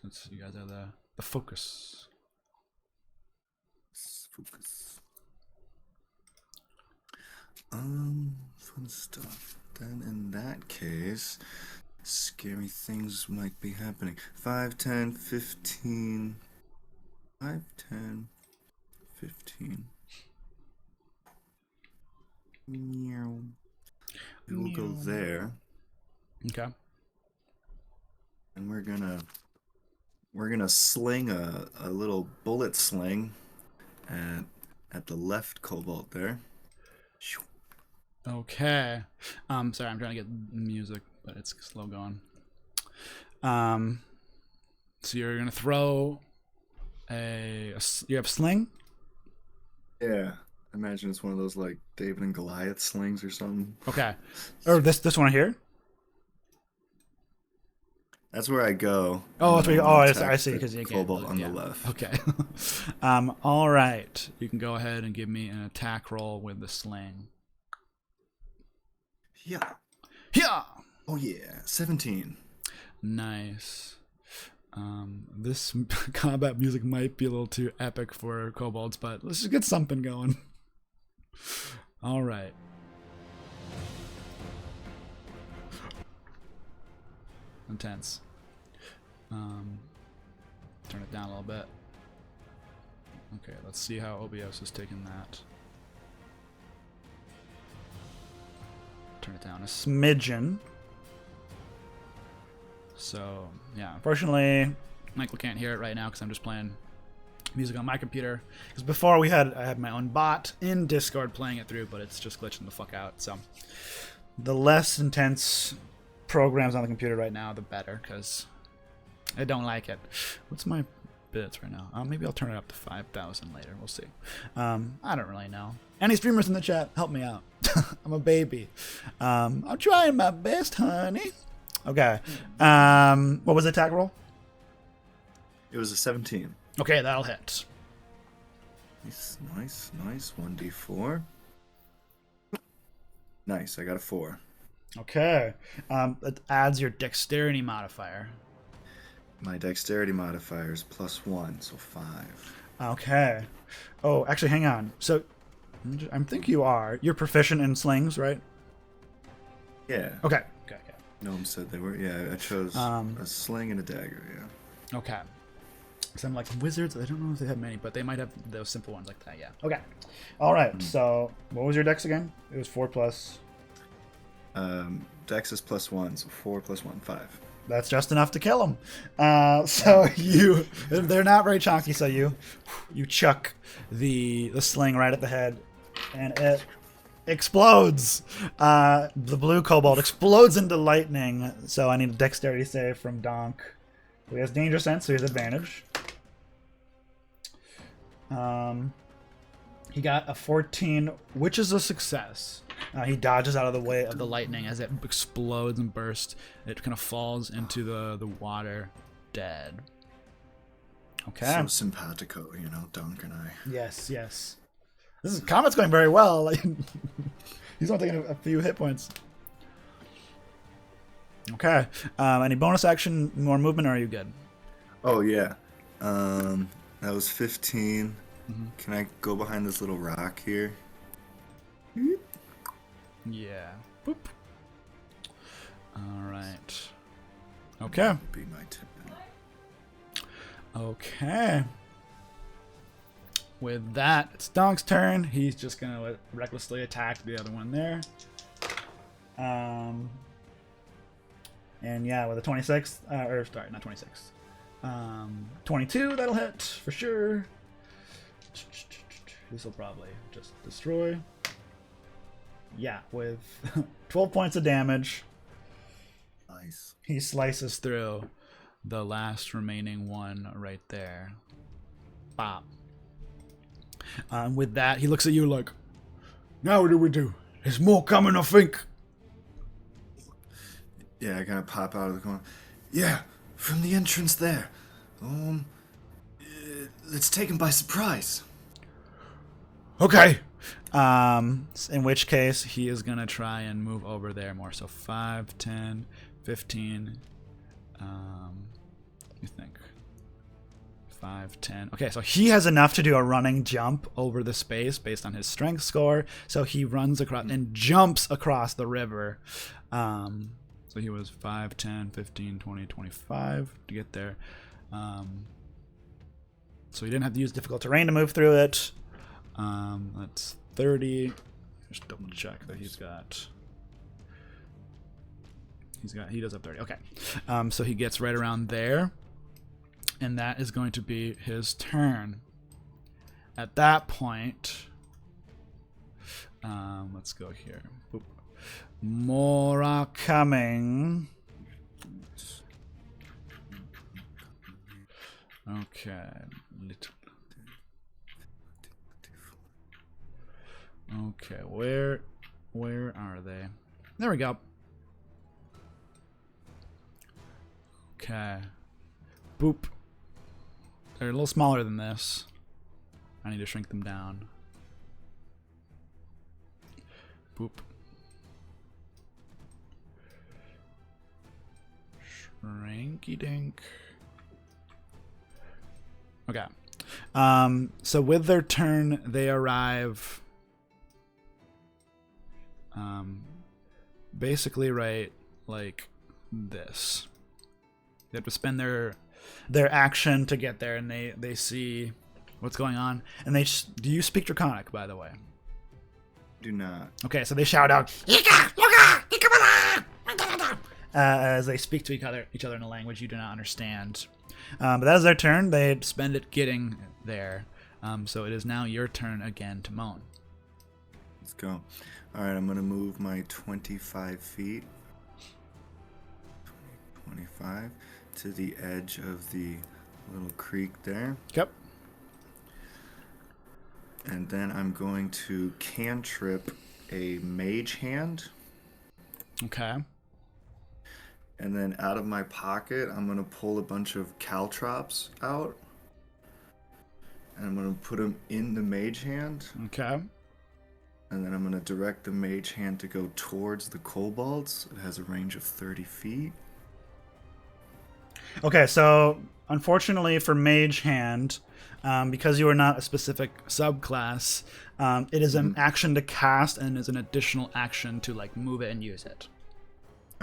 since you guys have the focus.
Let's focus. Fun stuff. Then in that case, scary things might be happening. 5, 10, 15. 5, 10, 15. Meow. We will go there.
Okay.
And we're gonna sling a little bullet sling at the left cobalt there.
Okay. Sorry, I'm trying to get music, but it's slow going. So you're gonna throw you have sling?
Yeah. I imagine it's one of those like David and Goliath slings or something.
Okay. Or this one here?
That's where I go.
Oh,
and
that's where you,
I'm gonna
I
attack
see,
the
because you can't.
cobalt on
Yeah.
the left.
Okay. All right. You can go ahead and give me an attack roll with the sling.
Yeah.
Yeah.
Oh yeah. 17.
Nice. This combat music might be a little too epic for kobolds, but let's just get something going. All right. Intense. Turn it down a little bit. Okay, let's see how OBS is taking that. Turn it down a smidgen. So, yeah, unfortunately, Michael can't hear it right now because I'm just playing music on my computer. Because before I had my own bot in Discord playing it through, but it's just glitching the fuck out. So, the less intense programs on the computer right now, the better, because I don't like it. What's my bits right now? Maybe I'll turn it up to 5,000 later. We'll see. I don't really know. Any streamers in the chat, help me out. I'm a baby. I'm trying my best, honey. Okay. What was the attack roll?
It was a 17.
Okay, that'll hit.
Nice, nice, nice. 1d4. Nice, I got a 4.
Okay. It adds your dexterity modifier.
My dexterity modifier is +1, so 5.
Okay. Oh, actually, hang on. So, I think you're proficient in slings, right?
Yeah.
Okay.
Gnome said they were. Yeah, I chose a sling and a dagger, yeah.
Okay. Because I'm like, wizards, I don't know if they have many, but they might have those simple ones like that, yeah. Okay. All right, so what was your dex again? It was 4 plus...
Dex is +1, so 4 + 1, 5.
That's just enough to kill them. They're not very chunky, so you chuck the sling right at the head, and it explodes. The blue cobalt explodes into lightning, so I need a dexterity save from Donk. He has danger sense, so he has advantage. He got a 14, which is a success. He dodges out of the way of the lightning as it explodes and bursts. It kind of falls into the water, dead. Okay.
So simpatico, Donk and I.
Yes. Combat's going very well. He's only taking a few hit points. Okay. Any bonus action, more movement, or are you good?
Oh, yeah. That was 15. Mm-hmm. Can I go behind this little rock here?
Yeah. Boop. All right. Okay.
Be my turn.
Okay. With that, it's Donk's turn. He's just gonna recklessly attack the other one there. And yeah, with a 26, or sorry, not 26. 22, that'll hit for sure. This will probably just destroy. Yeah, with 12 points of damage.
Nice.
He slices through the last remaining one right there. Bop. With that, he looks at you like, now what do we do? There's more coming, I think.
Yeah, I kind of pop out of the corner. Yeah, from the entrance there. Let's take him by surprise.
Okay,
In which case, he is going to try and move over there more. So 5, 10, 15. You think 5, 10. Okay, so he has enough to do a running jump over the space based on his strength score. So he runs across and jumps across the river. So he was 5, 10, 15, 20, 25 to get there. So he didn't have to use difficult terrain to move through it. That's 30. Just double check that he does have 30. Okay. So he gets right around there. And that is going to be his turn. At that point, let's go here. Boop. More are coming. Okay. Okay, where are they? There we go. Okay. Boop. They're a little smaller than this. I need to shrink them down. Boop. Shrinky dink. Okay. So with their turn, they arrive basically right like this. They have to spend their action to get there, and they see what's going on. And do you speak Draconic, by the way?
Do not.
Okay, so they shout out as they speak to each other in a language you do not understand. But that is their turn. They spend it getting there. So it is now your turn again to moan.
Let's go. All right, I'm going to move my 25 feet. 25 to the edge of the little creek there.
Yep.
And then I'm going to cantrip a mage hand.
Okay.
And then out of my pocket, I'm going to pull a bunch of caltrops out. And I'm going to put them in the mage hand.
Okay.
And then I'm going to direct the mage hand to go towards the kobolds. It has a range of 30 feet.
Okay, so unfortunately for Mage Hand, because you are not a specific subclass, it is an action to cast and is an additional action to like move it and use it.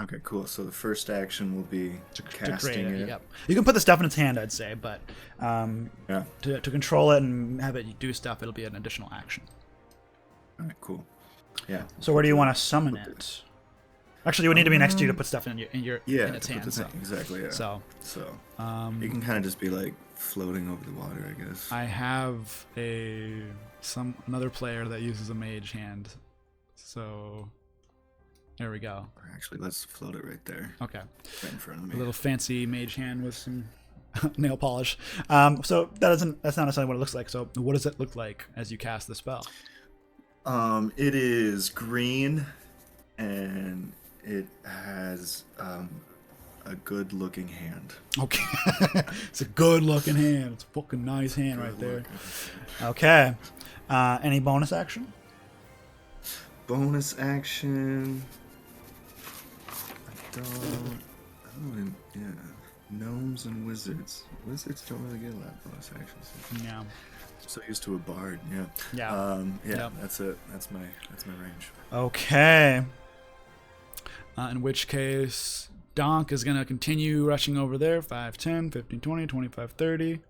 Okay, cool. So the first action will be casting it.
Yep. You can put the stuff in its hand, I'd say, but
Yeah.
to control it and have it do stuff, it'll be an additional action.
All right, cool. Yeah.
So where do you want to summon it? Actually, you would need to be next to you to put stuff in its
to put
hand.
the
So.
thing- exactly. Yeah.
So,
It can kind of just be like floating over the water, I guess.
I have another player that uses a mage hand. So there we go.
Actually, let's float it right there,
Okay.
right in front of
A
me.
little fancy mage hand with some nail polish. So that's not necessarily what it looks like. So what does it look like as you cast the spell?
It is green, and it has a good-looking hand.
Okay. It's a good looking hand. It's a fucking nice hand right there. Okay. Any bonus action?
Bonus action. Yeah. Gnomes and wizards. Wizards don't really get a lot of bonus actions.
Yeah.
So used to a bard. Yeah.
Yeah. Yep.
That's it. That's my range.
Okay. In which case, Donk is going to continue rushing over there. 5, 10, 15, 20, 25, 30.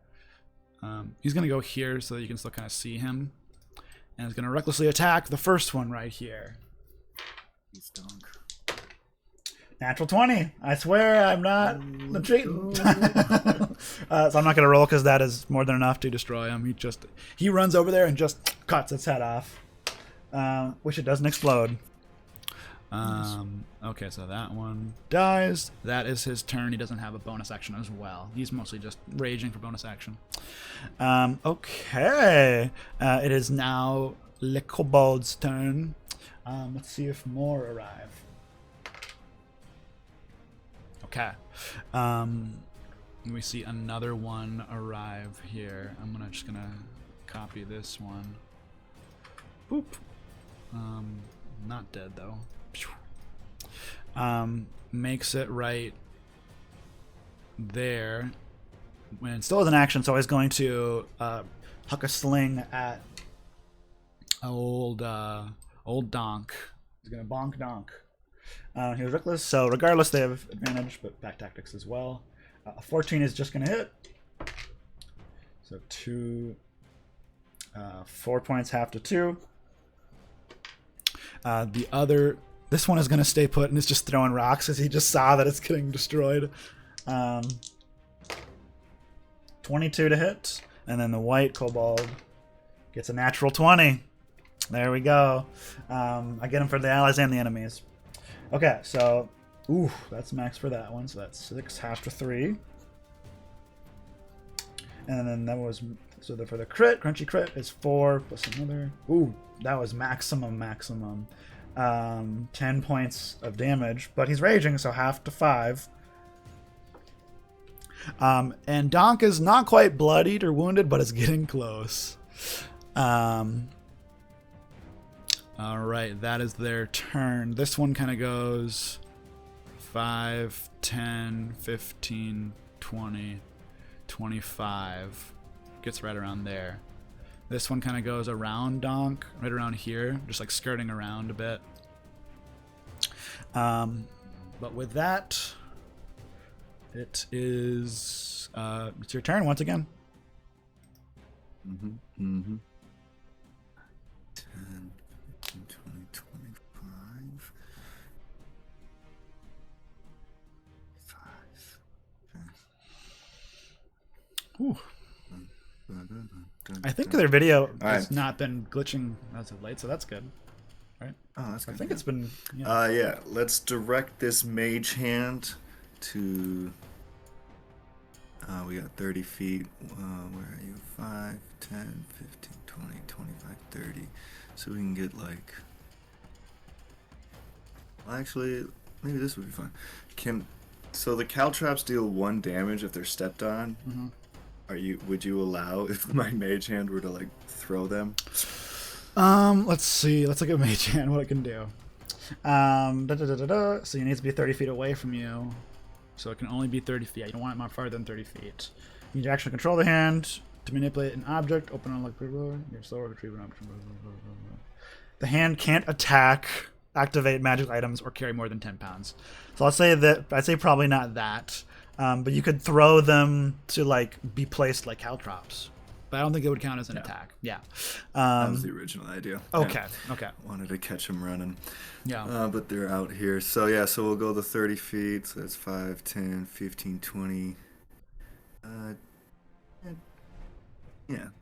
He's going to go here so that you can still kind of see him. And he's going to recklessly attack the first one right here.
He's Donk.
Natural 20. I swear I'm not cheating. So I'm not going to roll because that is more than enough to destroy him. He runs over there and just cuts its head off. Which it doesn't explode. Okay, so that one dies. That is his turn. He doesn't have a bonus action as well. He's mostly just raging for bonus action. Okay. It is now Le Kobold's turn. Let's see if more arrive. Okay. We see another one arrive here. I'm just gonna copy this one.
Boop. Not dead though. Makes it right there. When it still has an action, so he's going to huck a sling at old Donk. He's gonna bonk Donk. He was reckless, so regardless, they have advantage, but back tactics as well. 14 is just gonna hit. So 4 points, half to 2. This one is gonna stay put and is just throwing rocks as he just saw that it's getting destroyed. 22 to hit, and then the white kobold gets a natural 20. There we go. I get him for the allies and the enemies. Okay, so that's max for that one. So that's 6 half to 3, and then that was for the crit. Crunchy crit is 4 plus another. That was maximum. 10 points of damage, but he's raging, so half to 5. And Donk is not quite bloodied or wounded, but it's getting close. Alright, that is their turn. This one kind of goes 5, 10, 15, 20, 25. Gets right around there. This one kind of goes around Donk, right around here, just like skirting around a bit. But with that, it is it's your turn once again.
10, 15, 20, 25. 5.
Ooh. I think their video has not been glitching as of late, so that's good. Right?
Oh, that's good.
I think it's been.
Yeah, let's direct this mage hand to. We got 30 feet. Where are you? 5, 10, 15, 20, 25, 30. So we can get like. Well, actually, maybe this would be fun. So the caltrops deal 1 damage if they're stepped on.
Mm-hmm.
Would you allow if my mage hand were to like throw them?
Let's see. Let's look at mage hand, what it can do. So you need to be 30 feet away from you. So it can only be 30 feet. You don't want it more farther than 30 feet. You need to actually control the hand to manipulate an object. Open and unlock your slow retrieve an object. The hand can't attack, activate magic items, or carry more than 10 pounds. So I'd say probably not that. But you could throw them to like be placed like caltrops. But I don't think it would count as an attack. Yeah.
That was the original idea.
Okay.
Yeah.
Okay.
Wanted to catch them running.
Yeah.
But they're out here. So yeah, so we'll go the 30 feet. So that's 5, 10, 15, 20.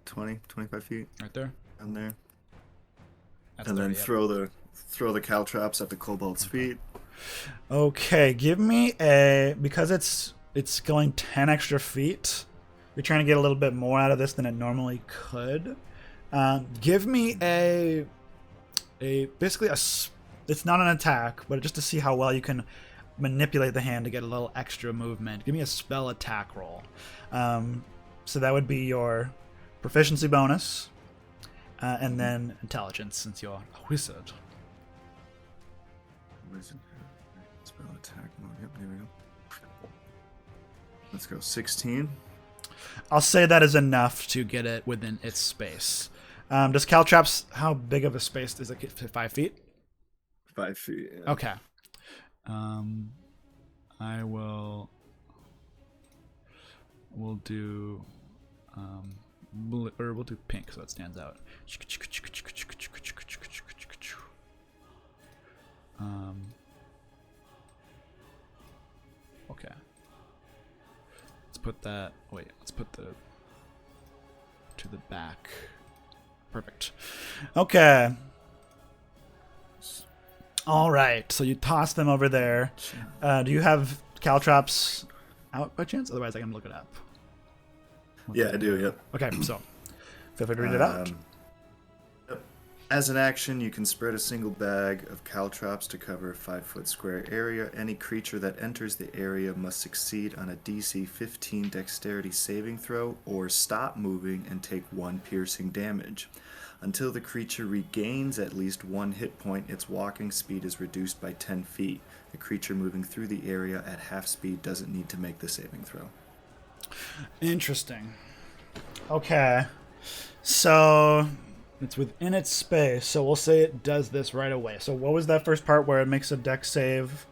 20, 25 feet.
Right there.
Down there.
That's
and
30,
then throw the caltrops at the kobold's feet.
Okay, give me because it's going 10 extra feet. You're trying to get a little bit more out of this than it normally could. Give me basically it's not an attack, but just to see how well you can manipulate the hand to get a little extra movement. Give me a spell attack roll. So that would be your proficiency bonus, and then intelligence since you're a wizard.
Spell attack mode. Yep, here we go. Let's go 16.
I'll say that is enough to get it within its space. Does caltrops, how big of a space is it? 5 feet?
5 feet. Yeah.
Okay. I will. We'll do. We'll do pink so it stands out. Okay. Let's put that. Wait. Let's put the to the back. Perfect. Okay. All right. So you toss them over there. Do you have caltrops out by chance? Otherwise, I can look it up.
Yeah, I do. Yep.
Okay. So feel free to read it out.
Yep. As an action, you can spread a single bag of caltrops to cover a 5-foot square area. Any creature that enters the area must succeed on a DC 15 dexterity saving throw or stop moving and take 1 piercing damage. Until the creature regains at least 1 hit point, its walking speed is reduced by 10 feet. The creature moving through the area at half speed doesn't need to make the saving throw.
Interesting. Okay. So it's within its space, so we'll say it does this right away. So what was that first part where it makes a dex save?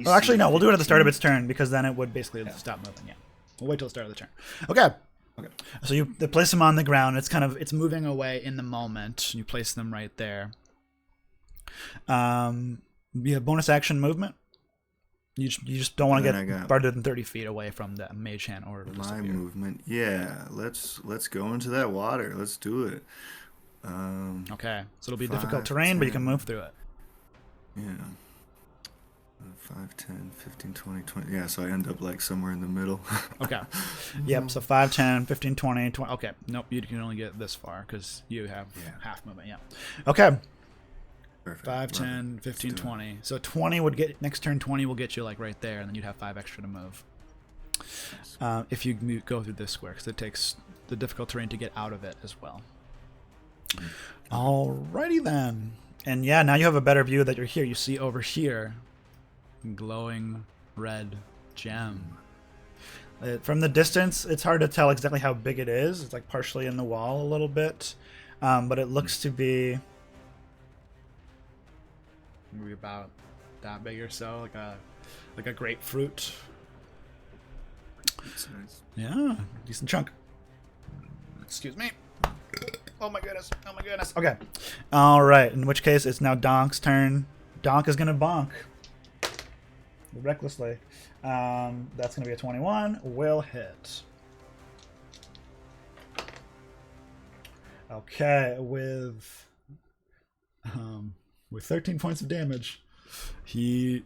Oh, actually, no. We'll do it at the start of its turn, because then it would basically stop moving. Yeah, we'll wait till the start of the turn. Okay. So you place them on the ground. It's moving away in the moment. You place them right there. You have bonus action movement. You just don't want to get farther than 30 feet away from the mage hand or
my movement. Yeah, let's go into that water. Let's do it.
Okay, so it'll be difficult terrain, but you can move through it.
Yeah. 5, 10, 15, 20, 20. Yeah, so I end up like somewhere in the middle.
Okay. Yep, so 5, 10, 15, 20, 20. Okay, nope, you can only get this far because you have half movement, yeah. Okay.
Perfect.
5, 10, 15, 20. So 20 would get, next turn 20 will get you like right there, and then you'd have 5 extra to move. If you go through this square, because it takes the difficult terrain to get out of it as well. Alrighty then. And yeah, now you have a better view that you're here. You see over here, glowing red gem. From the distance, it's hard to tell exactly how big it is. It's like partially in the wall a little bit, but it looks to be maybe about that big or so, like a grapefruit.
That's nice.
Yeah, decent chunk. Excuse me. Oh my goodness. Oh my goodness. Okay. All right. In which case, it's now Donk's turn. Donk is gonna bonk recklessly. That's gonna be a 21. Will hit. Okay, with 13 points of damage, he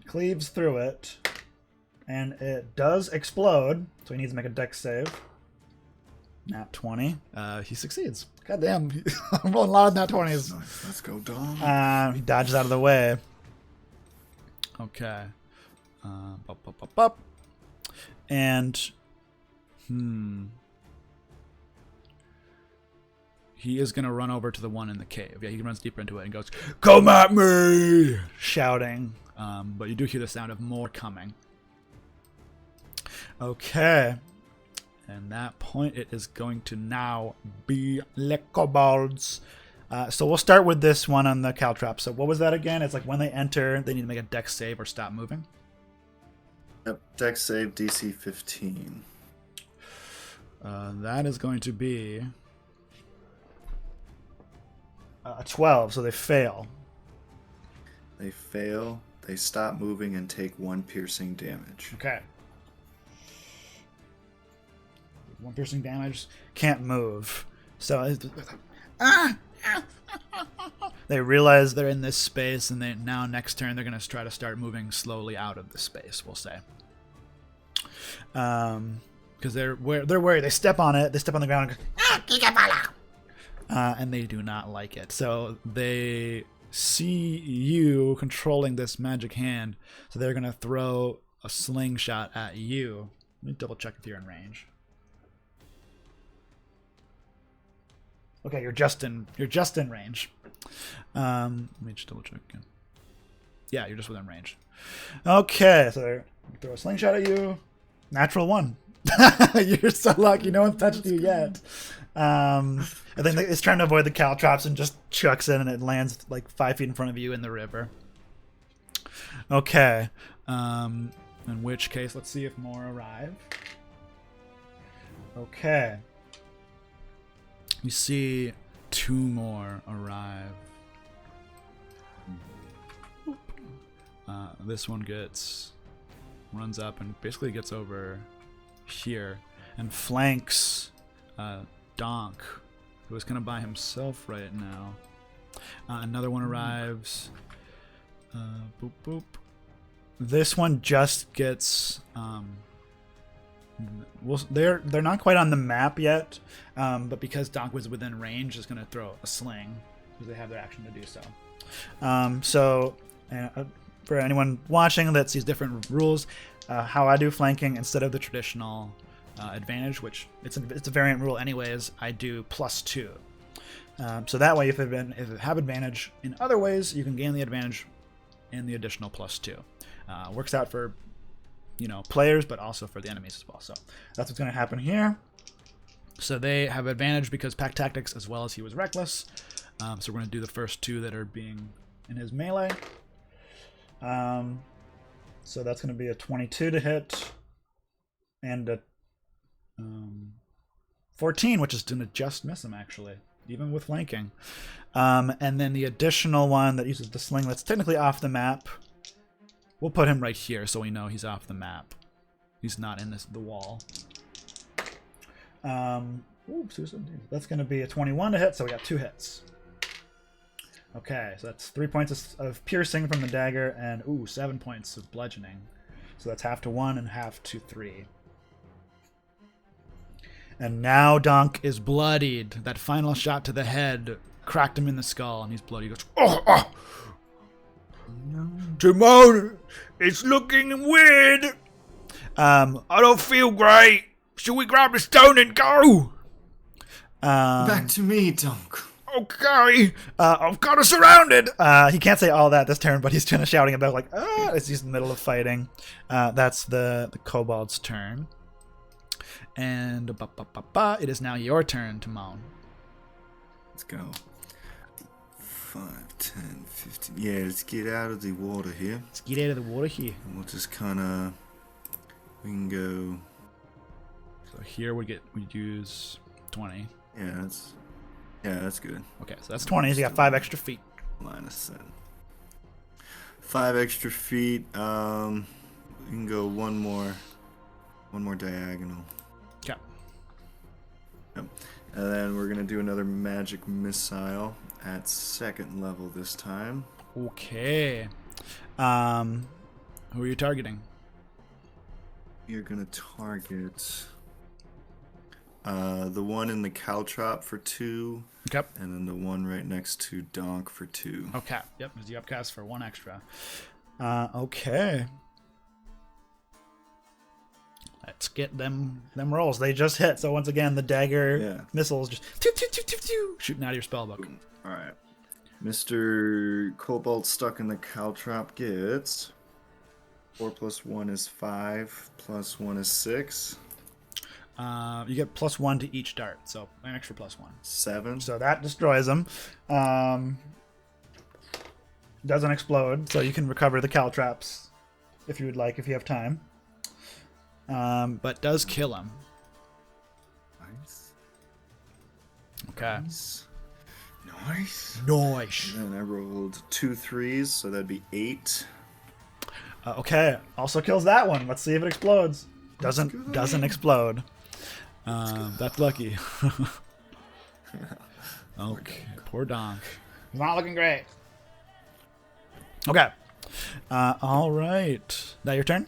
cleaves through it, and it does explode. So he needs to make a dex save. Nat 20. He succeeds. God damn. I'm rolling a lot of nat 20s.
Nice. Let's go, Donk.
He dodges out of the way. Okay. Up. And he is going to run over to the one in the cave. Yeah, he runs deeper into it and goes, "Come at me!" shouting. But you do hear the sound of more coming. Okay. And that point, it is going to now be Le Kobolds. So we'll start with this one on the caltrop. So what was that again? It's like when they enter, they need to make a dex save or stop moving.
Yep, dex save DC 15.
That is going to be a 12, so they fail.
They fail, they stop moving and take 1 piercing damage.
Okay. 1 piercing damage, can't move. So they realize they're in this space, and they now next turn they're going to try to start moving slowly out of the space, we'll say. Because they're worried. They step on it, they step on the ground and go, and they do not like it. So they see you controlling this magic hand, so they're going to throw a slingshot at you. Let me double check if you're in range. Okay, you're just in range. Let me just double check again. Yeah, you're just within range. Okay, so they throw a slingshot at you. Natural 1. You're so lucky. No one's touched you yet. And then it's trying to avoid the caltrops and just chucks it, and it lands like 5 feet in front of you in the river. Okay. In which case, let's see if more arrive. Okay. You see 2 more arrive. This one runs up and basically gets over here and flanks Donk, who is kind of by himself right now. Another one arrives. Boop, boop. This one just gets... they're not quite on the map yet, but because Donk was within range, is going to throw a sling because they have their action to do so. For anyone watching that sees different rules, how I do flanking, instead of the traditional advantage, which it's a variant rule anyways. I do +2. So that way, if it have advantage in other ways, you can gain the advantage in the additional +2. Works out for players, but also for the enemies as well. So that's what's going to happen here. So they have advantage because pack tactics as well as he was reckless. So we're going to do the first 2 that are being in his melee. So that's going to be a 22 to hit and a 14, which is going to just miss him actually, even with flanking. And then the additional one that uses the sling that's technically off the map. We'll put him right here so we know he's off the map. He's not in the wall. That's going to be a 21 to hit, so we got 2 hits. Okay, so that's 3 points of piercing from the dagger and 7 points of bludgeoning. So that's half to 1 and half to 3. And now Donk is bloodied. That final shot to the head cracked him in the skull, and he's bloody. He goes, oh!
No. Timon, it's looking weird. I don't feel great. Should we grab the stone and go?
Back to me, Donk.
Okay. I've got us surrounded.
He can't say all that this turn, but he's kind of shouting about like, as he's in the middle of fighting. That's the kobold's turn. And it is now your turn, Timon.
Let's go. 5, 10, 15. Yeah, let's get out of the water here.
Let's get out of the water here.
And we'll just kind of... We can go...
So here we use 20.
Yeah, that's good.
Okay, so that's 20. So you got 5 extra feet.
-7. 5 extra feet. We can go one more diagonal.
Okay.
Yep. And then we're gonna do another magic missile at 2nd level this time.
Okay. Who are you targeting?
You're gonna target the one in the caltrop for 2.
Okay.
And then the one right next to Donk for 2.
Okay. Yep. There's the upcast for 1 extra. Okay. Let's get them rolls. They just hit. So once again, the dagger missiles just shooting out of your spellbook.
All right. Mr. Cobalt stuck in the caltrop gets 4 + 1 is 5 + 1 is 6.
You get +1 to each dart, so an extra +1.
7.
So that destroys them. Doesn't explode, so you can recover the caltrops if you would like, if you have time. But does kill him.
Nice.
Okay.
Nice. And then I rolled 2 3s, so that'd be 8.
Okay. Also kills that one. Let's see if it explodes. Doesn't explode. That's lucky. Okay. Poor Donk. Not looking great. Okay. All right. That your turn?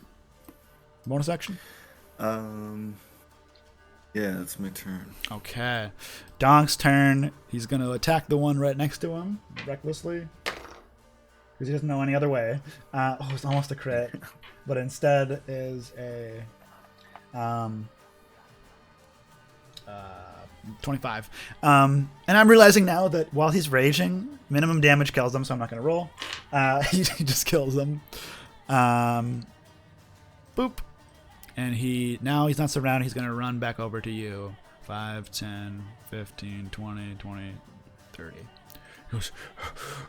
Bonus action?
Yeah, that's my turn.
Okay. Donk's turn. He's going to attack the one right next to him, recklessly. Because he doesn't know any other way. It's almost a crit. But instead is a 25. And I'm realizing now that while he's raging, minimum damage kills him, so I'm not going to roll. He just kills them. Boop. And he's not surrounded. He's going to run back over to you. 5, 10, 15, 20, 30. He goes,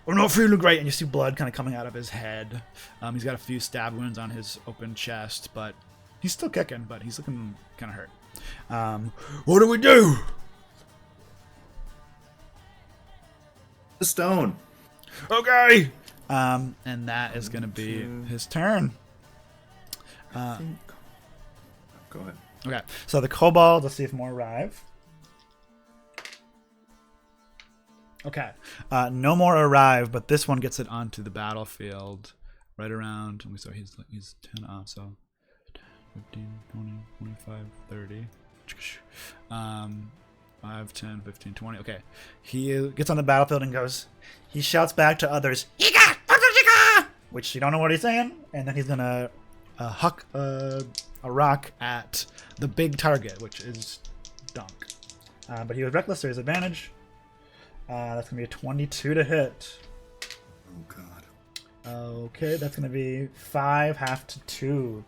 I'm not feeling great. And you see blood kind of coming out of his head. He's got a few stab wounds on his open chest, but he's still kicking, but he's looking kind of hurt.
What do we do?
The stone.
Okay.
And that is going to be his turn.
Go ahead.
Okay, so the kobold, let's see if more arrive. Okay, no more arrive, but this one gets it onto the battlefield right around. So he's 10 off, so 15, 20, 25, 30. 5, 10, 15, 20. Okay, he gets on the battlefield and he shouts back to others, Yiga! Which you don't know what he's saying, and then he's gonna huck a a rock at the big target, which is Donk. But he was reckless, so his advantage. That's going to be a 22 to hit.
Oh, God.
Okay, that's going to be 5, half to 2.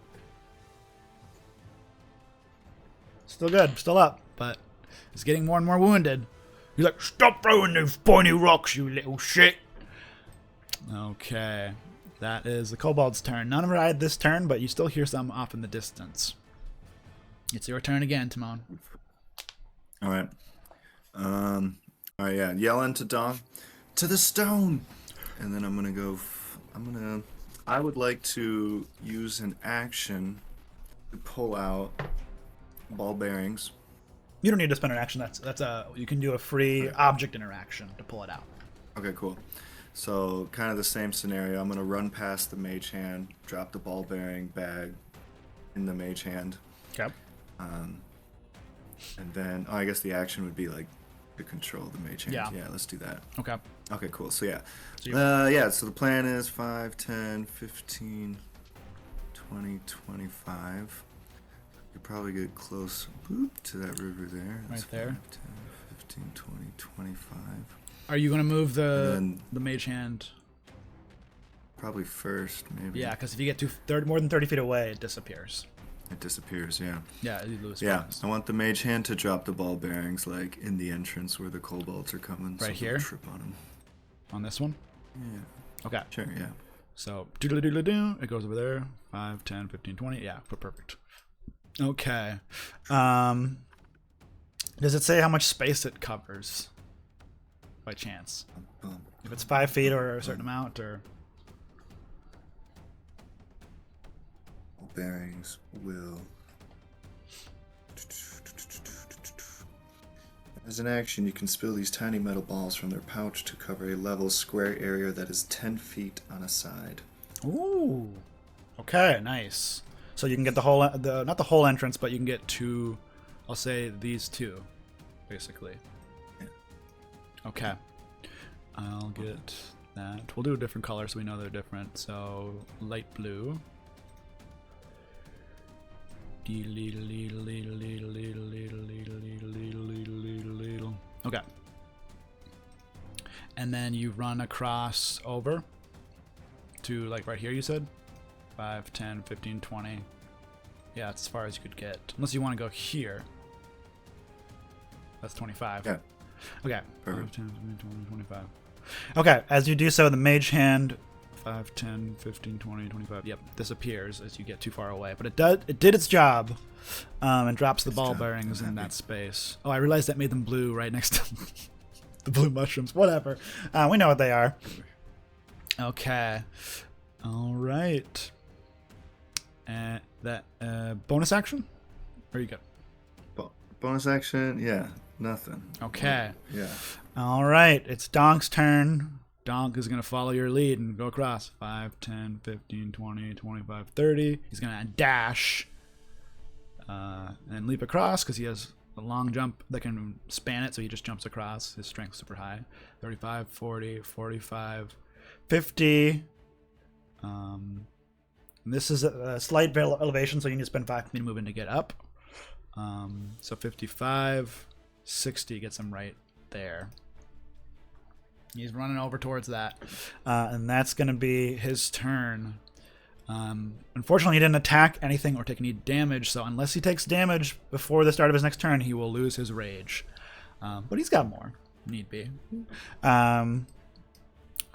Still good, still up, but he's getting more and more wounded. He's like, stop throwing those pointy rocks, you little shit. Okay, that is the kobold's turn. None of them had this turn, but you still hear some off in the distance. It's your turn again, Timon.
All right. All right, yeah. Yell into Donk, to the stone! And then I'm going to go... I would like to use an action to pull out ball bearings.
You don't need to spend an action. You can do a free object interaction to pull it out.
Okay, cool. So kind of the same scenario. I'm going to run past the mage hand, drop the ball bearing bag in the mage hand.
Okay.
And then, I guess the action would be like to control the mage hand.
Yeah.
Yeah, let's do that.
Okay.
Okay, cool. So yeah.
So
So the plan is 5, 10, 15, 20, 25. You probably get close to that river there.
Right there.
5, 10, 15, 20, 25.
Are you going to move the
then-
mage hand?
Probably first, maybe.
Yeah, because if you get more than 30 feet away, it disappears.
It disappears, yeah.
Yeah, you lose.
Yeah,
focus.
I want the mage hand to drop the ball bearings, like, in the entrance where the kobolds are coming.
Right
so
here?
they'll trip on them.
On this one?
Yeah,
Okay.
sure, yeah.
So, doodle-doodle-doo, it goes over there. 5, 10, 15, 20. Yeah, perfect. Okay. Does it say how much space it covers? By chance. If it's 5 feet or a certain amount, or...
Ball bearings will... As an action, you can spill these tiny metal balls from their pouch to cover a level square area that is 10 feet on a side.
Ooh. Okay, nice. So you can get the whole, not the whole entrance, but you can get to, I'll say these two, basically.
Yeah.
Okay. I'll get that. We'll do a different color so we know they're different. So light blue. Okay. And then you run across over to like right here, you said? 5, 10, 15, 20. Yeah, that's as far as you could get. Unless you want to go here. That's 25.
Yeah.
Okay.
Perfect.
5, 10, 15, 20, 25. Okay, as you do so, the mage hand 5, 10, 15, 20, 25. Yep, disappears as you get too far away. But it did its job, and drops the ball bearings in that space. Oh, I realized that made them blue right next to the blue mushrooms. Whatever. We know what they are. Okay. All right. That bonus action? Or you good?
Bonus action? Yeah, nothing.
Okay.
Yeah.
All right. It's Donk's turn. Donk is going to follow your lead and go across. 5, 10, 15, 20, 25, 30. He's going to dash and leap across because he has a long jump that can span it, so he just jumps across. His strength's super high. 35, 40, 45, 50. This is a slight elevation, so you need to spend 5 feet moving to get up. So 55, 60 gets him right there. He's running over towards that, and that's going to be his turn. Unfortunately, he didn't attack anything or take any damage, so unless he takes damage before the start of his next turn, he will lose his rage. But he's got more, need be.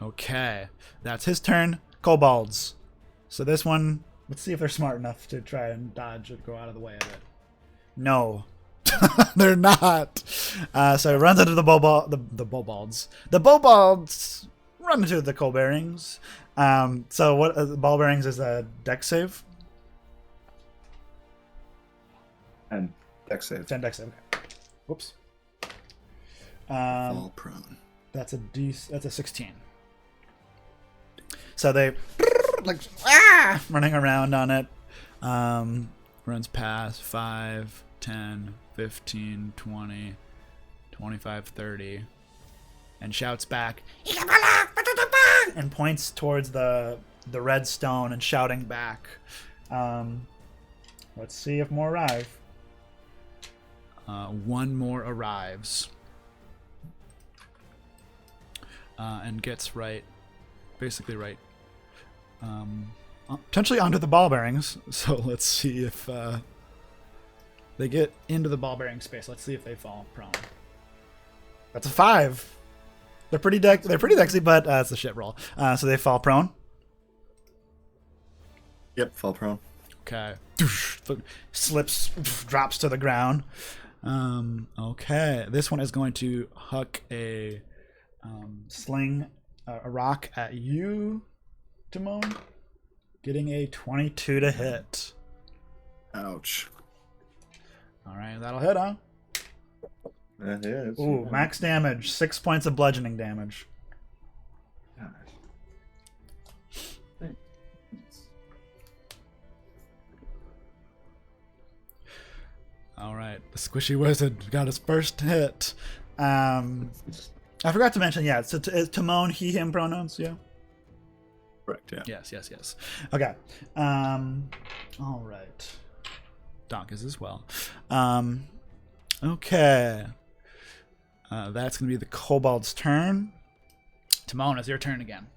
Okay, that's his turn. Kobolds. So this one, let's see if they're smart enough to try and dodge or go out of the way of it. No. They're not. So he runs into the bobalds. The bobalds run into the coal bearings. So what the ball bearings is a dex save.
And dex save.
10 dex save. Okay. Whoops.
Fall prone.
That's a 16. So they like running around on it. Runs past 5, 10, 15, 20, 25, 30, and shouts back and points towards the red stone and shouting back. Let's see if more arrive.
One more arrives. And gets basically right.
Potentially onto the ball bearings. So let's see if they get into the ball bearing space. Let's see if they fall prone. That's a 5. They're pretty dexy, but it's a shit roll. So they fall prone.
Yep, fall prone.
Okay.
Slips, drops to the ground.
Okay. This one is going to huck a
Sling a rock at you, Timon. Getting a 22 to hit.
Ouch.
All right, that'll hit, huh?
That is.
Ooh, max damage. 6 points of bludgeoning damage.
All right, the squishy wizard got his first hit.
I forgot to mention, yeah, so Timon, he, him pronouns, yeah?
Correct, yeah.
Yes.
Okay. All right.
Donk is as well.
Okay. That's going to be the kobold's turn.
Timon, it's your turn again.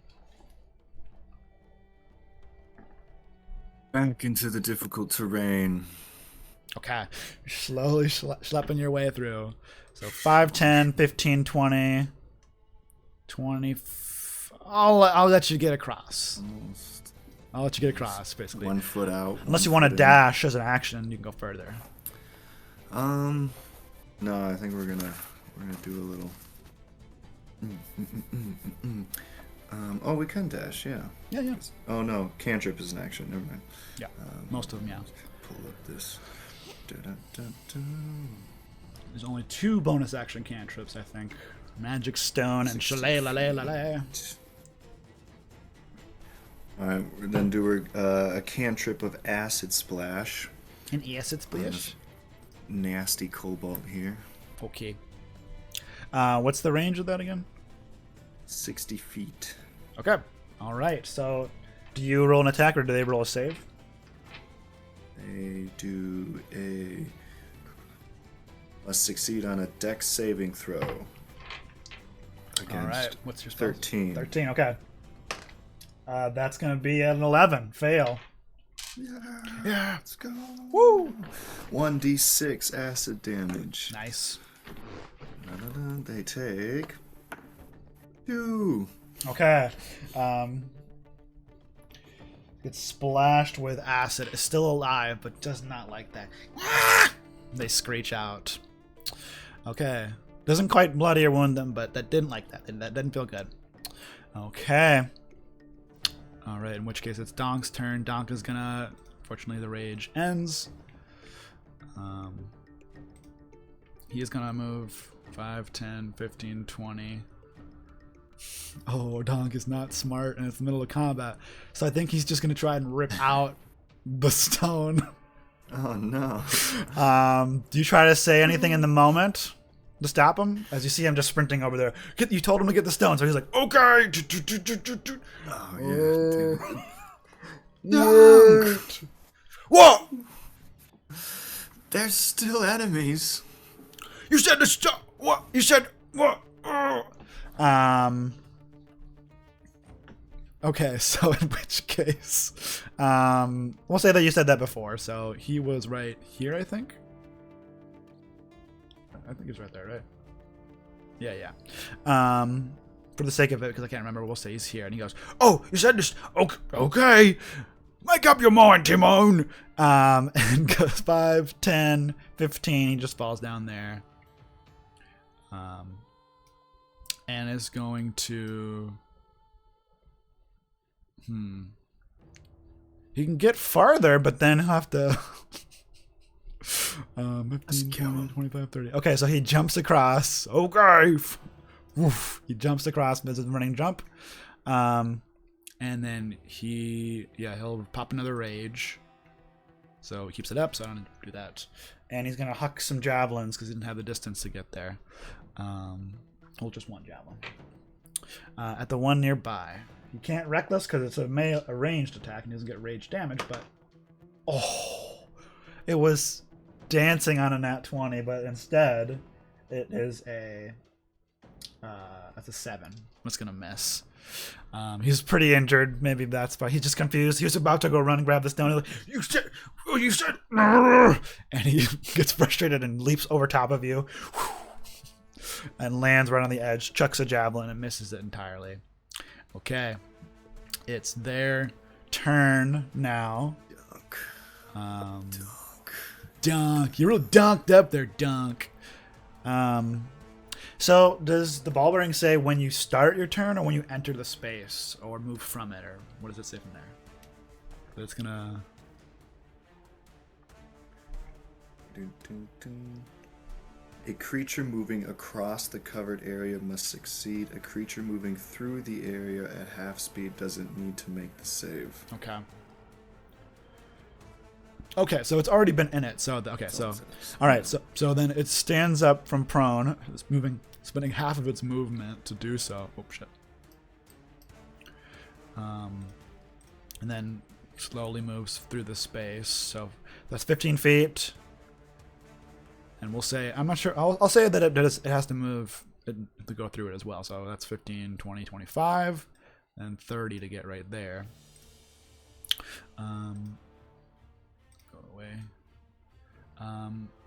Back into the difficult terrain.
Okay.
Slowly schlepping your way through. So 5, 10, 15, 20. 20. I'll let you get across.
Almost
I'll let you get across, basically.
1 foot out.
Unless you want to dash as an action, you can go further.
No, I think we're gonna do a little. Oh, we can dash, yeah.
Yeah.
Oh no, cantrip is an action. Never mind.
Yeah. Most of them, yeah.
Pull up this. Da-da-da-da.
There's only 2 bonus action cantrips, I think.
Magic Stone and Shillelagh.
Alright, then do a cantrip of Acid Splash.
An acid splash.
Nasty cobalt here.
Okay.
What's the range of that again?
60 feet.
Okay. All right. So, do you roll an attack or do they roll a save?
They do must succeed on a dex saving throw. Against
All right. What's your spell?
13.
13. Okay. That's gonna be an 11. Fail.
Yeah. Let's go. Woo! 1d6 acid damage.
Nice.
They take 2.
Okay. Gets splashed with acid. Is still alive, but does not like that. They screech out. Okay. Doesn't quite bloody or wound them, but that didn't like that. That didn't feel good. Okay.
All right, in which case it's Donk's turn. Donk is gonna... Fortunately, the rage ends. He is gonna move 5, 10, 15, 20. Oh, Donk is not smart, and it's the middle of combat. So I think he's just gonna try and rip out the stone.
Oh no.
Do you try to say anything in the moment to stop him? As you see him just sprinting over there. You told him to get the stone, so he's like, okay.
Oh yeah.
No. What?
There's still enemies.
You said to stop. What? You said what? Okay, so in which case, we'll say that you said that before. So he was right here, I think. I think he's right there, right? Yeah. For the sake of it, because I can't remember, we'll say he's here. And he goes, oh, you said this. Okay. Make up your mind, Timon. And goes 5, 10, 15. He just falls down there. And is going to... He can get farther, but then he'll have to... 15, 20, 25, 30. Okay, so he jumps across. Okay. Woof. He jumps across, does his running jump.
And then he'll pop another rage. So he keeps it up, so I don't need to do that.
And he's going to huck some javelins
Because he didn't have the distance to get there.
Well, just one javelin. At the one nearby. He can't reckless because it's a ranged attack and he doesn't get rage damage, but... Oh! It was dancing on a nat 20, but instead it is that's a 7. It's gonna miss. He's pretty injured. Maybe that's why he's just confused. He was about to go run and grab the stone. He's like, you said, and he gets frustrated and leaps over top of you and lands right on the edge, chucks a javelin and misses it entirely. Okay, it's their turn now.
Donk, you're real donked up there, Donk.
So does the ball bearing say when you start your turn or when you enter the space or move from it, or what does it say from there?
That's gonna.
A creature moving across the covered area must succeed. A creature moving through the area at half speed doesn't need to make the save.
Okay.
Okay, so it's already been in it. So all right. So then it stands up from prone. It's spending half of its movement to do so. Oh shit. And then slowly moves through the space. So
That's 15 feet.
and we'll say I'm not sure. I'll say that it has to move to go through it as well. So that's 15, 20, 25, and 30 to get right there. Go away.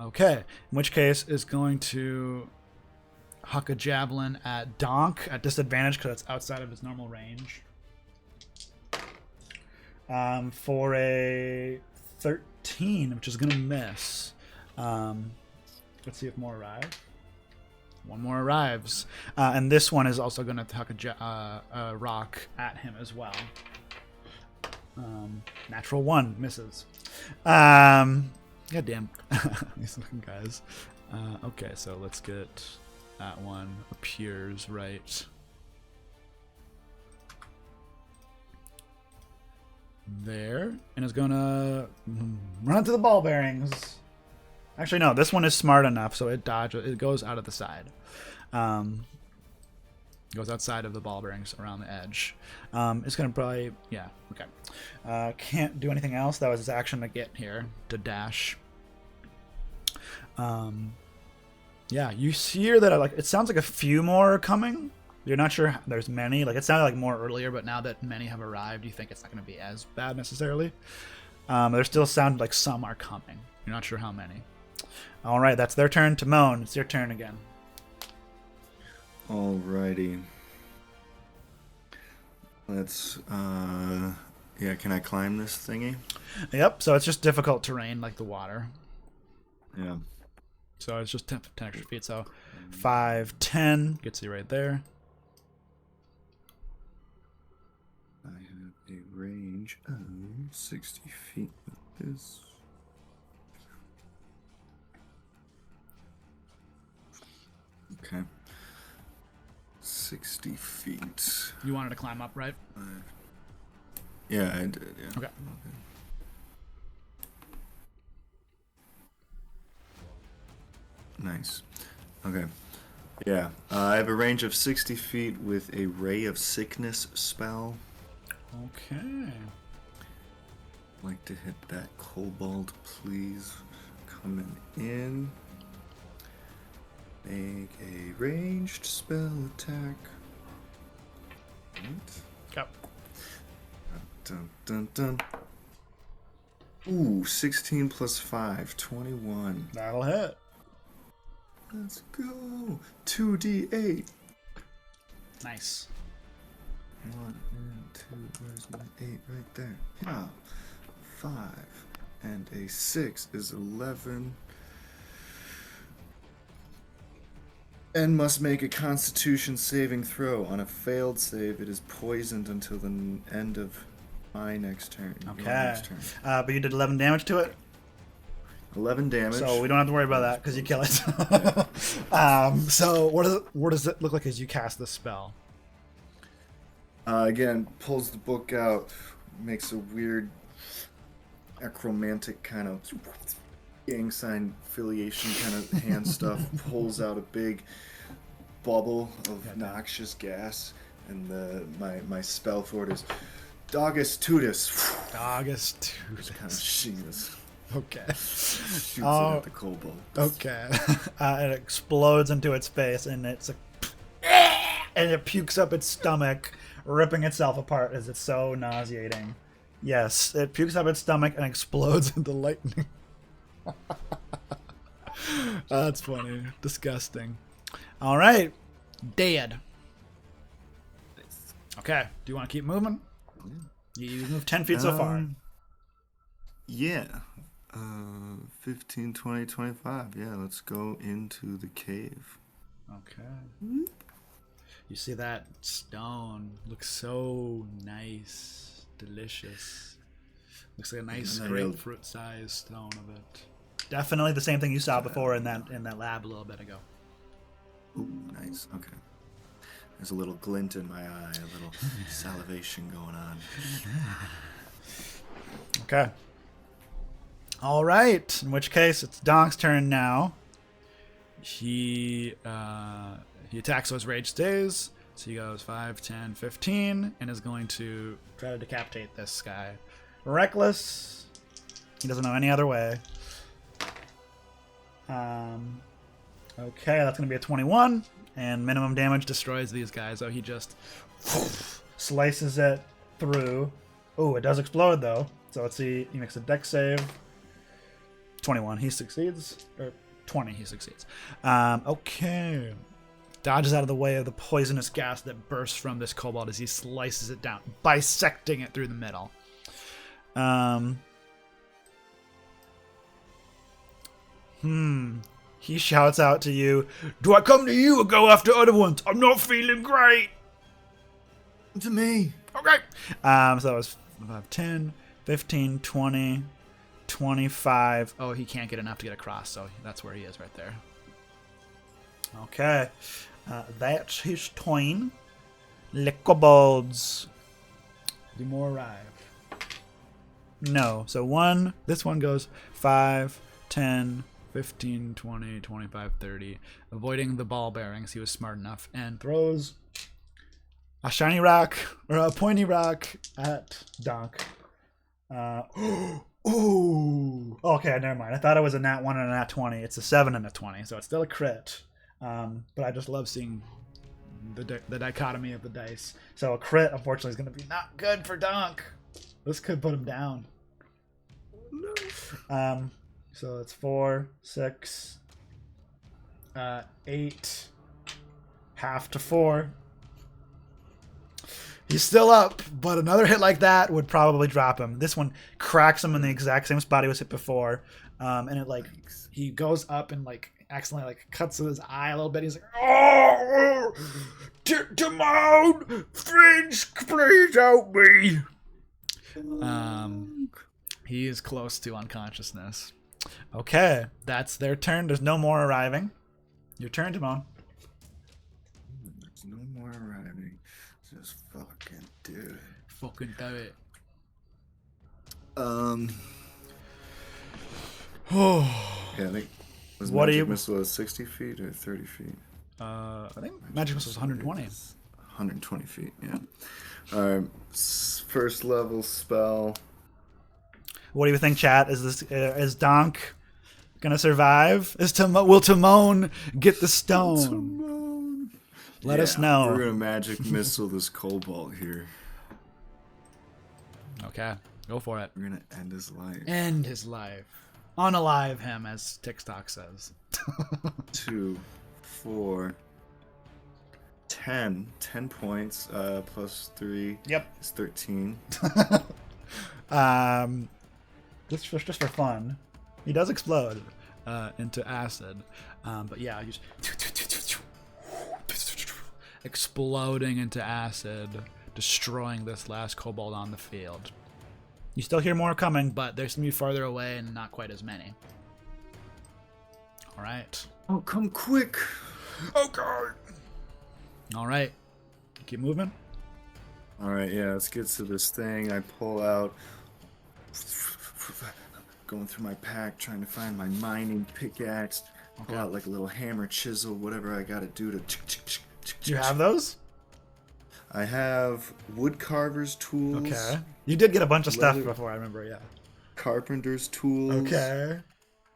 Okay, in which case is going to huck a javelin at Donk at disadvantage because it's outside of his normal range.
For a 13, which is going to miss. Let's see if more arrive.
One more arrives.
And this one is also going to huck a rock at him as well. Natural 1 misses.
Goddamn. These fucking guys. Okay, so let's get that one appears right there, and is gonna
Run to the ball bearings. Actually, no, this one is smart enough, so it dodges. It goes out of the side.
goes outside of the ball bearings around the edge.
It's going to probably... Yeah, okay. Can't do anything else. That was his action to get here, to dash. Yeah, you hear that, like, it sounds like a few more are coming. You're not sure there's many. Like, it sounded like more earlier, but now that many have arrived, you think it's not going to be as bad necessarily. There still sound like some are coming. You're not sure how many. All right, that's their turn. Timon, it's your turn again.
Alrighty. Let's, yeah, can I climb this thingy?
Yep, so it's just difficult terrain like the water.
Yeah.
So it's just 10 extra feet, so 5, 10 gets you right there.
I have a range of 60 feet with this. Okay. 60 feet.
You wanted to climb up, right?
Yeah, I did, yeah.
Okay.
Nice. Okay. Yeah. I have a range of 60 feet with a Ray of Sickness spell.
Okay.
I'd like to hit that kobold, please. Coming in. Make a ranged spell attack. Right.
Go.
Dun, dun, dun. Ooh, 16 plus 5, 21.
That'll hit.
Let's go. 2d8.
Nice.
1 and 2. Where's my 8? Right there. Yeah. 5 and a 6 is 11. And must make a Constitution saving throw. On a failed save, it is poisoned until the end of my next turn. Your
Okay.
next turn.
But you did 11 damage to it,
11 damage.
so we don't have to worry about that because you kill it. So what does it look like as you cast this spell?
Again, pulls the book out, makes a weird acromantic kind of gang sign affiliation kind of hand stuff, pulls out a big bubble of noxious gas, and my spell for it is Dogus Tutus.
August.
Kind of Jesus.
Okay.
Shoots it
Oh.
at the kobold.
Okay. It explodes into its face, and it's and it pukes up its stomach, ripping itself apart as it's so nauseating. Yes, it pukes up its stomach and explodes into lightning. That's funny. Disgusting. All right. Dead. Okay. Do you want to keep moving? You moved 10 feet so far.
Yeah. 15, 20, 25. Yeah, let's go into the cave.
Okay. You see that stone looks so nice, delicious. Looks like a nice grapefruit-sized stone of it. Definitely the same thing you saw before in that lab a little bit ago.
Ooh, nice. Okay. There's a little glint in my eye, a little salivation going on.
Okay. All right. In which case, it's Donk's turn now. He attacks those rage stays. So he goes 5, 10, 15, and is going to try to decapitate this guy. Reckless. He doesn't know any other way. Okay, that's going to be a 21. And minimum damage destroys these guys. Oh, he just slices it through. Oh, it does explode, though. So let's see. He makes a dex save. 21. He succeeds. Or 20. He succeeds. Okay. Dodges out of the way of the poisonous gas that bursts from this kobold as he slices it down, bisecting it through the middle. He shouts out to you, "Do I come to you or go after other ones? I'm not feeling great."
To me.
Okay. So that was 5, 10, 15, 20, 25. Oh, he can't get enough to get across, so that's where he is right there. Okay. That's his turn. The kobolds. Do more arrive? No. So this one goes 5, 10, 15, 20, 25, 30. Avoiding the ball bearings, he was smart enough, and throws a shiny rock, or a pointy rock at Donk. Ooh. Okay, never mind. I thought it was a nat 1 and a nat 20. It's a 7 and a 20, so it's still a crit. But I just love seeing the dichotomy of the dice. So a crit, unfortunately, is going to be not good for Donk. This could put him down. So it's 4, 6, 8, half to 4. He's still up, but another hit like that would probably drop him. This one cracks him in the exact same spot he was hit before, and it he goes up and accidentally cuts his eye a little bit. He's like, "Oh, Timon, Flinch, please help me." He is close to unconsciousness. Okay, that's their turn. There's no more arriving. Your turn, Timon.
There's no more arriving. Just fucking do it.
Fucking do it.
Yeah, I think was
What do
magic
you-
missile 60 feet or 30 feet?
I think magic missile was 120.
120 feet, yeah. Alright, first level spell.
What do you think, chat? Is Donk gonna survive? Will Timon get the stone? Let us know.
We're gonna magic missile this kobold here.
Okay, go for it.
We're gonna end his life.
End his life. Unalive him, as TikTok says.
2, 4, 10. 10 points, plus 3 is 13.
Just for fun. He does explode into acid. But yeah, he's exploding into acid, destroying this last kobold on the field. You still hear more coming, but they're going to be farther away and not quite as many. All right.
Oh, come quick.
Okay. All right. Keep moving.
Alright, yeah, let's get to this thing. I pull out, going through my pack, trying to find my mining pickaxe. Pull out like a little hammer, chisel, whatever I gotta do to.
Do you have those?
I have wood carver's tools.
Okay. You did get a bunch of stuff
Leather-
before, I remember, yeah.
carpenter's tools.
Okay.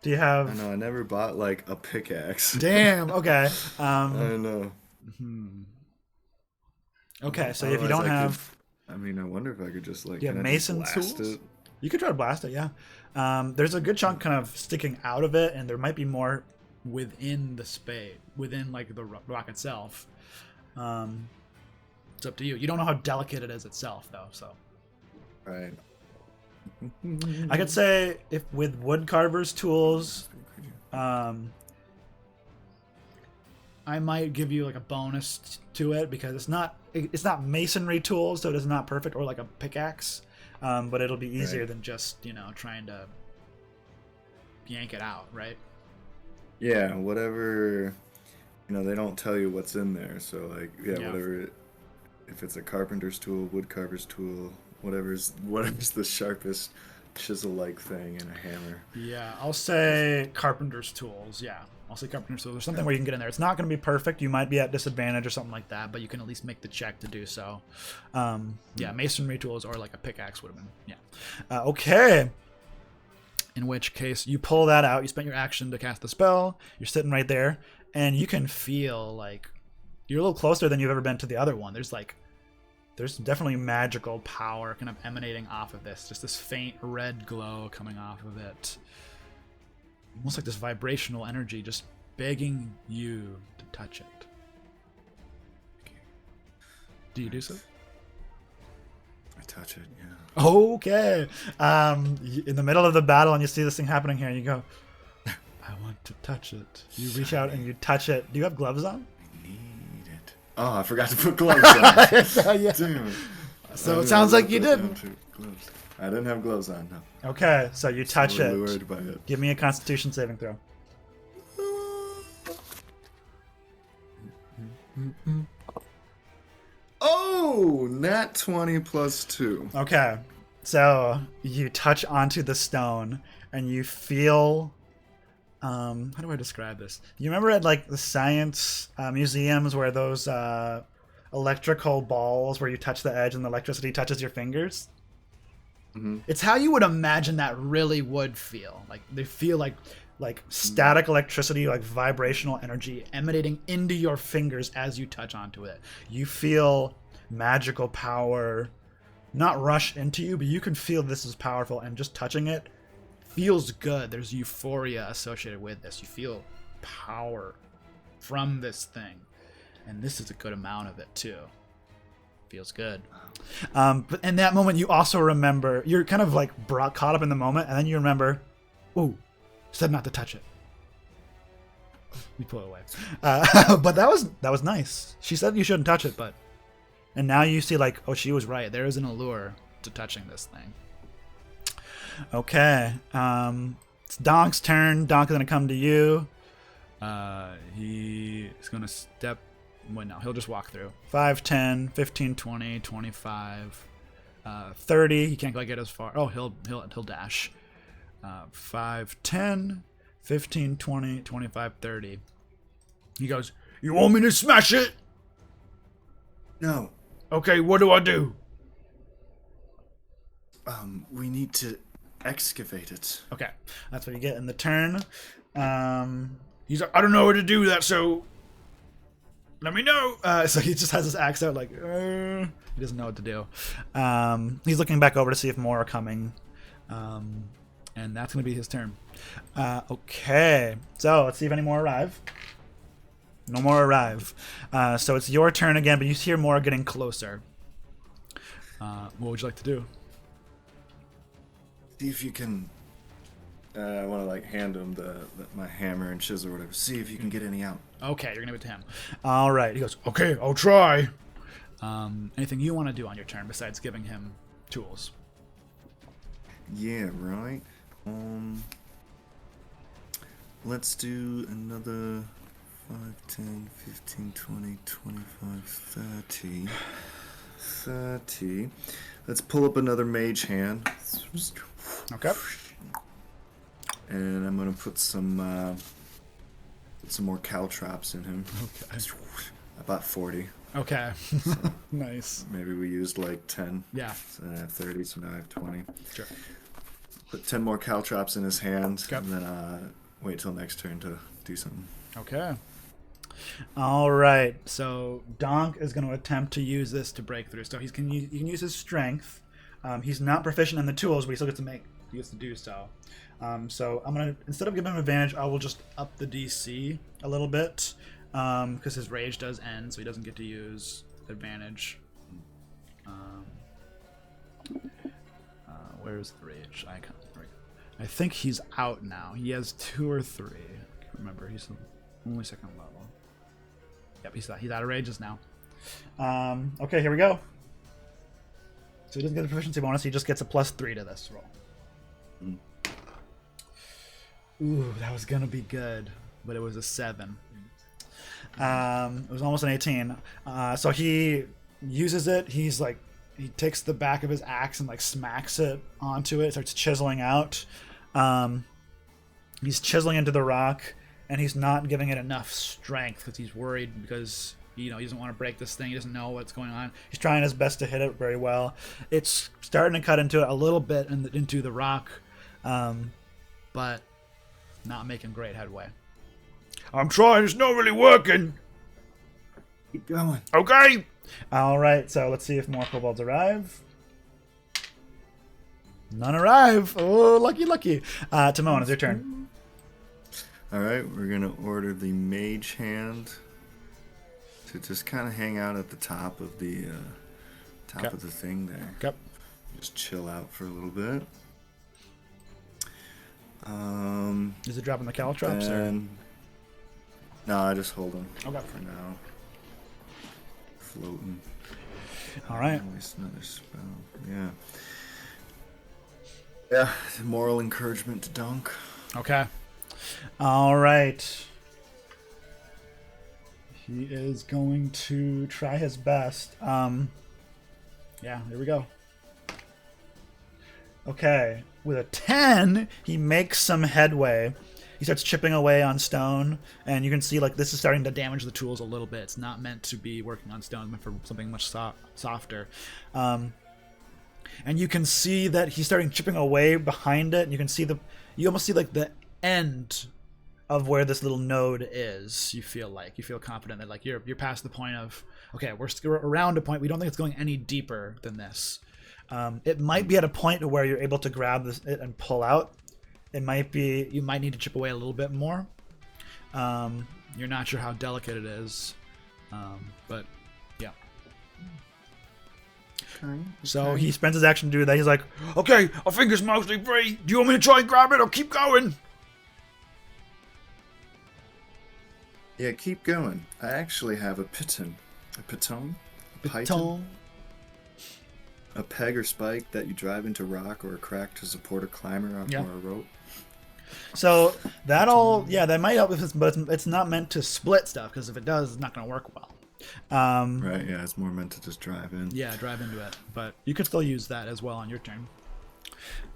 Do you
I
have?
know, I never bought like a pickaxe.
Damn. Okay.
I know.
Okay. So if you
Otherwise
don't
I
have,
could, I mean, I wonder if I could just like,
you have
can I just
mason
blast
tools?
it?
You could try to blast it. Yeah. There's a good chunk kind of sticking out of it, and there might be more within the spade, within like the rock itself. It's up to you. You don't know how delicate it is itself, though. So
Right.
I could say if with wood carver's tools, I might give you like a bonus to it because it's not masonry tools, so it is not perfect, or like a pickaxe, but it'll be easier
Right.
than just trying to yank it out, right?
Yeah, whatever. They don't tell you what's in there, so like, yeah. Whatever. If it's a carpenter's tool, wood carver's tool, whatever's the sharpest chisel-like thing, and a hammer.
Yeah, I'll say carpenter's tools. Yeah, I'll say carpenter's tools. There's something where you can get in there. It's not going to be perfect. You might be at disadvantage or something like that, but you can at least make the check to do so. Yeah, masonry tools or like a pickaxe would have been. Yeah. Okay. In which case, you pull that out. You spent your action to cast the spell. You're sitting right there, and you can feel like you're a little closer than you've ever been to the other one. There's definitely magical power kind of emanating off of this. Just this faint red glow coming off of it. Almost like this vibrational energy just begging you to touch it. Do you do so?
I touch it, yeah.
Okay. In the middle of the battle and you see this thing happening here, and you go, I want to touch it. You reach out and you touch it. Do you have gloves on?
I need it. Oh, I forgot to put gloves on.
Yeah.
Damn it.
So it sounds like you didn't.
Gloves. I didn't have gloves on, no.
Okay, so you touch
I'm
it.
lured by it.
Give me a Constitution saving throw.
Oh, nat 20 plus 2.
Okay, so you touch onto the stone and you feel. How do I describe this? You remember at like the science museums where those electrical balls where you touch the edge and the electricity touches your fingers?
Mm-hmm.
It's how you would imagine that really would feel. Like they feel like static electricity, like vibrational energy emanating into your fingers as you touch onto it. You feel magical power not rush into you, but you can feel this is powerful, and just touching it feels good. There's euphoria associated with this. You feel power from this thing, and this is a good amount of it too. Feels good. But in that moment, you also remember, you're kind of like caught up in the moment, and then you remember, ooh, said not to touch it. You pull it away. But that was nice. She said you shouldn't touch it, and now you see like, oh, she was right. There is an allure to touching this thing. Okay. It's Donk's turn. Donk is going to come to you.
He is going to step. Well, no, he'll just walk through.
5, 10, 15,
20, 25,
30.
He can't quite get as far. Oh, he'll dash. 5, 10, 15, 20, 25, 30. He goes, "You want me to smash it?"
No.
Okay, what do I do?
We need to excavate it.
Okay. That's what you get in the turn.
He's like, "I don't know how to do that, so let me know."
So he just has his axe out like, he doesn't know what to do. He's looking back over to see if more are coming.
And that's going to be his turn.
Okay. So let's see if any more arrive. No more arrive. So it's your turn again, but you hear more getting closer.
What would you like to do?
See if you can. I want to like hand him my hammer and chisel or whatever. See if you can get any out.
Okay, you're going to give it to him.
All right.
He goes, "Okay, I'll try." Anything you want to do on your turn besides giving him tools?
Yeah, right. Let's do another 5, 10, 15, 20, 25, 30. 30. Let's pull up another mage hand.
Okay.
And I'm gonna put some more caltrops in him.
Okay.
About 40.
Okay. Nice.
Maybe we used like 10.
Yeah.
So I have 30, so now I have 20.
Sure.
put 10 more caltrops in his hand,
Okay.
and then wait till next turn to do something.
Okay. All right. So Donk is going to attempt to use this to break through. So he can use his strength. He's not proficient in the tools, but he still gets to do so. So I'm gonna, instead of giving him advantage, I will just up the DC a little bit because his rage does end, so he doesn't get to use advantage. Where's the rage icon? I think he's out now. He has 2 or 3. I can't remember. He's only 2nd level. Yep, he's out of rages now. Okay, here we go. So he doesn't get a proficiency bonus. He just gets a +3 to this roll. Ooh, that was gonna be good, but it was a 7. It was almost an 18. So he uses it. He takes the back of his axe and like smacks it onto it. Starts chiseling out. He's chiseling into the rock, and he's not giving it enough strength because he's worried because he doesn't want to break this thing. He doesn't know what's going on. He's trying his best to hit it very well. It's starting to cut into it a little bit into the rock, but not making great headway.
I'm trying, it's not really working.
Keep going.
Okay.
All right, so let's see if more kobolds arrive. None arrive. Oh, lucky. Timon, it's your turn.
All right, we're gonna order the mage hand to just kind of hang out at the top of the of the thing there.
Yep.
Just chill out for a little bit.
Is it dropping the caltrops?
No, I just hold them
Okay.
for now. Floating.
All right.
Waste another spell. Yeah. Yeah. Moral encouragement to Donk.
Okay. All right. He is going to try his best. Yeah, here we go. Okay. With a 10, he makes some headway. He starts chipping away on stone, and you can see like this is starting to damage the tools a little bit. It's not meant to be working on stone, it's meant for something much softer. And you can see that he's starting chipping away behind it, and you almost see like the end of where this little node is. You feel confident that like you're past the point of, okay, we're around a point. We don't think it's going any deeper than this. It might be at a point where you're able to grab it and pull out. It might be you might need to chip away a little bit more. You're not sure how delicate it is, but yeah.
Okay.
So he spends his action to do that. He's like,
Okay, I think it's mostly free. Do you want me to try and grab it or keep going?
Yeah, keep going. I actually have a piton. A piton? A python?
"Tong."
A peg or spike that you drive into rock or a crack to support a climber or a rope.
So that might help, but it's not meant to split stuff because if it does, it's not going to work well.
Right, yeah, it's more meant to just drive in.
Yeah, drive into it, but you could still use that as well on your turn.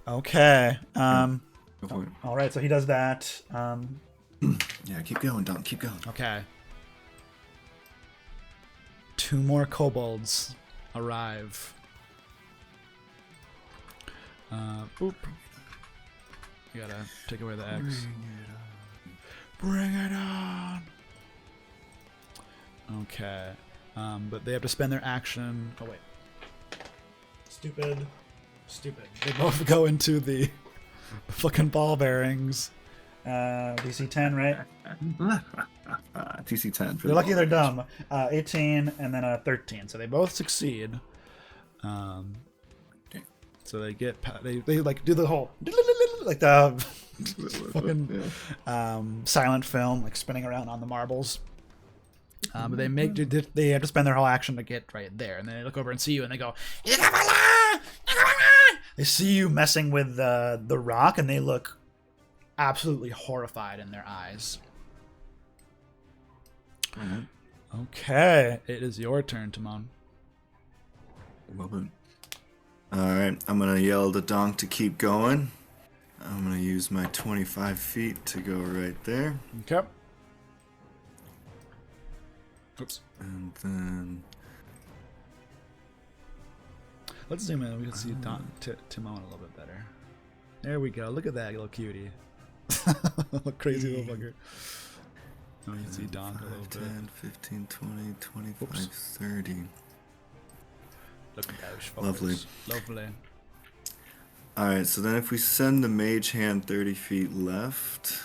Okay.
Go for it.
All right, so he does that.
Yeah, keep going, Donk, keep going.
Okay. 2 more kobolds arrive. Boop. You gotta take away the X. Bring it on. Okay. But they have to spend their action. Oh wait. Stupid. They both go into the fucking ball bearings. DC 10, right?
TC 10.
They're lucky they're dumb. 18 and then a 13. So they both succeed. So they get they like do the whole like the fucking silent film, like spinning around on the marbles. But they have to spend their whole action to get right there, and then they look over and see you, and they go, they see you messing with the rock, and they look absolutely horrified in their eyes. Okay, it is your turn, Timon.
Well done. Alright, I'm gonna yell to Donk to keep going. I'm gonna use my 25 feet to go right there.
Okay. Oops.
And then...
Let's zoom in. We can see Timon a little bit better. There we go. Look at that little cutie. Crazy little bugger. Oh, you can see Donk a little
5,
bit.
10, 15, 20, 25,
Oops.
30.
Look at those fuckers.
Lovely.
Lovely.
Alright, so then if we send the mage hand 30 feet left,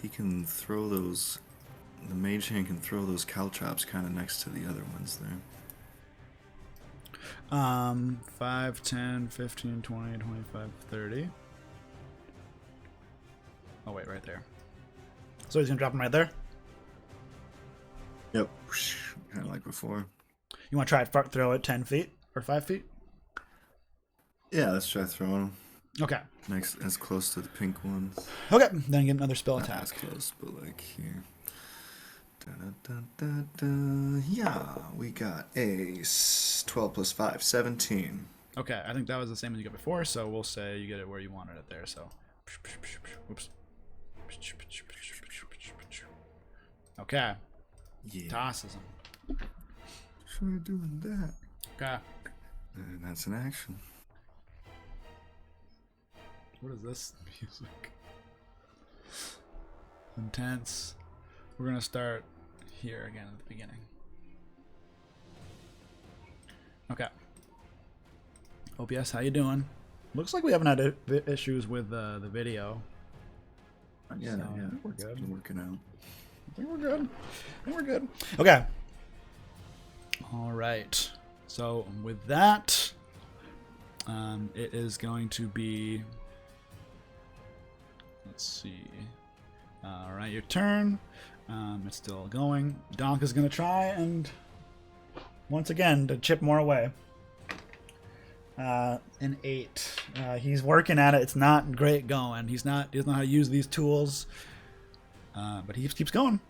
he can throw those. The mage hand can throw those caltrops kind of next to the other ones there.
5, 10, 15, 20, 25, 30. Oh, wait, right there. So he's going to drop him right there?
Yep. Kind of like before.
You want to try to throw it 10 feet or 5 feet?
Yeah, let's try throwing them.
Okay.
Next, as close to the pink ones.
Okay, then get another spell
Not
attack.
as close, but like here. Da-da-da-da-da. Yeah, we got a 12 plus 5, 17.
Okay, I think that was the same as you got before, so we'll say you get it where you wanted it there, so. Oops. Okay,
Yeah.
tosses him.
Sure doing that.
Okay.
And that's an action.
What is this music? Intense. We're gonna start here again at the beginning. Okay. OPS, how you doing? Looks like we haven't had issues with the video.
Yeah,
So,
yeah.
we're good.
It's working out.
I think we're good. I think we're good. Okay. All right. So with that, it is going to be. Let's see. All right, your turn. It's still going. Donk is going to try and once again to chip more away. An 8. He's working at it. It's not great going. He doesn't know how to use these tools. But he keeps going.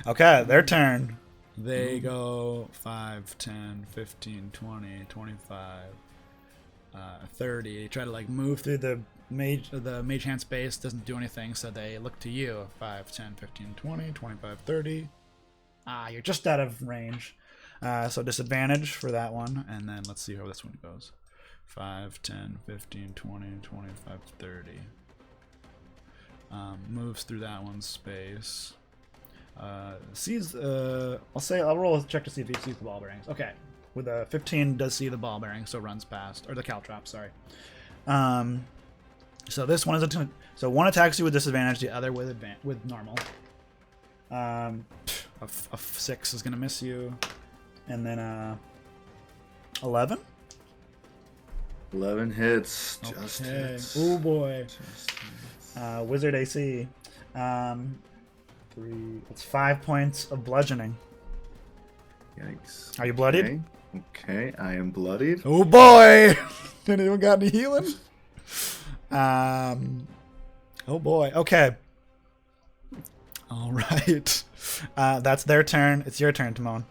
Okay, their turn. They go 5, 10, 15, 20, 25, 30. They try to like move through the mage hand space. Doesn't do anything, so they look to you. 5, 10, 15, 20, 25, 30. You're just out of range. So disadvantage for that one. And then let's see how this one goes. 5, 10, 15, 20, 25, 30. Moves through that one's space. Sees, I'll roll a check to see if he sees the ball bearings. Okay. With a 15 does see the ball bearing, so runs past, or the caltrop, sorry. So this one is so one attacks you with disadvantage, the other with normal. A 6 is gonna miss you, and then 11.
11 hits. Just
Okay.
hits.
Oh boy.
Just hits.
Wizard AC. 3. It's 5 points of bludgeoning.
Yikes.
Are you bloodied?
Okay, I am bloodied.
Oh boy! Anyone got any healing? Oh boy. Okay. All right. That's their turn. It's your turn, Timon.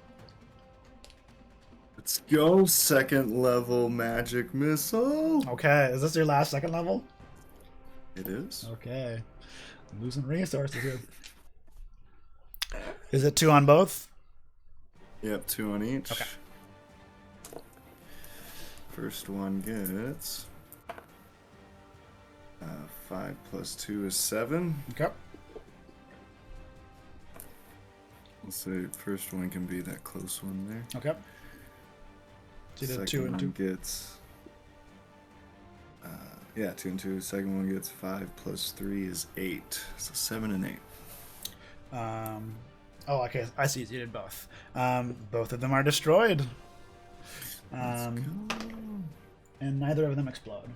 Let's go. Second level magic missile.
Okay. Is this your last second level?
It is.
Okay. I'm losing resources here. Is it 2 on both?
Yep, 2 on each.
Okay.
First one gets 5 plus 2 is 7.
Okay.
Let's say first one can be that close one there.
Okay. So you did
Second
2 and 2.
one gets 2 and 2. Second one gets 5 plus 3 is 8. So 7 and 8.
Oh, okay. I see. You did both. Both of them are destroyed.
Let's go.
And neither of them explode.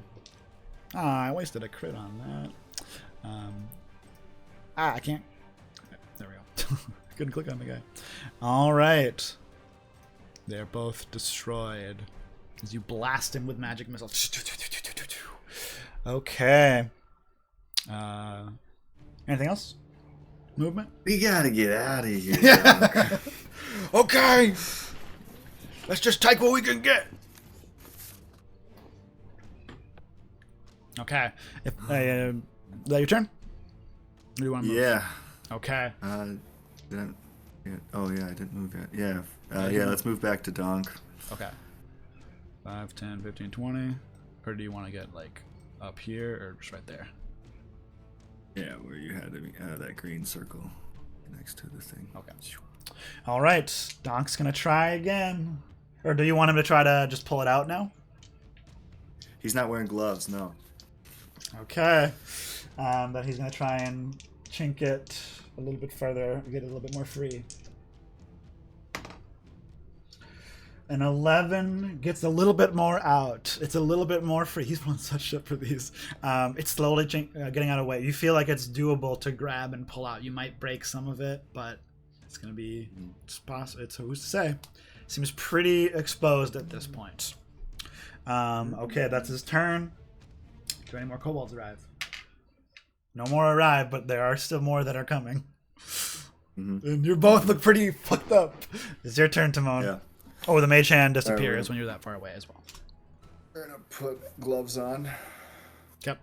I wasted a crit on that. I can't. Okay, there we go. Couldn't click on the guy. All right. They're both destroyed as you blast him with magic missiles. Okay. Anything else? Movement?
We gotta get out of here.
Okay. Let's just take what we can get. Okay. Is that your turn? Or do you want to move?
Yeah.
Okay.
Oh yeah, I didn't move yet. Yeah. Let's move back to Donk.
Okay. 5, 10, 15, 20.
Or do you want to get like up here or just right there?
Yeah, where you had that green circle next to the thing.
Okay.
All right, Donk's gonna try again. Or do you want him to try to just pull it out now?
He's not wearing gloves, no.
Okay. Then he's gonna try and chink it a little bit further, get it a little bit more free. An 11 gets a little bit more out. It's a little bit more free. He's pulling such shit for these. It's slowly getting out of the way. You feel like it's doable to grab and pull out. You might break some of it, but it's gonna be it's who's to say. Seems pretty exposed at this point. Okay, that's his turn. Do any more kobolds arrive? No more arrive, but there are still more that are coming. And you both look pretty fucked up. It's your turn, Timon.
Yeah.
Oh, the mage hand disappears when you're that far away as well.
We're gonna put gloves on.
Yep.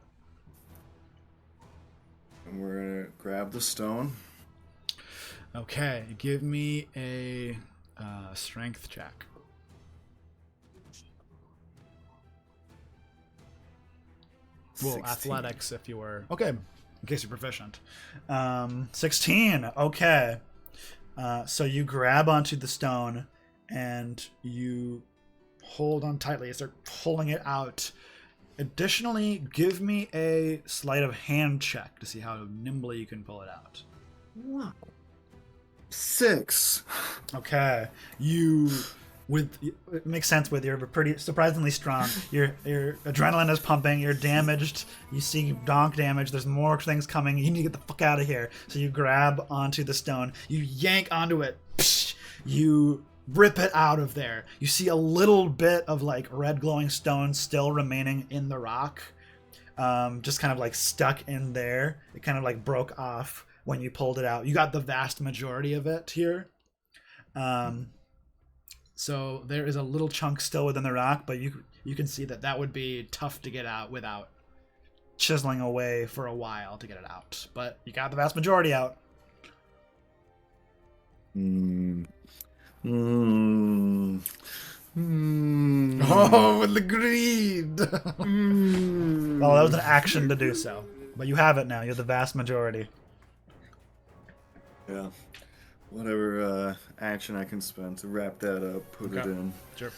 And we're gonna grab the stone.
Okay, give me a strength check. Well,
16.
athletics if you were... Okay, in case you're proficient.
16. Okay. So you grab onto the stone and you hold on tightly. You start pulling it out. Additionally, give me a sleight of hand check to see how nimbly you can pull it out.
6.
Okay. It makes sense with you're pretty surprisingly strong. Your adrenaline is pumping. You're damaged. You see Donk damage. There's more things coming. You need to get the fuck out of here. So you grab onto the stone. You yank onto it. Psh, you rip it out of there. You see a little bit of like red glowing stone still remaining in the rock, just kind of like stuck in there. It kind of like broke off when you pulled it out. You got the vast majority of it here. So there is a little chunk still within the rock, but you can see that would be tough to get out without chiseling away for a while to get it out. But you got the vast majority out. Oh, with the greed! Well, that was an action to do so. But you have it now. You have the vast majority.
Yeah. Whatever action I can spend to wrap that up, put it in.
Sure.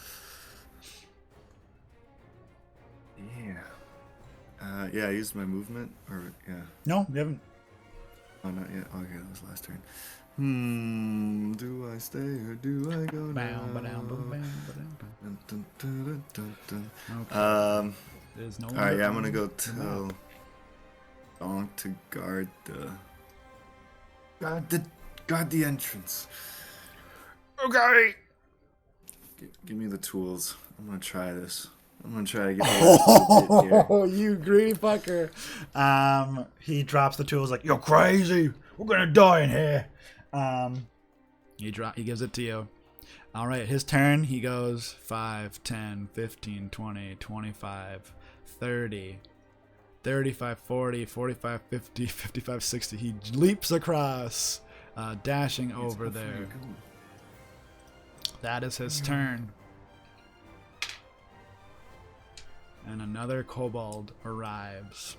Yeah. Yeah, I used my movement. Yeah.
No, you haven't.
Oh, not yet. Okay, that was last turn. Do I stay or do I go now?
There's no
Alright, yeah, I'm gonna go tell Donk to guard the entrance.
Okay.
Give me the tools. I'm gonna try this. I'm gonna try to get here.
Oh, you greedy fucker. He drops the tools like, you're crazy. We're gonna die in here.
He gives it to you. All right, his turn. He goes 5, 10, 15, 20, 25, 30, 35, 40, 45, 50, 55, 60. He leaps across, dashing over there. That is his turn. And another kobold arrives.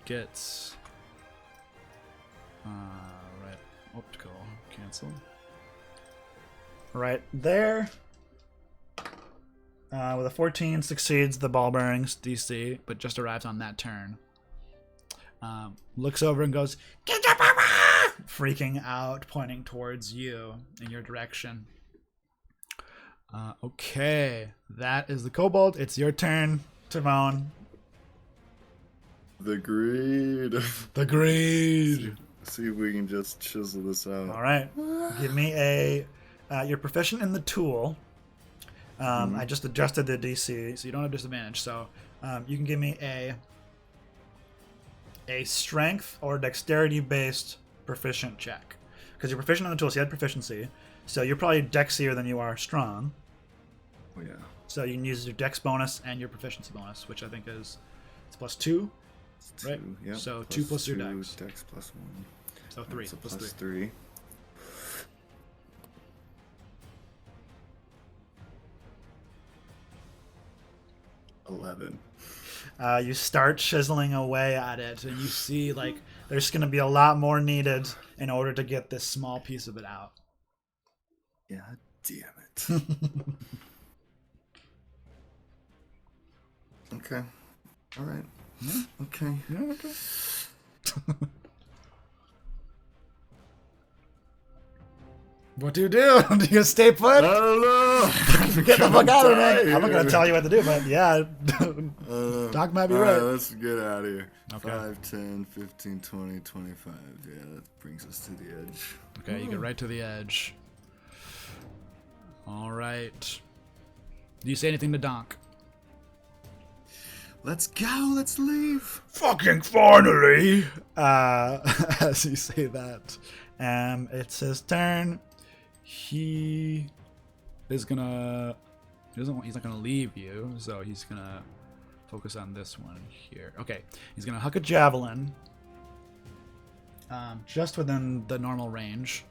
Gets... right. Optical. Cancel.
Right there. With a 14, succeeds the barbarian's DC,
but just arrives on that turn. Looks over and goes, "Get your papa!" freaking out, pointing towards you in your direction. Okay, that is the kobold. It's your turn, Timon.
The greed.
The greed.
See if we can just chisel this out.
All right. Give me a... you're proficient in the tool. I just adjusted the DC, so you don't have disadvantage. So you can give me a strength or dexterity-based proficient check. Because you're proficient in the tool, so you had proficiency. So you're probably dexier than you are strong.
Oh, yeah.
So you can use your dex bonus and your proficiency bonus, which I think is... It's +2. Right.
Yep.
So 2 plus your dex.
Dex +1.
So 3.
So
Plus
plus
3.
3. 11.
You start chiseling away at it, and you see like there's going to be a lot more needed in order to get this small piece of it out.
God damn it. Okay. All right. Okay.
Yeah, okay. What do? Do you stay put?
I don't know.
Get the fuck out of there. I'm not going to tell you what to do, but yeah, Doc might be
all
right.
Let's get out of here.
Okay.
5, 10, 15, 20, 25. Yeah, that brings us to the edge.
Okay, you get right to the edge. All right. Do you say anything to Donk?
Let's go. Let's leave.
Fucking finally! As you say that, it's his turn.
He is gonna. He's not gonna leave you, so he's gonna focus on this one here. Okay, he's gonna huck a javelin. Just within the normal range.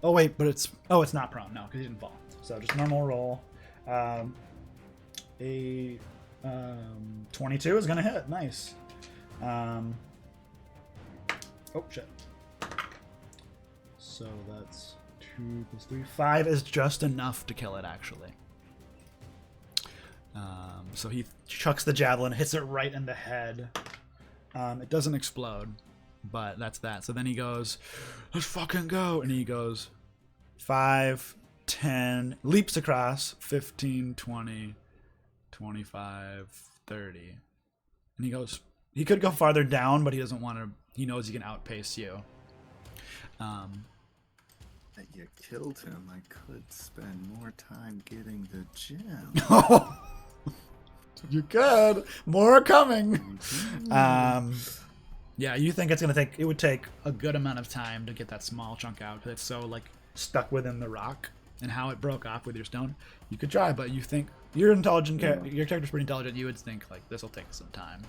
Oh wait, but it's not prone, no, because he didn't fall. So just normal roll. A 22 is gonna hit. Nice. Oh shit. So that's 2 plus 3. 5 is just enough to kill it, actually. So he chucks the javelin, hits it right in the head.
It doesn't explode, but that's that. So then he goes, "Let's fucking go!" And he goes
5, 10,
leaps across 15, 20, 25, 30. And he goes,
he could go farther down, but he doesn't want to.
he knows he can outpace you.
That you killed him. I could spend more time getting the gem.
You could. More are coming.
Yeah, you think it would take a good amount of time to get that small chunk out. It's so like
Stuck within the rock.
and how it broke off with your stone. You could try, but you think you're intelligent. Your character's pretty intelligent. You would think like this will take some time.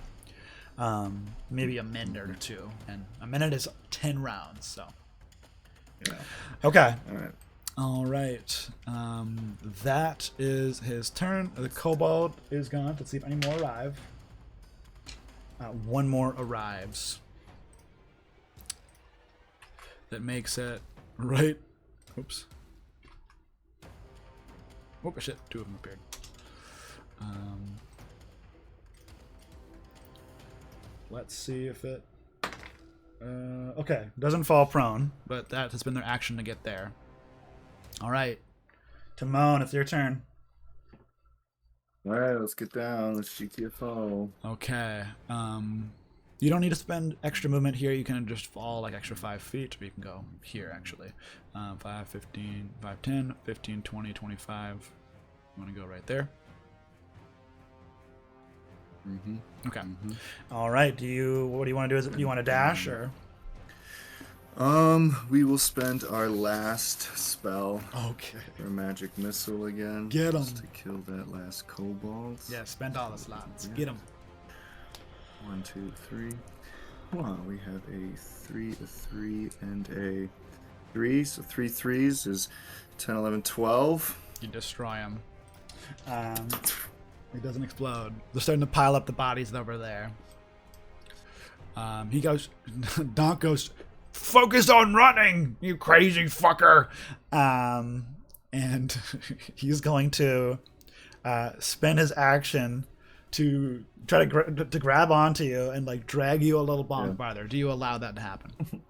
Maybe a minute or two, and a minute is 10 rounds. So
Yeah.
Okay.
All right.
all right, that is his turn. The kobold is gone. Let's see if any more arrive. One more arrives. That makes it right. Oops. Oh shit! 2 of them appeared.
Let's see if it. Okay. Doesn't fall prone.
But that has been their action to get there. All right.
Timon, it's your turn.
All right, let's get down. Let's GTFO.
Okay. You don't need to spend extra movement here. You can just fall like extra 5 feet. Or you can go here, actually. 5, 15, 5, 10, 15, 20, 25. You want to go right there? Okay.
All right. What do you want to do? Is it, do you want to dash or?
We will spend our last spell
Okay.
for a magic missile again.
Get 'em.
Just to kill that last kobold.
Yeah, spend all the slots. Get them.
1, 2, 3. Wow, we have a 3, a 3, and a 3. So 3 threes is 10, 11, 12.
You destroy them.
It doesn't explode. They're starting to pile up the bodies over there.
He goes, Donk goes, focus on running, you crazy fucker.
And he's going to spend his action to try to grab onto you and like drag you a little bit
Farther. Do you allow that to happen?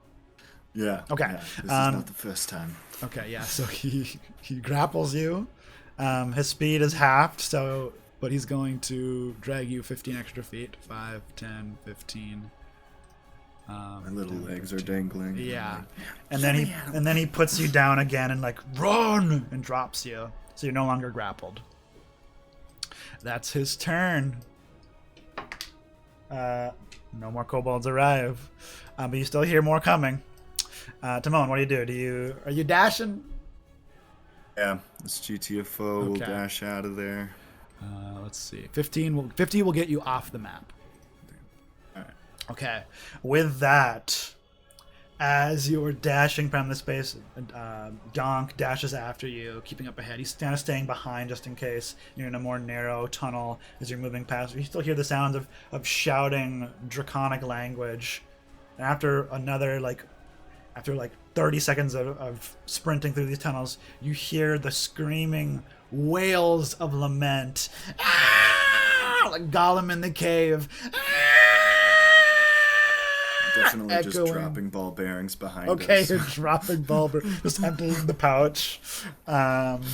Yeah.
Okay.
Yeah, this is not the first time.
Okay, yeah.
So he grapples you. His speed is halved, so
But he's going to drag you 15 extra feet. 5, 10, 15.
My little legs are dangling.
Yeah.
and then he puts you down again and like run and drops you, so you're no longer grappled. That's his turn. No more kobolds arrive, but you still hear more coming. Timon, what do? Are you dashing?
Yeah, this GTFO will
Okay.
dash out of there.
Let's see. 50 will get you off the map.
Okay. With that, As you're dashing from the space, Donk dashes after you, keeping up ahead. He's kind of staying behind just in case you're in a more narrow tunnel as you're moving past. You still hear the sounds of shouting draconic language. And after 30 seconds of sprinting through these tunnels, you hear the screaming wails of lament. Ah! Like Gollum in the cave.
Definitely just
Echoing.
dropping ball bearings behind
Okay,
us.
you're dropping bulb, just emptying the pouch. And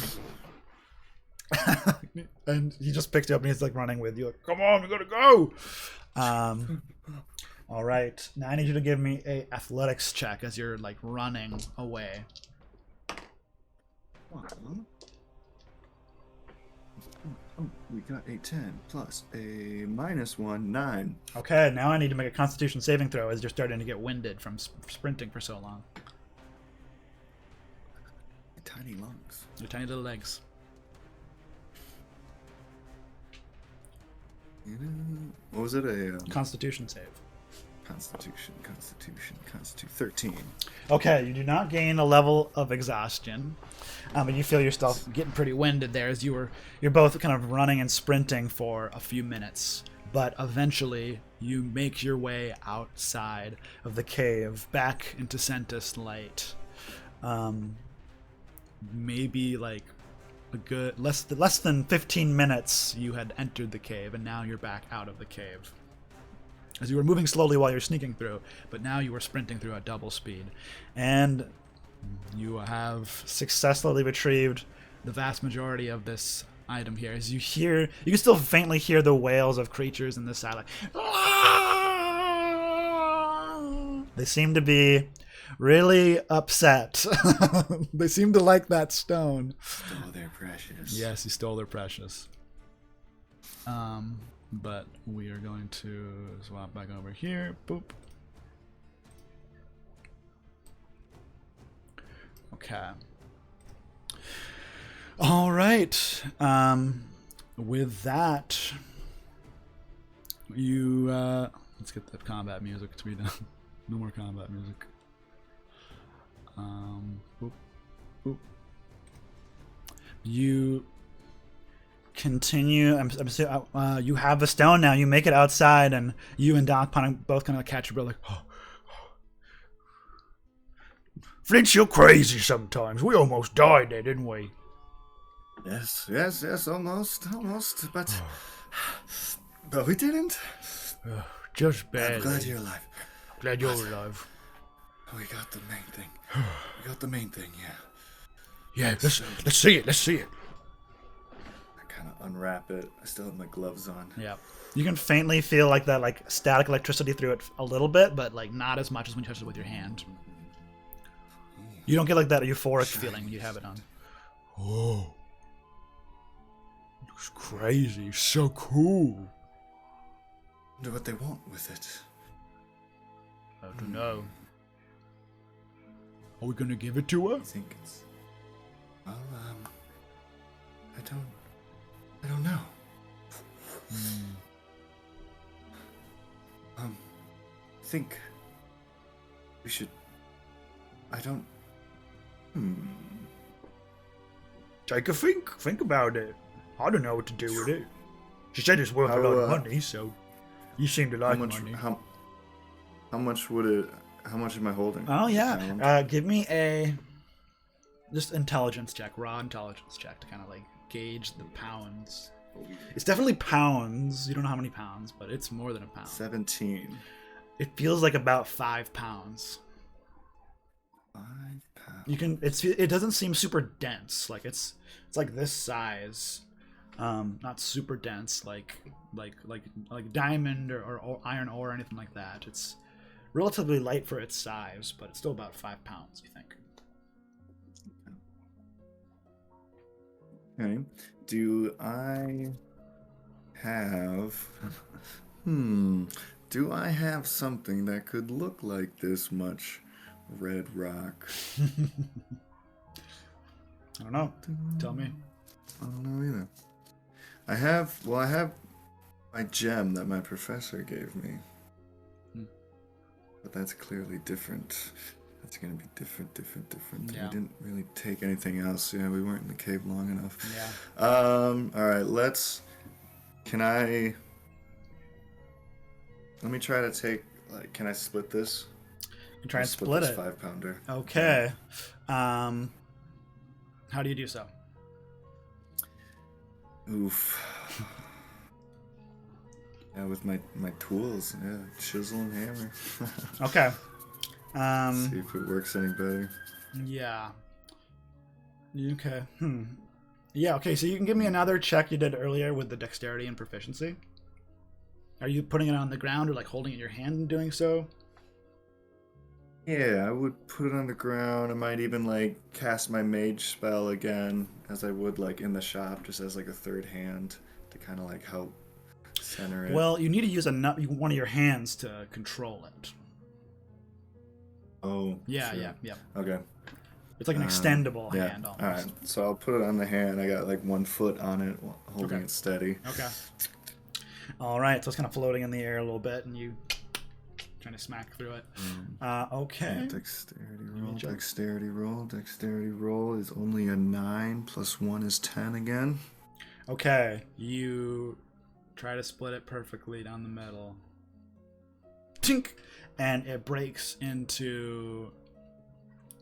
he just picked you up and he's like running with you. Like, come on, we gotta go. All right, now I need you to give me a athletics check as you're like running away.
We got a 10 plus a -1, 9.
Okay, now I need to make a Constitution saving throw as you're starting to get winded from sprinting for so long.
Tiny lungs.
Your tiny little legs.
What was it? A
Constitution save.
Constitution. 13.
Okay, you do not gain a level of exhaustion, but you feel yourself getting pretty winded there as you're both kind of running and sprinting for a few minutes. But eventually, you make your way outside of the cave, back into Sentis light. Maybe like a good less than 15 minutes you had entered the cave, and now you're back out of the cave. As you were moving slowly while you're sneaking through, but now you were sprinting through at double speed. And you have successfully retrieved the vast majority of this item here. As you can still faintly hear the wails of creatures in the side. Like, they seem to be really upset. They seem to like that stone.
Stole their precious.
Yes, he stole their precious. But we are going to swap back over here. Boop. Okay. All right. With that, you let's get the combat music to be done. No more combat music. Boop. Boop. You continue. You have the stone now. You make it outside, and you and Donk both kind of catch your breath, like, oh. Flinch, you're crazy sometimes. We almost died there, didn't we?
Yes, almost, but we didn't.
Just
I'm
barely.
glad you're alive.
Glad you're alive.
We got the main thing.
Yeah, let's see it. Let's see it.
I kind of unwrap it. I still have my gloves on.
Yeah. You can faintly feel like that, like static electricity through it a little bit, but like not as much as when you touch it with your hand. You don't get like that euphoric feeling when you have it on.
Oh. Looks crazy. So cool.
Wonder what they want with it.
I don't know. Are we gonna give it to her?
I think it's. Well, I don't know. I think we should. I don't.
Take a think. Think about it. I don't know what to do with it. She said it's worth a lot of money, so you seem to like money.
How much would it? How much am I holding?
Oh yeah. Give me a just intelligence check, raw intelligence check to kind of like gauge the pounds. It's definitely pounds. You don't know how many pounds, but it's more than a pound.
17.
It feels like about 5 pounds.
5 pounds.
You can. It doesn't seem super dense. Like it's like this size. Not super dense like diamond or iron ore or anything like that. It's relatively light for its size, but it's still about 5 pounds, you think.
Okay. Do I have do I have something that could look like this much red rock?
I don't know. Tell me.
I don't know either. I have my gem that my professor gave me. But that's clearly different. That's gonna be different.
Yeah.
We didn't really take anything else. Yeah, we weren't in the cave long enough.
Yeah.
All right, let's. Can I? Let me try to take. Like, can I split this?
And try and
I'll
split
this
it.
5-pounder.
Okay. How do you do so?
Oof. Yeah, with my tools. Yeah, chisel and hammer.
Okay.
See if it works any better.
Yeah. Okay. Yeah, okay, so you can give me another check you did earlier with the dexterity and proficiency. Are you putting it on the ground or like holding it in your hand and doing so?
Yeah, I would put it on the ground. I might even like cast my mage spell again, as I would like in the shop, just as like a third hand to kind of like help center it.
Well, you need to use one of your hands to control it.
Oh.
Yeah,
sure.
yeah.
Okay.
It's like an extendable
Yeah.
hand almost.
All right. So I'll put it on the hand. I got like 1 foot on it, holding
Okay.
it steady.
Okay. All right, so it's kind of floating in the air a little bit, and you trying to smack through it. Okay.
Yeah, dexterity roll. Dexterity roll is only a 9 plus 1 is 10 again.
Okay, you try to split it perfectly down the middle. Tink! And it breaks into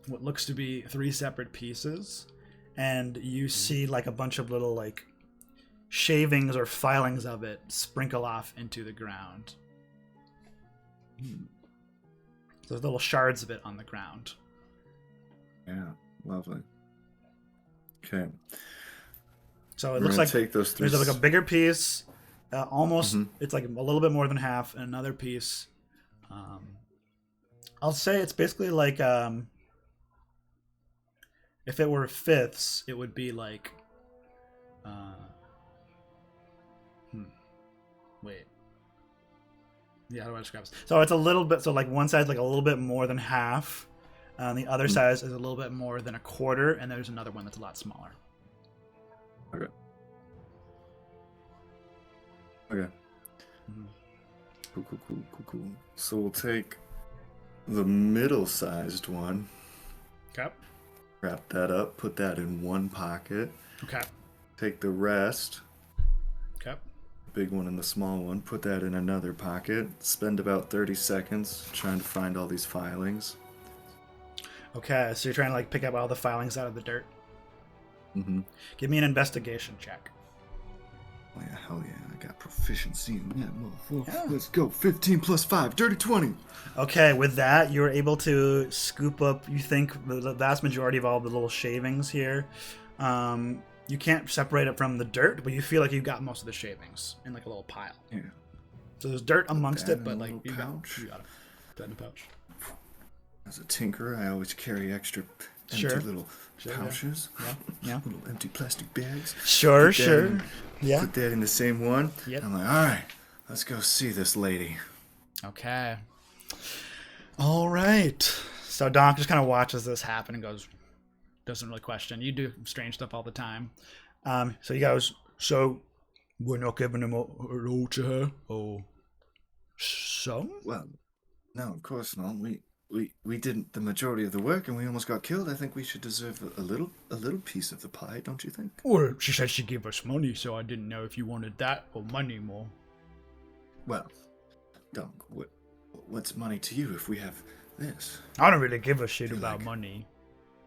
what looks to be 3 separate pieces. And you see like a bunch of little like shavings or filings of it sprinkle off into the ground. So there's little shards of it on the ground.
Yeah, lovely. Okay.
So it
We're
looks
gonna
like
take those 3
there's like a bigger piece, almost.
Mhm.
It's like a little bit more than half, and another piece. I'll say it's basically like if it were fifths, it would be like. Wait. Yeah, how do I describe this? So it's a little bit. So like one side's like a little bit more than half, and the other side is a little bit more than a quarter, and there's another one that's a lot smaller.
Okay. Okay. Cool. So we'll take the middle-sized one,
Okay.
wrap that up, put that in one pocket.
Okay.
Take the rest,
Okay.
big one and the small one, put that in another pocket. Spend about 30 seconds trying to find all these filings.
Okay. So you're trying to like pick up all the filings out of the dirt.
Mm-hmm.
Give me an investigation check.
Oh yeah, hell yeah, I got proficiency in that motherfucker.
Yeah.
Let's go, 15 plus 5, dirty 20.
Okay, with that, you're able to scoop up, you think, the vast majority of all the little shavings here. You can't separate it from the dirt, but you feel like you got most of the shavings in like a little pile.
Yeah.
So there's dirt amongst
that
it,
in
but
a
like
little
you got
pouch.
it. Put that in a pouch.
As a tinkerer, I always carry extra empty
Sure.
little
Sure, yeah.
pouches.
Yeah.
Little empty plastic bags.
Sure,
Put that
sure.
in-
Yeah.
Put that in the same one.
Yep.
I'm like, all right, let's go see this lady.
Okay. All right. So Donk just kind of watches this happen and goes, doesn't really question. You do strange stuff all the time. So he goes, so we're not giving him a roll to her, or so?
Well, no, of course not. We did the majority of the work and we almost got killed. I think we should deserve a little piece of the pie, don't you think?
Well, she said she'd give us money, so I didn't know if you wanted that or money more.
Well, Donk, what's money to you if we have this?
I don't really give a shit
Feel
about
like-
money.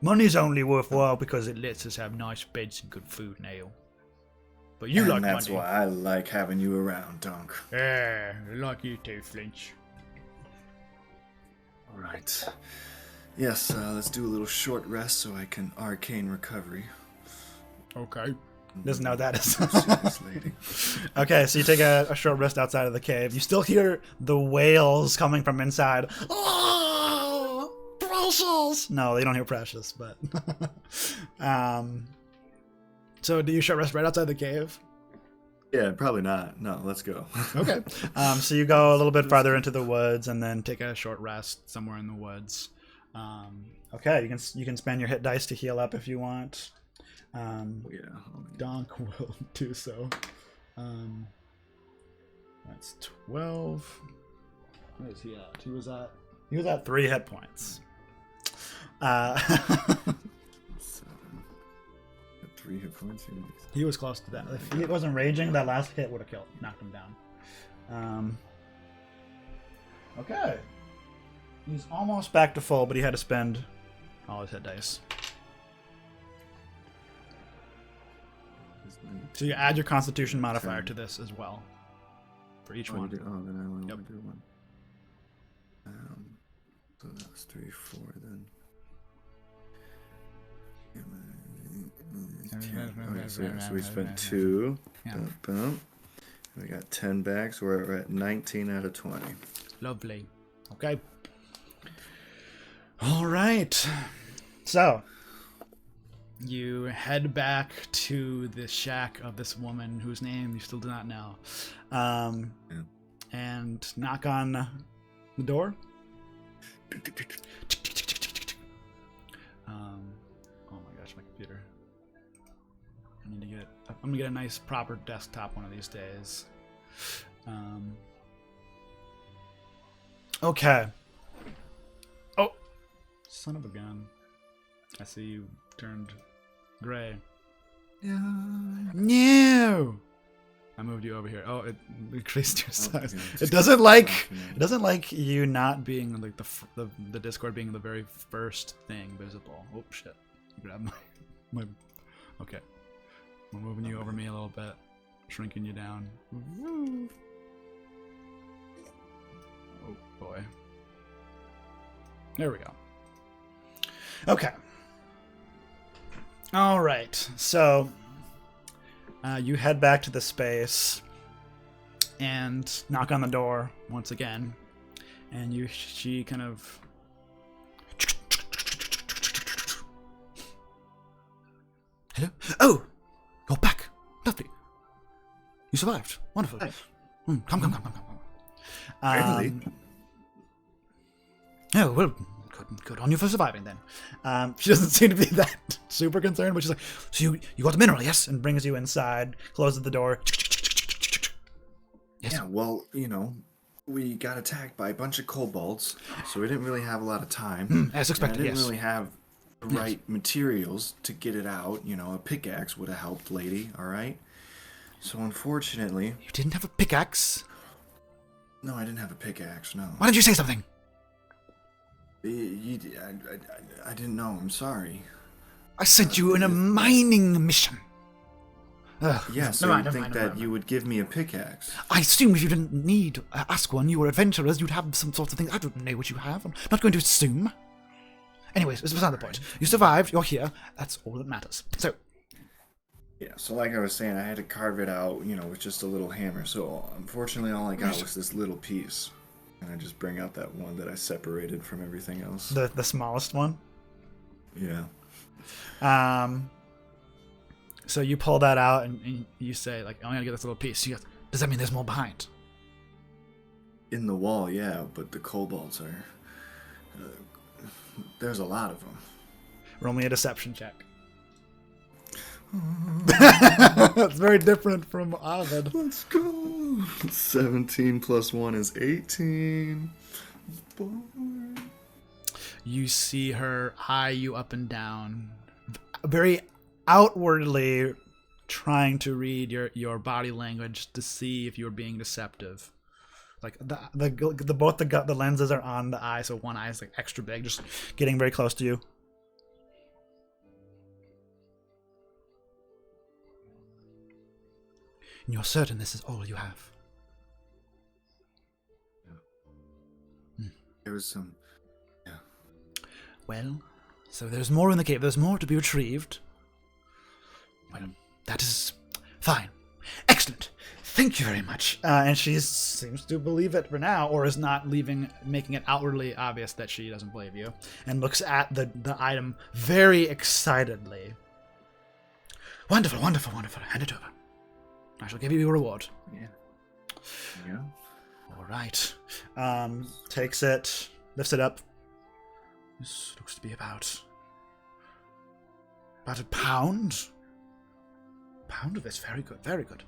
Money's only worthwhile because it lets us have nice beds and good food and ale. But you
and
like
that's
money.
why I like having you around, Donk.
Yeah, I like you too, Flinch.
All right. Yes, let's do a little short rest so I can arcane recovery.
Okay.
Doesn't know what that is.
See this lady.
Okay, so you take a short rest outside of the cave. You still hear the wails coming from inside. Oh, Precious! No, they don't hear Precious, but... So do you short rest right outside the cave?
Yeah, probably not. No, let's go.
Okay. So you go a little bit farther into the woods and then take a short rest somewhere in the woods. Okay, you can spend your hit dice to heal up if you want.
Yeah.
Donk will do so. That's 12. What is he at? He was at He was at 3 hit points.
7. At 3 hit points.
He was close to that. If he wasn't raging, that last hit would have knocked him down. Okay. He's almost back to full, but he had to spend all his hit dice. So you add your Constitution modifier to this as well. For each one.
Then I only
Yep.
want to do one. So that was 3, 4 then. Okay, so we spent 2.
Yeah.
Boom. We got 10 back, so we're at 19 out of 20.
Lovely. Okay. All right. So you head back to the shack of this woman whose name you still do not know, and knock on the door. Oh my gosh, my computer. I need to get. I'm gonna get a nice proper desktop one of these days. Okay. Oh, son of a gun! I see you turned gray.
Yeah.
No. I moved you over here. Oh, it increased your size.
yeah.
It doesn't like you not being like the Discord being the very first thing visible. Oh shit! Grab my. Okay, we're moving you over me a little bit, shrinking you down. Oh boy. There we go. Okay. All right. So you head back to the space and knock on the door once again, and she kind of. Hello? Oh! You're back! Lovely. You survived. Wonderful. Come.
Really?
Oh, well, good on you for surviving then. She doesn't seem to be that super concerned, but she's like, so you got the mineral, yes? And brings you inside, closes the door. Yes.
Yeah, well, we got attacked by a bunch of kobolds, so we didn't really have a lot of time.
As expected,
and I didn't
yes.
really have the right materials to get it out. A pickaxe would have helped, lady, all right? So unfortunately...
You didn't have a pickaxe?
No, I didn't have a pickaxe, no.
Why didn't you say something?
I didn't know, I'm sorry.
I sent you on a mining mission.
Yeah, so you'd think that you would give me a pickaxe.
I assume if you didn't need ask one, you were adventurers, you'd have some sorts of things. I don't know what you have. I'm not going to assume. Anyways, it's beside the point. You survived, you're here. That's all that matters. So.
Yeah, so like I was saying, I had to carve it out, with just a little hammer. So unfortunately, all I got was this little piece. And I just bring out that one that I separated from everything else.
The smallest one?
Yeah.
So you pull that out and you say, like, I'm going to get this little piece. She goes, does that mean there's more behind?
In the wall, yeah, but the kobolds are... there's a lot of them.
Roll me a deception check. That's very different from Ovid.
Let's go! 17 plus 1 is 18. Boy.
You see her eye you up and down, very outwardly trying to read your body language to see if you're being deceptive. Like the lenses are on the eye, so one eye is like extra big, just getting very close to you. And you're certain this is all you have?
There was some... Yeah.
Well, so there's more in the cave. There's more to be retrieved. Well, that is fine. Excellent. Thank you very much. And she seems to believe it for now, or is not making it outwardly obvious that she doesn't believe you, and looks at the item very excitedly. Wonderful, wonderful, wonderful. Hand it over. I shall give you your reward.
Yeah. Yeah.
All right. Takes it, lifts it up. This looks to be about a pound. Pound of this, very good, very good.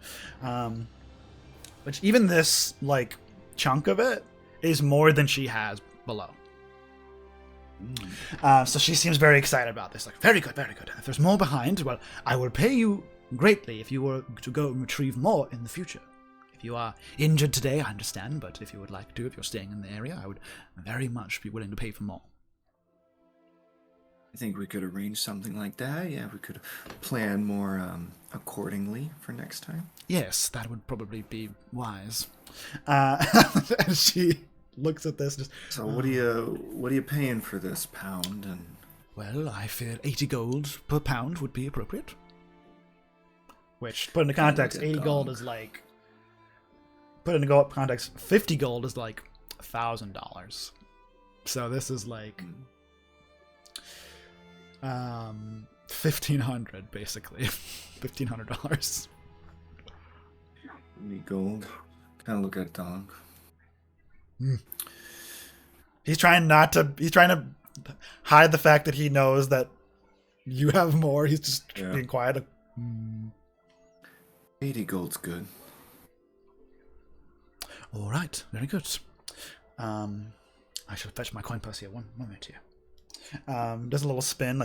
Which even this chunk of it is more than she has below. So she seems very excited about this. Like, very good, very good. If there's more behind, well, I will pay you greatly if you were to go and retrieve more in the future. If you are injured today, I understand, but if you would like to, if you're staying in the area, I would very much be willing to pay for more.
I think we could arrange something like that. Yeah, we could plan more accordingly for next time.
Yes, that would probably be wise. And she looks at this. Just,
So what are you paying for this pound? And
well, I fear 80 gold per pound would be appropriate. Which, put into context, 80 gold is like... Put into context, 50 gold is like $1,000. So this is like... 1,500 basically. $1,500.
need gold. Kind of look at Donk.
He's trying to hide the fact that he knows that you have more. He's just being quiet.
80 gold's good.
All right, very good. I shall fetch my coin purse here. One moment here. Does a little spin,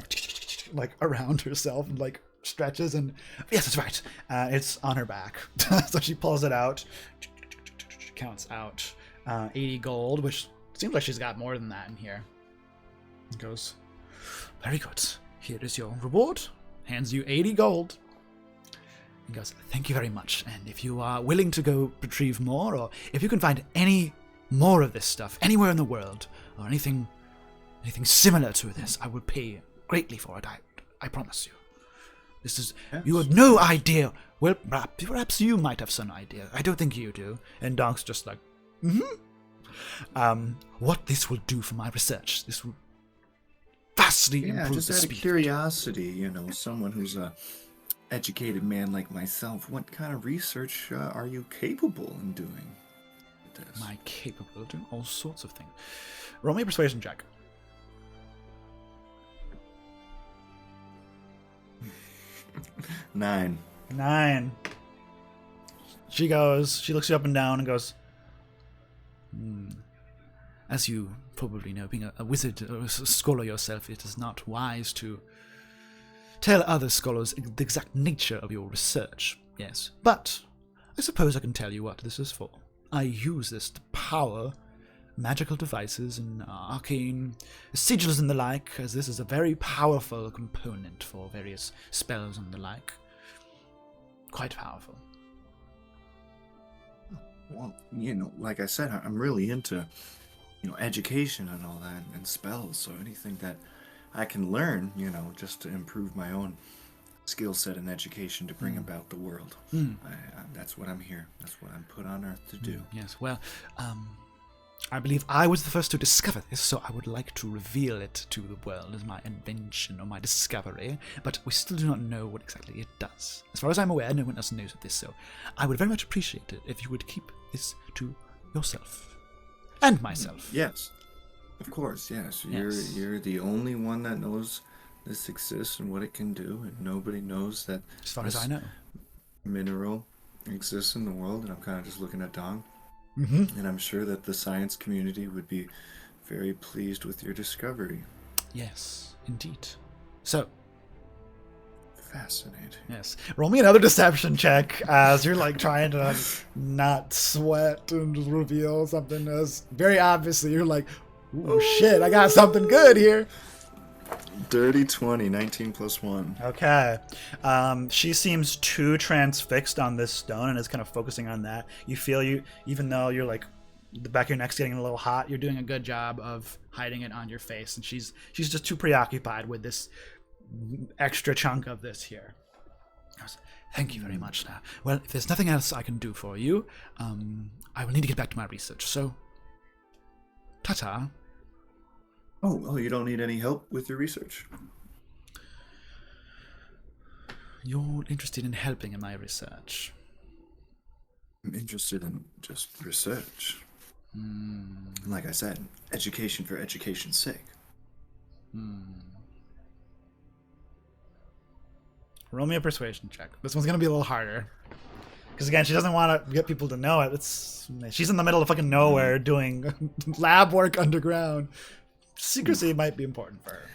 like around herself, and like stretches, and yes, that's right. It's on her back, so she pulls it out, counts out 80 gold, which seems like she's got more than that in here. And goes, very good. Here is your reward. Hands you 80 gold. And goes, thank you very much. And if you are willing to go retrieve more, or if you can find any more of this stuff anywhere in the world, or anything similar to this, I will pay greatly for it. I promise you. This is... Yes. You have no idea. Well, perhaps you might have some idea. I don't think you do. And Donk's just like, what this will do for my research. This will vastly improve
just
the
out
speed.
of curiosity, someone who's a educated man like myself, what kind of research are you capable in doing with this?
Am I capable of doing all sorts of things? Roll me a persuasion check.
9.
9. She looks you up and down and goes, as you probably know, being a wizard or a scholar yourself, it is not wise to tell other scholars the exact nature of your research. Yes, but I suppose I can tell you what this is for. I use this to power magical devices and arcane sigils and the like, as this is a very powerful component for various spells and the like. Quite powerful.
Well, like I said, I'm really into, education and all that, and spells, so anything that I can learn, just to improve my own skill set and education to bring about the world. That's what I'm here. That's what I'm put on earth to do.
Yes, well, I believe I was the first to discover this, so I would like to reveal it to the world as my invention or my discovery, but we still do not know what exactly it does. As far as I'm aware, no one else knows of this, so I would very much appreciate it if you would keep this to yourself. And myself.
Yes. Of course, yes. You're the only one that knows this exists and what it can do, and nobody knows that
as far as I know,
mineral exists in the world, and I'm kind of just looking at Donk. And I'm sure that the science community would be very pleased with your discovery.
Yes, indeed. So,
fascinating.
Yes. Roll me another deception check as you're like trying to not sweat and just reveal something as very obviously you're like, oh shit, I got something good here.
Dirty 20, 19 plus 1.
Okay. She seems too transfixed on this stone and is kind of focusing on that. You feel even though you're like, the back of your neck's getting a little hot, you're doing a good job of hiding it on your face. And she's just too preoccupied with this extra chunk of this here. Thank you very much. Now, well, if there's nothing else I can do for you, I will need to get back to my research. So, ta-ta.
Oh, you don't need any help with your research?
You're interested in helping in my research?
I'm interested in just research. Like I said, education for education's sake.
Roll me a persuasion check. This one's going to be a little harder. Because again, she doesn't want to get people to know it. She's in the middle of fucking nowhere doing lab work underground. secrecy might be important for her.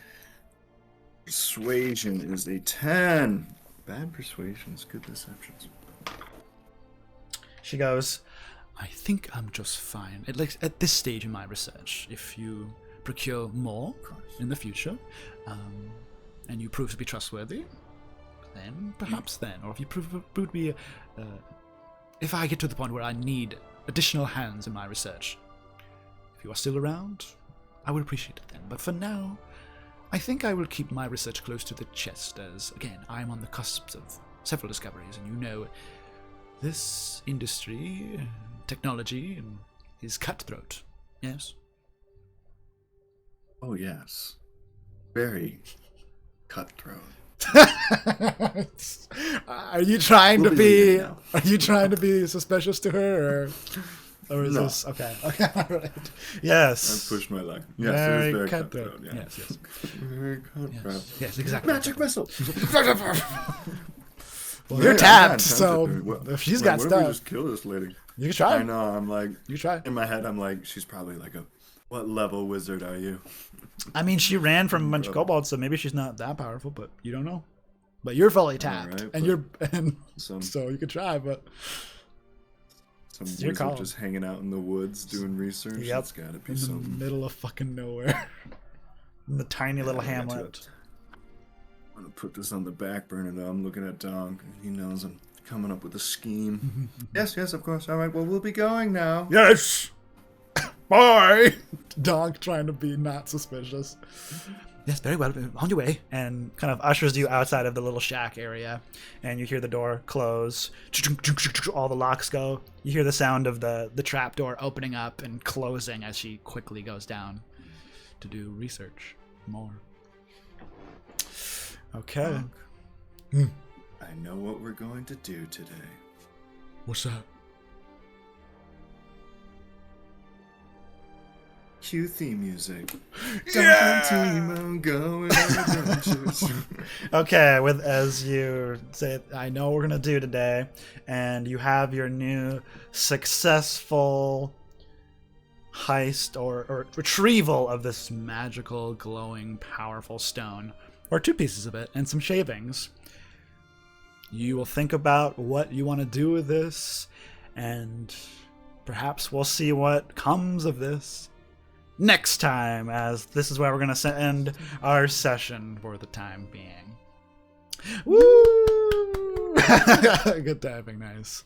Persuasion is a 10. Bad persuasions, good deceptions.
She goes, I think I'm just fine. At this stage in my research, if you procure more in the future, and you prove to be trustworthy, then perhaps then. Or if you prove to be... if I get to the point where I need additional hands in my research, if you are still around, I would appreciate it then. But for now, I think I will keep my research close to the chest, as, again, I am on the cusp of several discoveries, and you know, this industry, technology, is cutthroat. Yes?
Oh, yes. Very cutthroat.
Are you trying
We'll
to
be
be?
leaving now.
Are you trying to be suspicious to her, or is
No.
this okay? Okay, all right. Yes.
I pushed my luck. Yes, it
Very
is very
cutthroat.
cutthroat. Yeah.
Yes.
Very cutthroat.
Yes, exactly.
Magic missile.
Well, you're
Yeah,
tapped,
I'm
so
tempted. What-
if she's
like,
got
what if we
stuff,
just kill this lady?
you can try.
I know. I'm like,
You try.
in my head, I'm like, she's probably like a, what level wizard are you?
I mean, she ran from a bunch of kobolds, so maybe she's not that powerful, but you don't know. But you're fully tapped,
right,
and
Some
so you could try, but your
wizard
call.
just hanging out in the woods doing research.
Yep.
It's gotta be
in the
something.
middle of fucking nowhere, in the tiny little
Yeah, I got to
hamlet.
it. I'm gonna put this on the back burner though. I'm looking at Donk, and he knows I'm coming up with a scheme. Yes, of course. All right, well, we'll be going now.
Yes. Bye. Donk trying to be not suspicious.
Yes, very well. On your way.
And kind of ushers you outside of the little shack area, and you hear the door close. All the locks go. You hear the sound of the trap door opening up and closing as she quickly goes down to do research more. Okay.
Donk, I know what we're going to do today.
What's that?
Cue theme music. Yeah! Timon going on adventures.
Okay, with as you say, I know what we're gonna do today, and you have your new successful heist or retrieval of this magical, glowing, powerful stone, or two pieces of it, and some shavings. You will think about what you want to do with this, and perhaps we'll see what comes of this next time, as this is where we're going to end our session for the time being. Woo! Good typing, nice.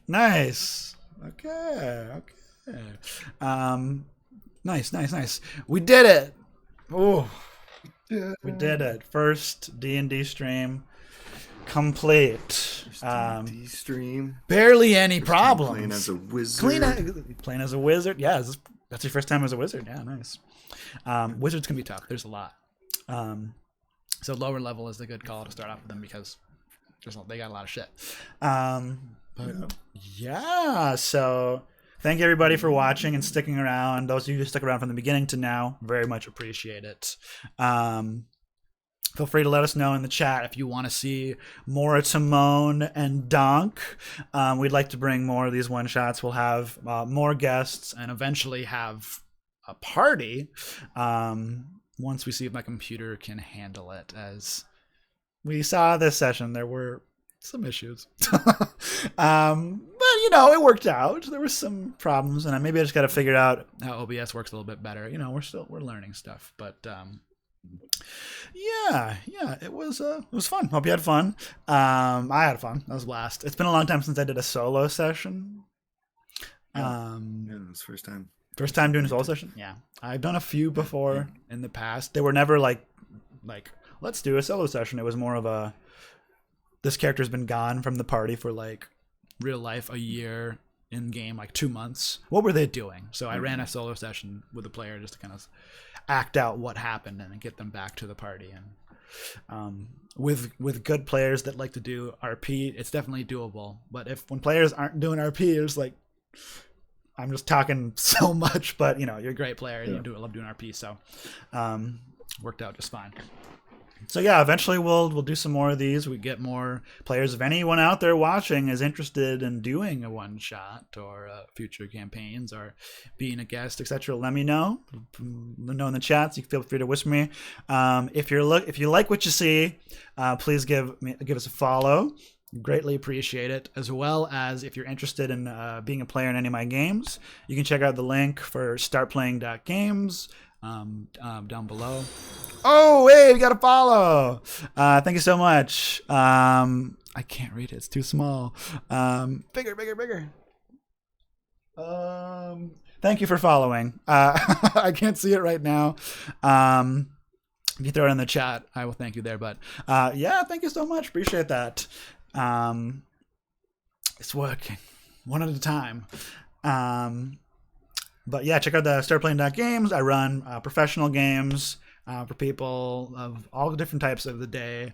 Nice. Okay. Nice. We did it. Oh, we did it. First D&D stream complete.
D stream.
Barely any problems.
Playing as a wizard.
Playing as a wizard. Yeah, that's your first time as a wizard. Yeah, nice. Wizards can be tough. There's a lot. So lower level is the good call to start off with them, because they got a lot of shit. But yeah, so thank you everybody for watching and sticking around. Those of you who stuck around from the beginning to now, very much appreciate it. Feel free to let us know in the chat if you want to see more of Timon and Donk. We'd like to bring more of these one-shots. We'll have more guests and eventually have a party once we see if my computer can handle it. As we saw this session, there were some issues. But, it worked out. There were some problems, and maybe I just got to figure out how OBS works a little bit better. We're learning stuff, but... Yeah, it was fun. Hope you had fun. I had fun. That was a blast. It's been a long time since I did a solo session.
Yeah, it was first time.
First time doing a solo session? Yeah. I've done a few before in the past. They were never like let's do a solo session. It was more of this character's been gone from the party for real life a year, in game 2 months. What were they doing? So I ran a solo session with a player just to kind of act out what happened and then get them back to the party. And with good players that like to do RP, it's definitely doable. But when players aren't doing RP, it's I'm just talking so much. But you're a great player and you love doing RP, so worked out just fine. So yeah, eventually we'll do some more of these. We get more players. If anyone out there watching is interested in doing a one shot or future campaigns or being a guest, etc., let me know. Let me know in the chats. You can feel free to whisper me. If you like what you see, please give us a follow. Greatly appreciate it. As well as if you're interested in being a player in any of my games, you can check out the link for startplaying.games down below. Oh, hey, we got a follow. Thank you so much. I can't read it. It's too small. Bigger. Thank you for following. I can't see it right now. If you throw it in the chat, I will thank you there. But yeah, thank you so much. Appreciate that. It's working one at a time. But yeah, check out the startplaying.games. I run professional games for people of all different types of the day.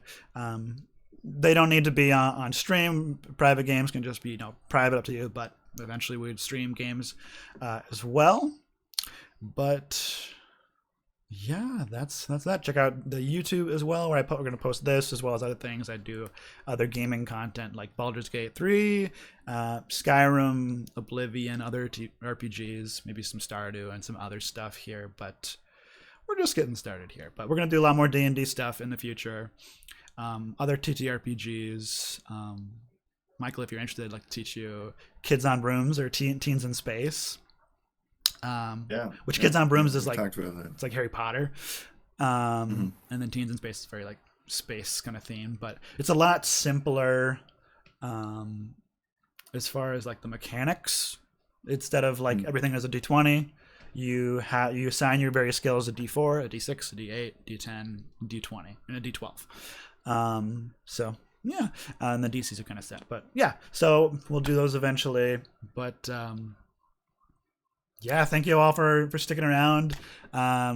They don't need to be on stream. Private games can just be private, up to you. But eventually we'd stream games as well. But yeah, that's that. Check out the YouTube as well, where we're going to post this as well as other things. I do other gaming content like Baldur's Gate 3, Skyrim, Oblivion, other RPGs, maybe some Stardew and some other stuff here. But we're just getting started here. But we're going to do a lot more D&D stuff in the future. Other TTRPGs. Michael, if you're interested, I'd like to teach you Kids on Brooms or Teens in Space. Which Kids on Brooms is like, it's like Harry Potter. And then Teens in Space is very like space kind of theme, but it's a lot simpler as far as like the mechanics. Instead of like everything as a D20, you assign your various skills a D4, a D6, a D8, D10, D20, and a D12. So yeah, and the DCs are kind of set, but yeah, so we'll do those eventually. But yeah, thank you all for sticking around,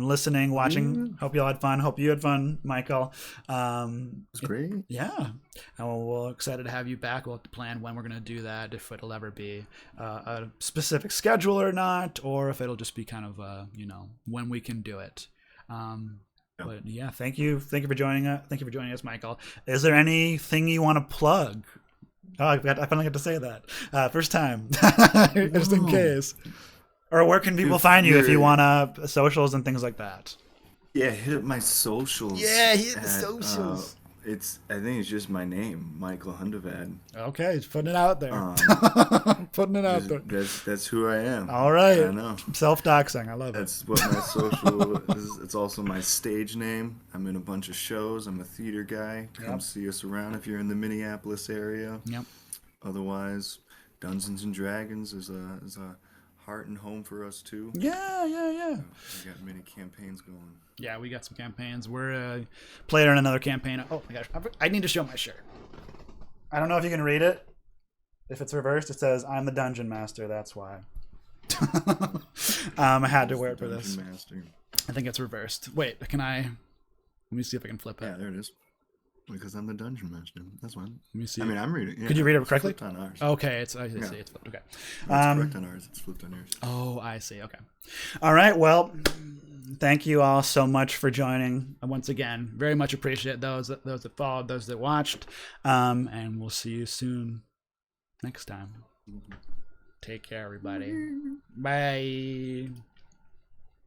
listening, watching. Hope you all had fun. Hope you had fun, Michael.
It's great.
Yeah. And we're excited to have you back. We'll have to plan when we're going to do that, if it'll ever be a specific schedule or not, or if it'll just be kind of, when we can do it. But yeah, thank you for joining us. Thank you for joining us, Michael. Is there anything you want to plug? Oh, I finally got to say that. First time, just in case. Or where can people find you if you want socials and things like that?
Yeah, hit up my socials.
Yeah, hit the socials.
I think it's just my name, Michael Hundevad.
Okay, he's putting it out there. Putting it out there.
That's who I am.
All right.
I know.
Self-doxing. I love
That's what my social is. It's also my stage name. I'm in a bunch of shows. I'm a theater guy. Come see us around if you're in the Minneapolis area.
Yep.
Otherwise, Dungeons and Dragons is a heart and home for us too.
Yeah.
We got many campaigns going.
Yeah, we got some campaigns. We're player in another campaign. Oh my gosh, I need to show my shirt. I don't know if you can read it. If it's reversed, it says "I'm the Dungeon Master." That's why. I had to wear it for this.
Master.
I think it's reversed. Wait, can I? Let me see if I can flip it.
Yeah, there it is. Because I'm the Dungeon Master. That's fine.
Let me see.
I mean, I'm reading. Yeah,
could you read it correctly?
It's flipped on ours.
Okay, I see. It's flipped. Okay.
It's correct on ours. It's flipped on yours.
Oh, I see. Okay. All right. Well, thank you all so much for joining. Once again, very much appreciate those that followed, those that watched, and we'll see you soon next time. Take care, everybody. Bye.